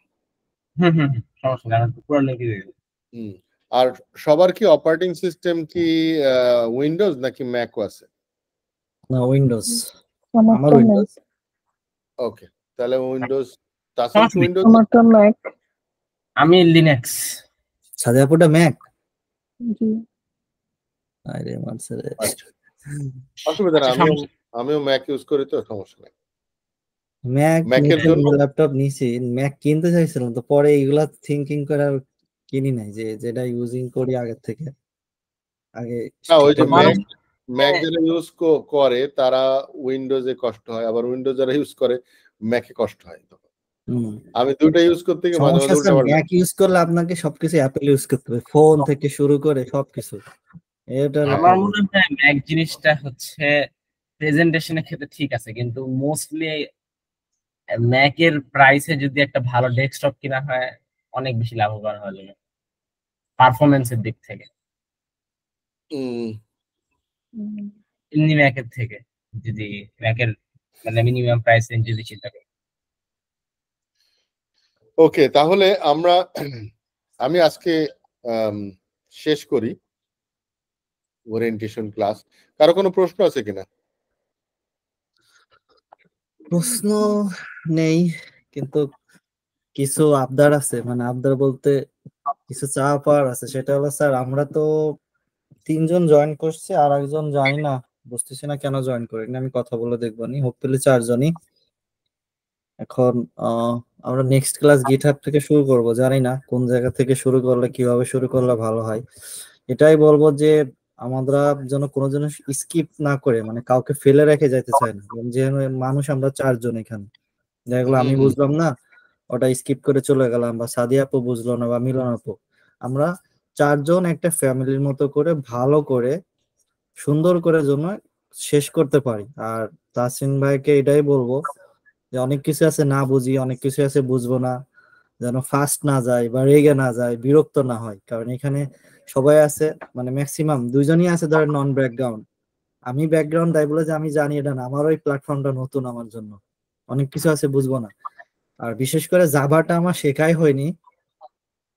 সমস্যা নেই, আমি পুরো লিংক দিয়ে দেবো। আর সবার কি অপারেটিং সিস্টেম কি উইন্ডোজ নাকি ম্যাকও আছে? না, উইন্ডোজ। আমারটা আমার উইন্ডোজ। ওকে, তাহলে উইন্ডোজ। তাসিন কি উইন্ডোজ? আমারটা ম্যাক। আমি লিনাক্স। সাদিয়াপুরটা ম্যাক। জি। আরে মানসারে, আচ্ছা, অসুবিধা না, আমিও ম্যাক ইউজ করি, তো সমস্যা নেই। ম্যাকের জন্য ল্যাপটপ নিছি, ম্যাক কিনতে চাইছিলাম, তো পরে এইগুলা থিঙ্কিং করে আর কিনি নাই, যে যেটা ইউজিং করি আগের থেকে। আগে না, ওই যে আমার ম্যাক যারা ইউজ করে তারা উইন্ডোজে কষ্ট হয়, আবার উইন্ডোজ যারা ইউজ করে ম্যাকে কষ্ট হয়। আমি দুটো ইউজ করতে গিয়ে মাঝে মাঝে উল্টা ম্যাক ইউজ করলে আপনাকে সবকিছু অ্যাপেল ইউজ করতে হবে, ফোন থেকে শুরু করে সবকিছু। এটা আমার মনে হয় ম্যাক জিনিসটা হচ্ছে প্রেজেন্টেশনের ক্ষেত্রে ঠিক আছে, কিন্তু মোস্টলি ম্যাকের প্রাইসে যদি একটা ভালো ডেস্কটপ কিনা হয় অনেক বেশি লাভবান হওয়া যাবে পারফরমেন্সের দিক থেকে এমনি ম্যাকের থেকে, যদি ম্যাকের মানে মিনিমাম প্রাইস রেঞ্জ যদি চিন্তা করি। ওকে, তাহলে আমি আজকে শেষ করি ওরিয়েন্টেশন ক্লাস। কারো কোনো প্রশ্ন আছে কিনা? প্রশ্ন নেই, কিন্তু কিছু আবদার আছে, মানে আবদার বলতে কিছু চাওয়া পাওয়ার আছে। সেটা হলো স্যার, আমরা তো 3জন জয়েন করছি, আর একজন জানি না, বুঝতেছি না কেন জয়েন করিনি। আমি কথা বলে দেখবো নি, হোপফুলি 4জনই। এখন আমরা নেক্সট ক্লাস গিটহাব থেকে শুরু করব, জানি না কোন জায়গা থেকে শুরু করলে, কিভাবে শুরু করলে ভালো হয়। এটাই বলবো যে আমরা যেন কোনো জন স্কিপ না করে, মানে কাউকে ফেলে রেখে যাইতে চাই না। যে মানুষ আমরা 4জন এখানে, যেগুলো আমি বুঝলাম না ওটা স্কিপ করে চলে গেলাম, বা সাদিয়া আপু বুঝলো না, বা মিলন আপু, আমরা 4জন একটা ফ্যামিলির মতো করে ভালো করে সুন্দর করে জন্য শেষ করতে পারি। আর তাসিন ভাইকে এটাই বলবো যে অনেক কিছু আছে না বুঝি, অনেক কিছু আছে বুঝবো না, যেন ফাস্ট না যায় বা রেগে না যায়, বিরক্ত না হয়। কারণ এখানে সবাই আছে, মানে ম্যাক্সিমাম দুইজনই আছে ধরেন নন ব্যাকগ্রাউন্ড। আমি ব্যাকগ্রাউন্ড তাই বলে যে আমি জানি এটা না, আমারও এই প্ল্যাটফর্মটা নতুন আমার জন্য, অনেক কিছু আছে বুঝবো না। আর বিশেষ করে জাভাটা আমার শেখাই হয়নি,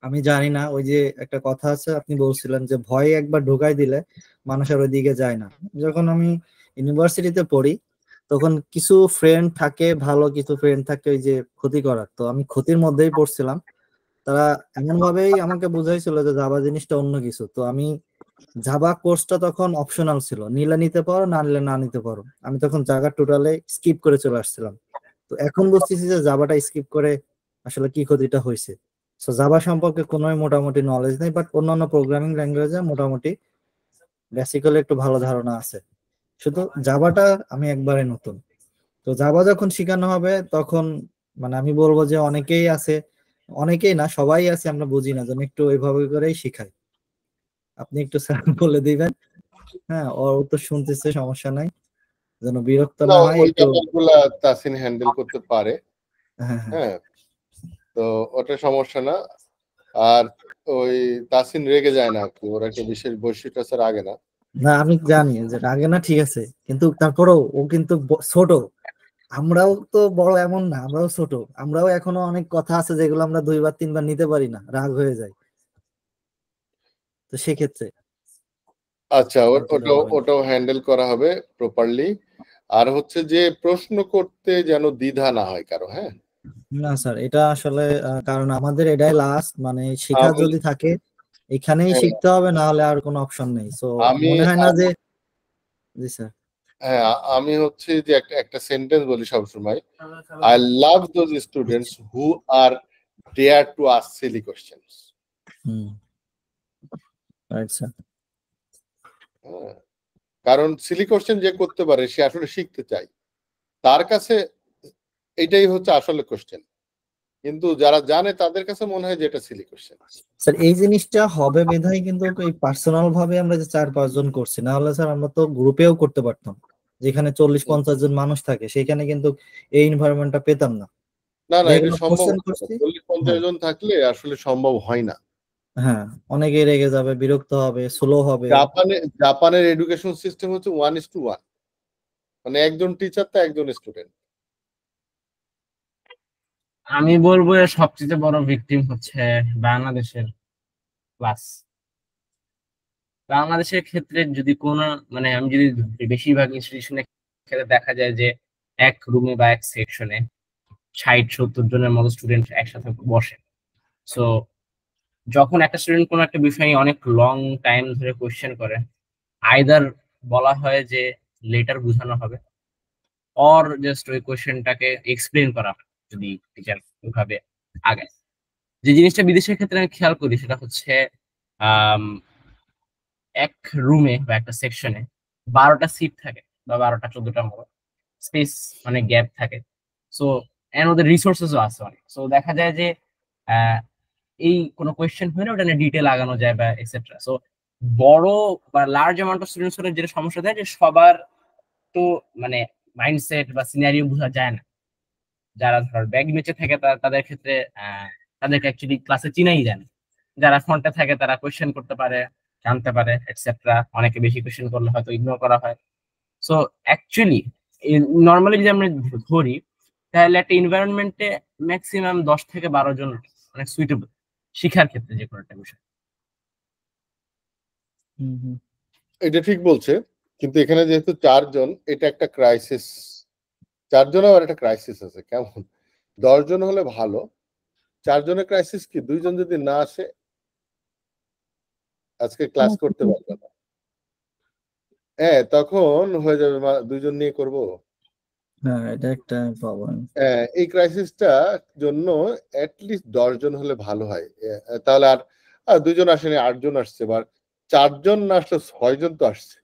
আমি জানি না। ওই যে একটা কথা আছে, আপনি বলছিলেন যে ভয় একবার ঢোকাই দিলে মানুষের ওই দিকে যায় না। যখন আমি ইউনিভার্সিটিতে পড়ি তখন কিছু ফ্রেন্ড থাকে ভালো, কিছু ফ্রেন্ড থাকে ওই যে ক্ষতি করার, তো আমি ক্ষতির মধ্যেই পড়ছিলাম। তারা এমন ভাবেই আমাকে বুঝাইছিল যে জাভা জিনিসটা অন্য কিছু। তো আমি জাভা কোর্সটা তখন অপশনাল ছিল, নিলে নিতে পারো, না নিলে না নিতে পারো। আমি তখন জাভা টোটালে স্কিপ করে চলে আসছিলাম। তো এখন বুঝতেছি যে জাভাটা স্কিপ করে আসলে কি ক্ষতিটা হয়েছে। সো জাভা সম্পর্কে কোনো মোটামুটি নলেজ নেই, বাট অন্যান্য প্রোগ্রামিং ল্যাঙ্গুয়েজে মোটামুটি বেসিক্যালি একটু ভালো ধারণা আছে। শুধু জাভাটা আমি একবারে নতুন। তো জাভা যখন শেখানো হবে তখন মানে আমি বলবো যে অনেকেই আছে, অনেকেই না সবাই আছে, আমরা বুঝি না, যেন একটু ওইভাবে করেই শিখাই। আপনি একটু স্যার বলে দিবেন, হ্যাঁ ও তো শুনতেছে, সমস্যা নাই, যেন বিরক্ত না, না হয় ওই একটু। ব্যাপারগুলা তাসিন হ্যান্ডেল করতে পারে। হ্যাঁ হ্যাঁ হ্যাঁ, তো ওটা সমস্যা না। আর ওই তাসিন রেগে যায় না আর কি, ওর একটা বিশেষ বৈশিষ্ট্য আছে, রাগে না। না আমি জানি যে আগে না, ঠিক আছে, কিন্তু তারপরেও ও কিন্তু ছোট, আমরাও তো বড় এমন না, আমরাও ছোট, আমরাও এখনো অনেক কথা আছে যেগুলো আমরা 2 বার 3 বার নিতে পারি না, রাগ হয়ে যায়। তো সেক্ষেত্রে আচ্ছা, অতটা হবে না। ওটাও হ্যান্ডেল করা হবে প্রপারলি। আর হচ্ছে যে প্রশ্ন করতে যেন দ্বিধা না হয় কারো। হ্যাঁ, না স্যার, এটা আসলে কারণ আমাদের এটাই লাস্ট, মানে শেখা আমি যদি থাকে এখানেই হ্যাঁ, শিখতে হবে, না হলে আর কোনো অপশন নেই। সো আমি মনে হয় না যে, জি স্যার। হ্যাঁ, আমি হচ্ছে যে একটা একটা সেন্টেন্স বলি সবসময়, I love those students who are dare to ask silly questions. Hmm, right sir. কারণ সিলি কোশ্চেন যে করতে পারে সে আসলে শিখতে চায়, তার কাছে এটাই হচ্ছে আসলে কোশ্চেন, কিন্তু যারা জানে তাদের কাছে মনে হয় যে এটা সিলি কোশ্চেন। স্যার এই জিনিসটা হবে বিধায় কিন্তু এই পার্সোনাল ভাবে আমরা যে 4-5 জন করছি, না হলে স্যার আমরা তো গ্রুপেও করতে পারতাম, যেখানে 40-50 জন মানুষ থাকে, সেখানে কিন্তু এই এনভায়রনমেন্টটা পেতাম না। না না, এটা যেগুলো সম্ভব কোশ্চেন হয় না। করছি, 40-50 হ্যাঁ জন থাকলে আসলে সম্ভব হয় না। হ্যাঁ, অনেকেই রেগে যাবে, বিরক্ত হবে, স্লো হবে। জাপানের এডুকেশন সিস্টেম হচ্ছে 1:1, মানে একজন টিচার তো একজন স্টুডেন্ট। আমি বলবো এর সবচেয়ে বড় ভিকটিম হচ্ছে বাংলাদেশের ক্লাস। বাংলাদেশের ক্ষেত্রে যদি কোনো, মানে আমি যদি বেশিরভাগ ইনস্টিটিউশনের ক্ষেত্রে দেখা যায় যে এক রুমে বা এক সেকশনে 60-70 জনের মতো স্টুডেন্ট একসাথে বসে। সো যখন একটা স্টুডেন্ট কোনো একটা বিষয় নিয়ে অনেক লং টাইম ধরে কোয়েশ্চেন করে, আইদার বলা হয় যে লেটার বোঝানো হবে, অর জাস্ট ওই কোয়েশ্চেনটাকে এক্সপ্লেন করা হয় যদি টিচার ওইভাবে আগায়। যে জিনিসটা বিদেশের ক্ষেত্রে আমি খেয়াল করি সেটা হচ্ছে আম, এক রুমে বা একটা সেকশনে 12টা সিট থাকে বা 12টা 14টা মতো স্পেস, মানে গ্যাপ থাকে। সো এর মধ্যে রিসোর্সেসও আছে অনেক। সো দেখা যায় যে আহ, এই কোনো কোয়েশ্চেন হলে ওটা নিয়ে ডিটেল আগানো যায় বা এক্সেট্রা। সো বড় বা লার্জ অ্যামাউন্ট অফ স্টুডেন্টস হলে যেটা সমস্যা দেয় যে সবার তো মানে মাইন্ডসেট বা সিনারিও বোঝা যায় না। যারা ধর ব্যাক বেঁচে থাকে তাদের ক্ষেত্রে তাদেরকে অ্যাকচুয়ালি ক্লাসে চিনাই যায় না। যারা ফ্রন্টে থাকে তারা কোয়েশ্চেন করতে পারে, জানতে পারে এটসেট্রা। অনেকে বেশি কোয়েশ্চেন করলে হয়তো ইগনোর করা হয়। সো অ্যাকচুয়ালি নর্মালি যদি আমরা ধরি তাহলে একটা এনভায়রনমেন্টে ম্যাক্সিমাম 10 থেকে 12 জন অনেক সুইটেবল শিক্ষার ক্ষেত্রে যে কোনো একটা বিষয়। হুম হুম। এটা ঠিক বলছে, কিন্তু এখানে যেহেতু 4 জন, এটা একটা ক্রাইসিস। 4 জনের আবার একটা ক্রাইসিস আছে, কেমন? 10 জন হলে ভালো, 4 জনের ক্রাইসিস কি? 2 জন যদি না আসে আজকে ক্লাস করতে পারবে না, হ্যাঁ তখন হয়ে যাবে 2 জন নিয়ে করব। হ্যাঁ এটা একটা প্রবলেম। এই ক্রাইসিসটা জন্য অ্যাটলিস্ট 10 জন হলে ভালো হয়। তাহলে আর 2 জন আসেনি, 8 জন আসছে, বা 4 জন না আসলে 6 জন তো আসছে।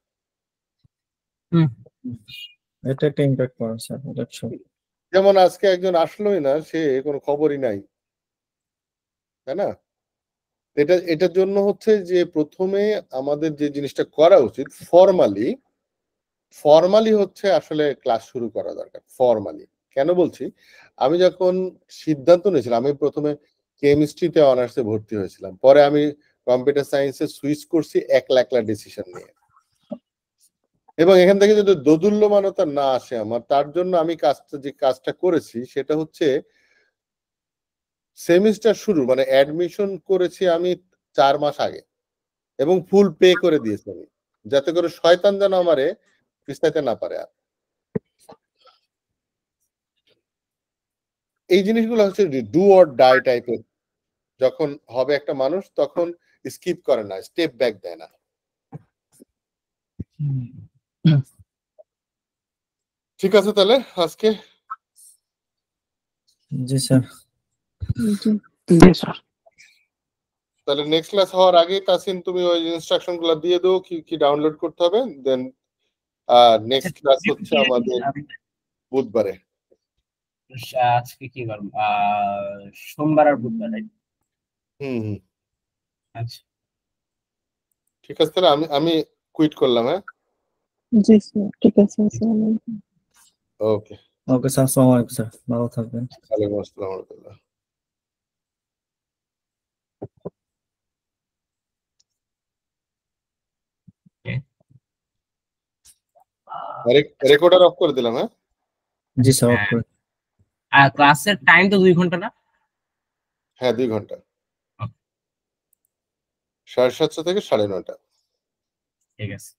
এটা একটা ইমপ্যাক্ট পড়ে স্যার, এটা সত্যি। যেমন আজকে একজন আসলোই না, সে কোনো খবরই নাই, তাই না? এটার জন্য হচ্ছে যে প্রথমে আমাদের যে জিনিসটা করা উচিত ফর্মালি, ফর্মালি হচ্ছে আসলে ক্লাস শুরু করা দরকার। ফর্মালি কেন বলছি, আমি যখন সিদ্ধান্ত নিয়েছিলাম, আমি প্রথমে কেমিস্ট্রিতে অনার্সে ভর্তি হয়েছিলাম, পরে আমি কম্পিউটার সায়েন্সে সুইচ করছি একলা একলা ডিসিশন নিয়ে। এবং এখান থেকে যদি দোদুল্যমানতা না আসে আমার, তার জন্য আমি কাজটা করেছি সেটা হচ্ছে সেমিস্টার শুরু মানে অ্যাডমিশন করেছি আমি 4 মাস আগে এবং ফুল পে করে দিয়েছি আমি, যাতে করে শয়তান যেন আমারে পিছাইতে না পারে। আর এই জিনিসগুলো হচ্ছে ডু অর ডাই টাইপের, যখন হবে একটা মানুষ তখন স্কিপ করে না, স্টেপ ব্যাক দেয় না। ঠিক আছে তাহলে আজকে জি স্যার। জি স্যার। তাহলে নেক্সট ক্লাস হওয়ার আগে তাসিন তুমি ওই ইনস্ট্রাকশন গুলো দিয়ে দাও, কি কি ডাউনলোড করতে হবে। দেন নেক্সট ক্লাস হচ্ছে আমাদের বুধবারে। আজকে কি বার? সোমবার আর বুধবার, right? হুম। আচ্ছা, ঠিক আছে তাহলে আমি কুইট করলাম। হ্যাঁ, জি স্যার, ঠিক আছে। আসসালামু আলাইকুম। ওকে, ওকে স্যার, আসসালামু আলাইকুম স্যার, ভালো থাকবেন। ওয়ালাইকুম আসসালাম ওয়া রাহমাতুল্লাহ। রেকর্ডার অফ করে দিলাম। হ্যাঁ জি স্যার, অফ করে। আর ক্লাসের টাইম তো 2 ঘন্টা না? হ্যাঁ 2 ঘন্টা, 7:30 থেকে 9:30। ঠিক আছে।